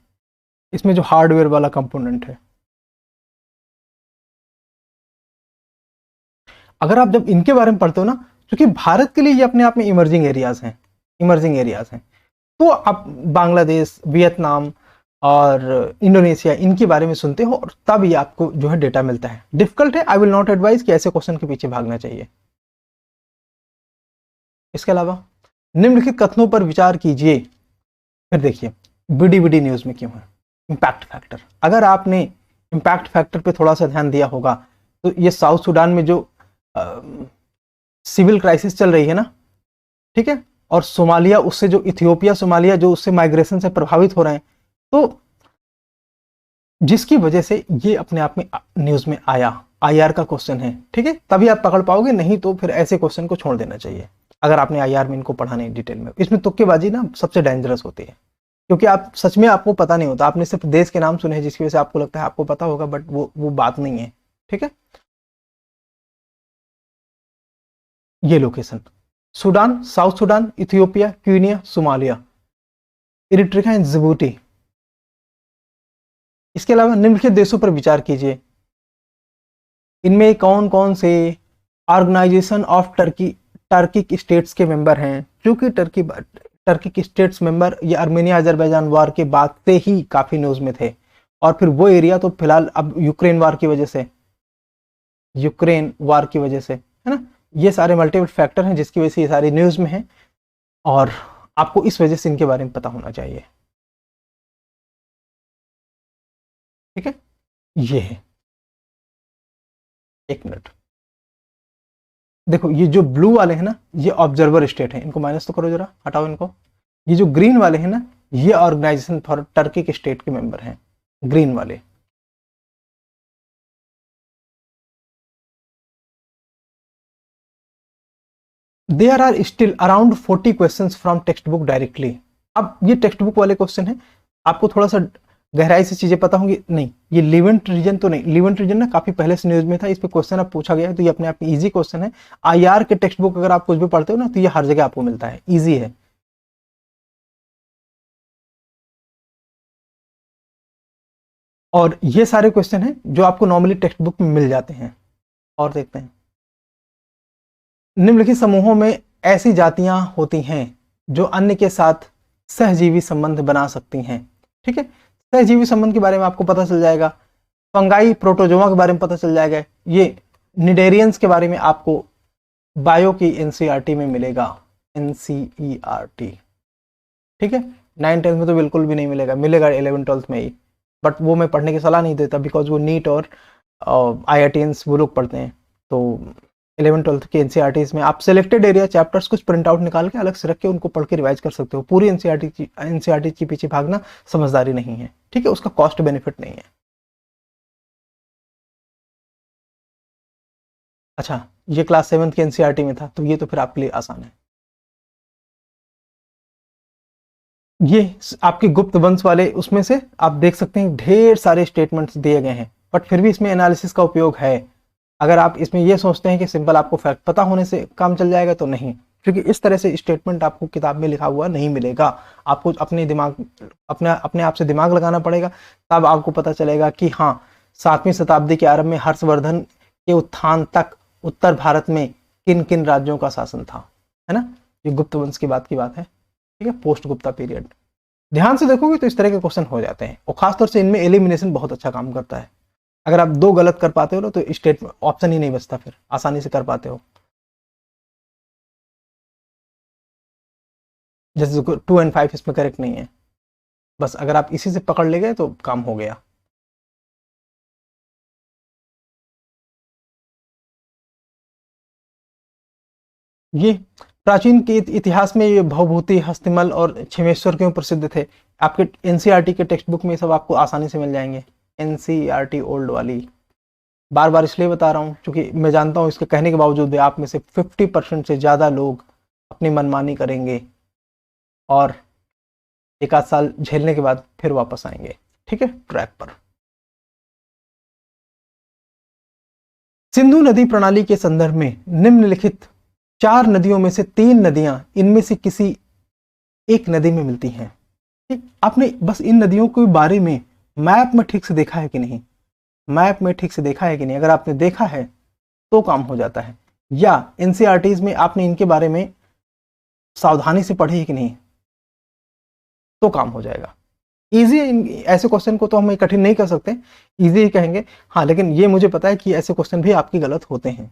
इसमें जो हार्डवेयर वाला कंपोनेंट है। अगर आप जब इनके बारे में पढ़ते हो ना, क्योंकि भारत के लिए ये अपने आप में इमर्जिंग एरियाज हैं, इमर्जिंग एरियाज हैं, तो आप बांग्लादेश, वियतनाम और इंडोनेशिया इनके बारे में सुनते हो, और तब ये आपको जो है डेटा मिलता है। डिफिकल्ट है, आई विल नॉट एडवाइज कि ऐसे क्वेश्चन के पीछे भागना चाहिए। इसके अलावा निम्नलिखित कथनों पर विचार कीजिए। फिर देखिए बीडीबीडी न्यूज में क्यों है इंपैक्ट फैक्टर। अगर आपने इंपैक्ट फैक्टर पे थोड़ा सा ध्यान दिया होगा, तो ये साउथ सूडान में जो सिविल क्राइसिस चल रही है ना, ठीक है, और सोमालिया, उससे जो इथियोपिया सोमालिया जो उससे माइग्रेशन से प्रभावित हो रहे हैं, तो जिसकी वजह से ये अपने आप में न्यूज में आया, आईआर का क्वेश्चन है, ठीक है, तभी आप पकड़ पाओगे, नहीं तो फिर ऐसे क्वेश्चन को छोड़ देना चाहिए अगर आपने आईआर में इनको पढ़ा नहीं डिटेल में। इसमें तुक्केबाजी ना सबसे डेंजरस होती है, क्योंकि आप सच में आपको पता नहीं होता, आपने सिर्फ देश के नाम सुने हैं जिसकी वजह से आपको लगता है आपको पता होगा, बट वो बात नहीं है, ठीक है। ये location Sudan, South Sudan, Ethiopia, Kenya, Somalia, Eritrea and Djibouti. इसके अलावा निम्नलिखित देशों पर विचार कीजिए, इनमें कौन कौन से ऑर्गेनाइजेशन ऑफ टर्किक स्टेट्स के मेंबर हैं, क्योंकि टर्किक स्टेट्स मेंबर ये आर्मेनिया अजरबैजान वार के बाद से ही काफी न्यूज में थे, और फिर वो एरिया तो फिलहाल अब यूक्रेन वार की वजह से, है ना, ये सारे मल्टीपल फैक्टर हैं जिसकी वजह से ये सारी न्यूज में है, और आपको इस वजह से इनके बारे में पता होना चाहिए, ठीक है। ये है, एक मिनट, देखो ये जो ब्लू वाले हैं ना ये ऑब्जर्वर स्टेट है, इनको माइनस तो करो जरा, हटाओ इनको। ये जो ग्रीन वाले हैं ना ये ऑर्गेनाइजेशन फॉर टर्किक स्टेट के मेंबर हैं, ग्रीन वाले। There are still around 40 questions from text book directly. अब ये टेक्स्ट बुक वाले क्वेश्चन है, आपको थोड़ा सा गहराई से चीजें पता होंगी नहीं, ये लिवेंट रीजन तो नहीं, लिवेंट रीजन ना काफी पहले से न्यूज में था, इस पे क्वेश्चन अब पूछा गया है, तो ये अपने आप में इजी क्वेश्चन है। आईआर के टेक्स्ट बुक अगर आप कुछ भी पढ़ते हो ना तो ये हर जगह आपको मिलता है, इजी है। और ये सारे क्वेश्चन हैं जो आपको नॉर्मली टेक्स्ट बुक में मिल जाते हैं। और देखते हैं, निम्नलिखित समूहों में ऐसी जातियां होती हैं जो अन्य के साथ सहजीवी संबंध बना सकती हैं, ठीक है। सहजीवी संबंध के बारे में आपको पता चल जाएगा, फंगाई प्रोटोजोआ के बारे में पता चल जाएगा, ये निडेरियंस के बारे में आपको बायो की एनसीईआरटी में मिलेगा, एनसीईआरटी, ठीक है। 9-10 में तो बिल्कुल भी नहीं मिलेगा, मिलेगा 11-12 में ही, बट वो मैं पढ़ने की सलाह नहीं देता, बिकॉज वो नीट और IITians वो लोग पढ़ते हैं, तो 11-12 के एनसीईआरटीज में आप सिलेक्टेड एरिया चैप्टर्स कुछ प्रिंट आउट निकाल के अलग से रख के उनको पढ़ के रिवाइज कर सकते हो। पूरी एनसीईआरटी के पीछे भागना समझदारी नहीं है, ठीक है, उसका कॉस्ट बेनिफिट नहीं है। अच्छा, ये क्लास 7 के एनसीईआरटी में था, तो ये तो फिर आपके लिए आसान है। ये आपके गुप्त वंश वाले उसमें से आप देख सकते हैं ढेर सारे स्टेटमेंट्स दिए गए हैं, बट फिर भी इसमें एनालिसिस का उपयोग है। अगर आप इसमें ये सोचते हैं कि सिंपल आपको फैक्ट पता होने से काम चल जाएगा तो नहीं, क्योंकि इस तरह से स्टेटमेंट आपको किताब में लिखा हुआ नहीं मिलेगा। आपको अपने आप से दिमाग लगाना पड़ेगा, तब आपको पता चलेगा कि हाँ 7वीं शताब्दी के आरंभ में हर्षवर्धन के उत्थान तक उत्तर भारत में किन किन राज्यों का शासन था, है ना। ये गुप्त वंश की बात है, ठीक है, पोस्ट गुप्ता पीरियड। ध्यान से देखोगे तो इस तरह के क्वेश्चन हो जाते हैं, और खासतौर से इनमें एलिमिनेशन बहुत अच्छा काम करता है। अगर आप 2 गलत कर पाते हो ना तो स्टेट ऑप्शन ही नहीं बचता, फिर आसानी से कर पाते हो। जैसे 2 और 5 इसमें करेक्ट नहीं है, बस अगर आप इसी से पकड़ ले गए तो काम हो गया। ये प्राचीन के इतिहास में ये भवभूति, हस्तिमल और छिमेश्वर क्यों प्रसिद्ध थे, आपके एनसीईआरटी के टेक्स्ट बुक में सब आपको आसानी से मिल जाएंगे। एनसीईआरटी ओल्ड वाली बार बार इसलिए बता रहा हूँ क्योंकि मैं जानता हूँ इसके कहने के बावजूद भी आप में से 50% से ज़्यादा लोग अपनी मनमानी करेंगे और 1 आध साल झेलने के बाद फिर वापस आएंगे, ठीक है, ट्रैक पर। सिंधु नदी प्रणाली के संदर्भ में निम्नलिखित 4 नदियों में से 3 नदियां इनमें से किसी एक नदी में मिलती हैं, ठीक। आपने बस इन नदियों के बारे में मैप में ठीक से देखा है कि नहीं, अगर आपने देखा है तो काम हो जाता है, या एनसीईआरटीज में आपने इनके बारे में सावधानी से पढ़ी है कि नहीं तो काम हो जाएगा। इजी, ऐसे क्वेश्चन को तो हम कठिन नहीं कर सकते, इजी ही कहेंगे, हाँ, लेकिन ये मुझे पता है कि ऐसे क्वेश्चन भी आपके गलत होते हैं।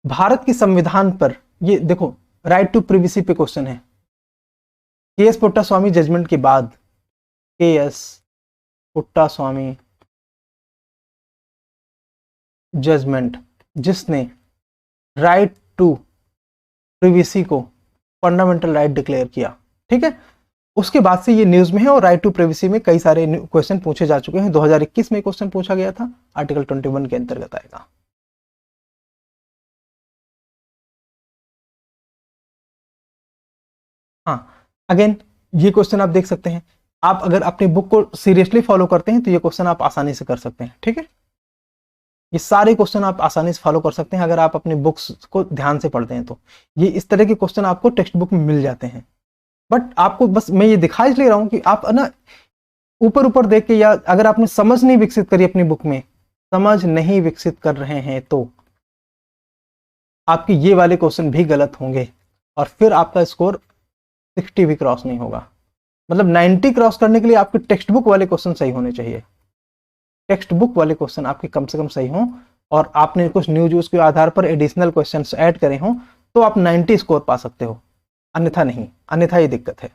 भारत के संविधान पर ये देखो राइट टू प्रिवेसी पे क्वेश्चन है। के.एस. पुट्टास्वामी जजमेंट के बाद, के.एस. पुट्टास्वामी जजमेंट जिसने राइट टू प्रिवेसी को फंडामेंटल राइट डिक्लेयर किया, ठीक है, उसके बाद से ये न्यूज में है और राइट टू प्राइवेसी में कई सारे क्वेश्चन पूछे जा चुके हैं। 2021 में क्वेश्चन पूछा गया था, आर्टिकल 21 के अंतर्गत आएगा। हाँ, अगेन ये क्वेश्चन आप देख सकते हैं। आप अगर अपनी बुक को सीरियसली फॉलो करते हैं तो ये क्वेश्चन आप आसानी से कर सकते हैं। ठीक है, ये सारे क्वेश्चन आप आसानी से फॉलो कर सकते हैं अगर आप अपनी बुक्स को ध्यान से पढ़ते हैं तो। ये इस तरह के क्वेश्चन आपको टेक्स्ट बुक में मिल जाते हैं। बट आपको बस मैं ये दिखा इसलिए रहा हूं कि आप ना ऊपर ऊपर देख के, या अगर आपने समझ नहीं विकसित करी अपनी बुक में, समझ नहीं विकसित कर रहे हैं तो आपके ये वाले क्वेश्चन भी गलत होंगे और फिर आपका स्कोर 60 भी क्रॉस नहीं होगा। मतलब 90 क्रॉस करने के लिए आपके टेक्स्ट बुक वाले क्वेश्चन सही होने चाहिए। टेक्स्ट बुक वाले क्वेश्चन आपके कम से कम सही हों और आपने कुछ न्यू यूज के आधार पर एडिशनल क्वेश्चंस ऐड करे हों तो आप 90 स्कोर पा सकते हो, अन्यथा नहीं, अन्यथा ये दिक्कत है।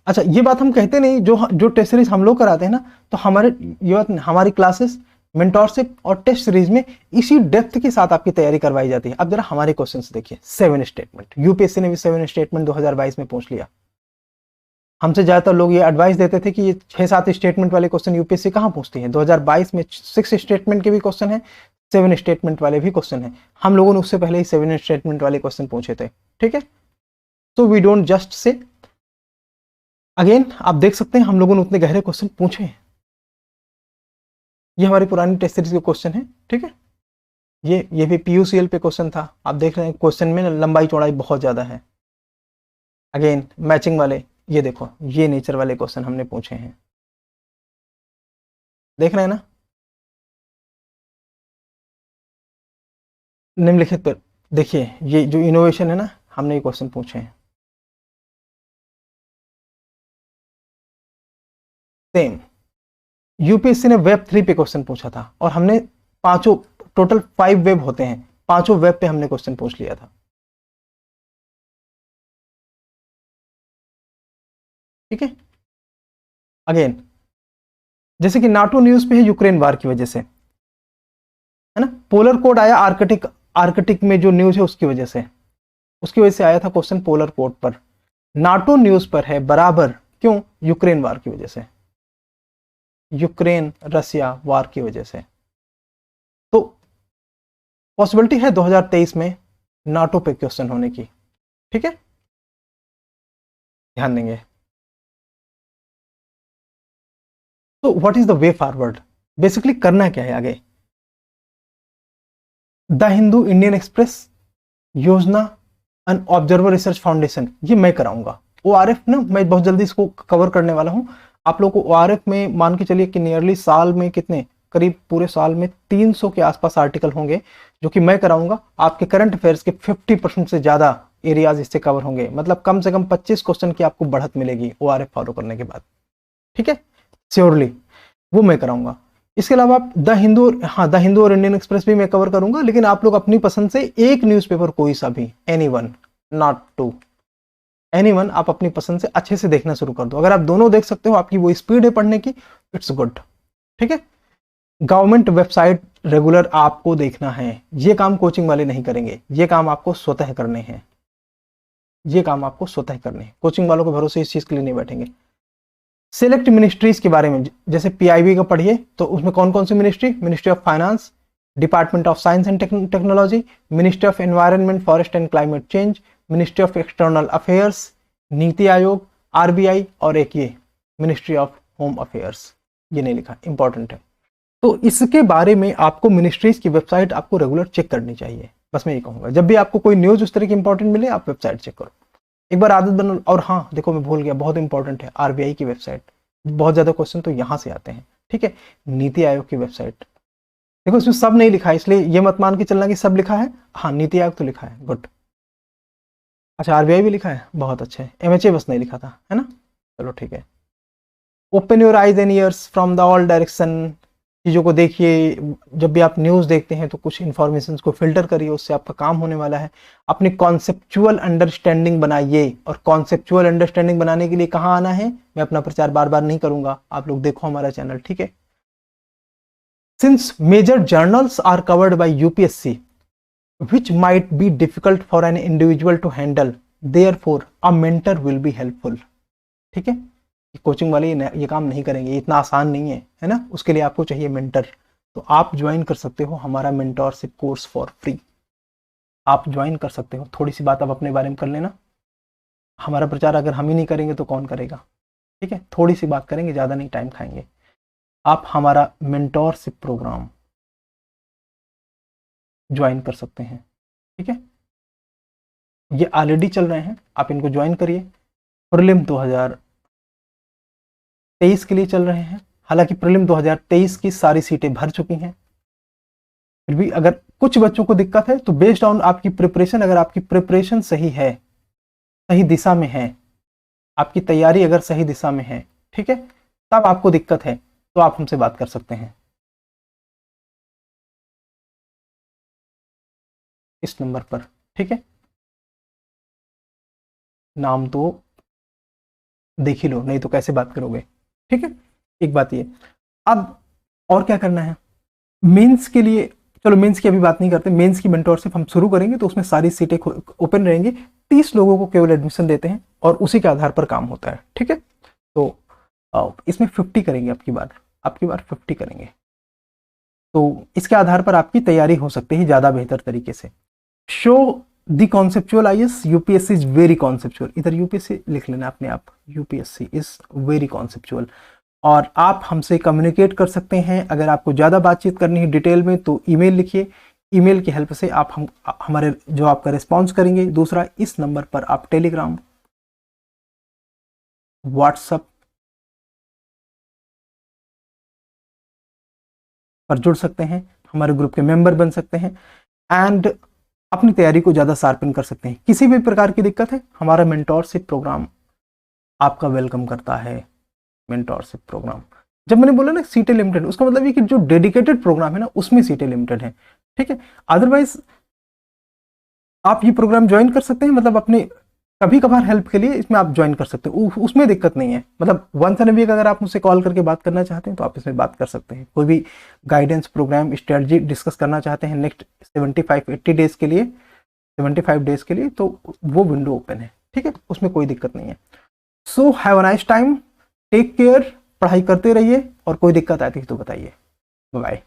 अच्छा, ये बात हम कहते नहीं, जो जो टेस्ट सीरीज हम लोग कराते हैं ना, तो हमारे ये बात, हमारी क्लासेस मेंटोरशिप और टेस्ट सीरीज में इसी डेप्थ के साथ आपकी तैयारी करवाई जाती है। अब जरा हमारे क्वेश्चंस देखिए। 7 स्टेटमेंट, यूपीएससी ने भी 7 स्टेटमेंट 2022 में पूछ लिया। हमसे ज्यादातर लोग ये एडवाइस देते थे कि ये 6-7 स्टेटमेंट वाले क्वेश्चन यूपीएससी कहाँ पूछती है। 2022 में 6 स्टेटमेंट के भी क्वेश्चन है, 7 स्टेटमेंट वाले भी क्वेश्चन है। हम लोगों ने उससे पहले ही 7 स्टेटमेंट वाले क्वेश्चन पूछे थे। ठीक है, तो we don't just say, again आप देख सकते हैं हम लोगों ने उतने गहरे क्वेश्चन पूछे हैं। ये हमारी पुरानी टेस्ट सीरीज के क्वेश्चन है। ठीक है, ये भी पीयूसीएल पे क्वेश्चन था। आप देख रहे हैं क्वेश्चन में लंबाई चौड़ाई बहुत ज्यादा है। अगेन मैचिंग वाले, ये देखो, ये नेचर वाले क्वेश्चन हमने पूछे हैं, देख रहे हैं ना। निम्नलिखित पर देखिए, ये जो इनोवेशन है ना, हमने ये क्वेश्चन पूछे हैं। सेम यूपीएससी ने वेब 3 पे क्वेश्चन पूछा था और हमने पांचों, टोटल 5 वेब होते हैं, पांचों वेब पे हमने क्वेश्चन पूछ लिया था। ठीक है, अगेन जैसे कि नाटो न्यूज पे है यूक्रेन वार की वजह से, है ना। पोलर कोड आया आर्कटिक, आर्कटिक में जो न्यूज है उसकी वजह से, उसकी वजह से आया था क्वेश्चन पोलर कोड पर। नाटो न्यूज पर है बराबर, क्यों? यूक्रेन वार की वजह से, यूक्रेन रसिया वार की वजह से। तो पॉसिबिलिटी है 2023 में नाटो पे क्वेश्चन होने की। ठीक है, ध्यान देंगे। तो what is the way forward, basically करना क्या है आगे। द हिंदू इंडियन एक्सप्रेस योजना एंड ऑब्जर्वर रिसर्च फाउंडेशन, ये मैं कराऊंगा। ओआरएफ ना, मैं बहुत जल्दी इसको कवर करने वाला हूं। आप लोग को ओआरएफ में मान के चलिए कि नियरली साल में कितने, करीब पूरे साल में 300 के आसपास आर्टिकल होंगे जो कि मैं कराऊंगा। आपके करंट अफेयर्स के 50% से ज्यादा एरियाज इससे कवर होंगे। मतलब कम से कम 25 क्वेश्चन की आपको बढ़त मिलेगी ओआरएफ फॉलो करने के बाद। ठीक है, श्योरली वो मैं कराऊंगा। इसके अलावा आप द हिंदू, हाँ द हिंदू और इंडियन एक्सप्रेस भी मैं कवर करूंगा, लेकिन आप लोग अपनी पसंद से एक न्यूज़पेपर कोई सा भी, एनीवन, नॉट टू, एनीवन, आप अपनी पसंद से अच्छे से देखना शुरू कर दो। अगर आप दोनों देख सकते हो, आपकी वो स्पीड है पढ़ने की, इट्स गुड। ठीक है, गवर्नमेंट वेबसाइट रेगुलर आपको देखना है। ये काम कोचिंग वाले नहीं करेंगे, ये काम आपको स्वतः करने हैं, ये काम आपको स्वतः करने हैं। कोचिंग वालों के भरोसे इस चीज के लिए नहीं बैठेंगे। सिलेक्ट मिनिस्ट्रीज के बारे में, जैसे पीआईबी का पढ़िए तो उसमें कौन कौन सी ministry, ministry of finance, department of science and technology, ministry of environment forest and climate change, ministry of external affairs, NITI Aayog, RBI, और एक ये मिनिस्ट्री ऑफ होम अफेयर्स। ये नहीं लिखा, इंपॉर्टेंट है। तो इसके बारे में आपको मिनिस्ट्रीज की वेबसाइट आपको रेगुलर चेक करनी चाहिए। बस मैं ये कहूंगा, जब भी आपको कोई न्यूज उस तरह की इंपॉर्टेंट मिले, आप वेबसाइट चेक करो, एक बार आदत बनो। और हाँ देखो, मैं भूल गया, बहुत इंपॉर्टेंट है आरबीआई की वेबसाइट, बहुत ज्यादा क्वेश्चन तो यहां से आते हैं। ठीक है, नीति आयोग की वेबसाइट, देखो इसमें सब नहीं लिखा है, इसलिए ये मत मान के चलना कि सब लिखा है। हाँ, नीति आयोग तो लिखा है, गुड। अच्छा, आरबीआई भी लिखा है, बहुत अच्छा है। एमएचए बस नहीं लिखा था, है ना, चलो ठीक है। Open your eyes and years from the all direction, चीज़ों को देखिए। जब भी आप न्यूज़ देखते हैं तो कुछ इन्फॉर्मेशन को फिल्टर करिए, उससे आपका काम होने वाला है। अपनी कॉन्सेप्चुअल अंडरस्टैंडिंग बनाइए, और कॉन्सेप्चुअल अंडरस्टैंडिंग बनाने के लिए कहाँ आना है, मैं अपना प्रचार बार बार नहीं करूंगा, आप लोग देखो हमारा चैनल। ठीक है, since major journals are covered by UPSC which might be difficult for an individual to handle, therefore a mentor will be helpful। ठीक है, कोचिंग वाले ये काम नहीं करेंगे, इतना आसान नहीं है, है ना, उसके लिए आपको चाहिए मेंटर। तो आप ज्वाइन कर सकते हो हमारा मेंटोरशिप कोर्स फॉर फ्री, आप ज्वाइन कर सकते हो। थोड़ी सी बात आप अपने बारे में कर लेना, हमारा प्रचार अगर हम ही नहीं करेंगे तो कौन करेगा, ठीक है, थोड़ी सी बात करेंगे, ज़्यादा नहीं टाइम खाएंगे। आप हमारा मेंटोरशिप प्रोग्राम ज्वाइन कर सकते हैं, ठीक है, ये ऑलरेडी चल रहे हैं, आप इनको ज्वाइन करिए। प्रीलिम 2023 के लिए चल रहे हैं, हालांकि प्रीलिम 2023 की सारी सीटें भर चुकी हैं, फिर भी अगर कुछ बच्चों को दिक्कत है तो बेस्ड ऑन आपकी प्रिपरेशन, अगर आपकी प्रिपरेशन सही है, सही दिशा में है, आपकी तैयारी अगर सही दिशा में है, ठीक है, तब आपको दिक्कत है तो आप हमसे बात कर सकते हैं इस नंबर पर, ठीक है, नाम तो देख ही लो, नहीं तो कैसे बात करोगे, ठीक है। एक बात ये, अब और क्या करना है मेंस के लिए, चलो मेंस की अभी बात नहीं करते, मेंस की मेंटोरशिप हम शुरू करेंगे तो उसमें सारी सीटें ओपन रहेंगी, 30 लोगों को केवल एडमिशन देते हैं और उसी के आधार पर काम होता है, ठीक है। तो इसमें 50 करेंगे, आपकी बार 50 करेंगे, तो इसके आधार पर आपकी तैयारी हो सकती है ज़्यादा बेहतर तरीके से। Show the conceptual IAS, UPSC is very conceptual, इधर यूपीएससी लिख लेना अपने आप, यूपीएससी इज वेरी कॉन्सेप्चुअल। और आप हमसे कम्युनिकेट कर सकते हैं, अगर आपको ज़्यादा बातचीत करनी है डिटेल में तो ईमेल लिखिए, ईमेल की हेल्प से आप हमारे जो आपका रिस्पॉन्स करेंगे। दूसरा, इस नंबर पर आप टेलीग्राम, व्हाट्सएप पर जुड़ सकते हैं, हमारे ग्रुप के मेंबर बन सकते हैं एंड अपनी तैयारी को ज़्यादा शार्पन कर सकते हैं। किसी भी प्रकार की दिक्कत है, हमारा मेंटोरशिप प्रोग्राम आपका वेलकम करता है। मेंटोरशिप प्रोग्राम, जब मैंने बोला ना सीटें लिमिटेड, उसका मतलब ये कि जो डेडिकेटेड प्रोग्राम है ना उसमें सीटें लिमिटेड है, ठीक है। अदरवाइज आप ये प्रोग्राम ज्वाइन कर सकते हैं, मतलब अपने कभी कभार हेल्प के लिए इसमें आप ज्वाइन कर सकते हो, उसमें दिक्कत नहीं है। मतलब वंस इन अ वीक अगर आप मुझसे कॉल करके बात करना चाहते हैं तो आप इसमें बात कर सकते हैं। कोई भी गाइडेंस प्रोग्राम, स्ट्रेटजी डिस्कस करना चाहते हैं नेक्स्ट 75-80 डेज के लिए, 75 डेज के लिए, तो वो विंडो ओपन है, ठीक है, उसमें कोई दिक्कत नहीं है। So have a nice time, take care, पढ़ाई करते रहिए और कोई दिक्कत आती है तो बताइए। बाय।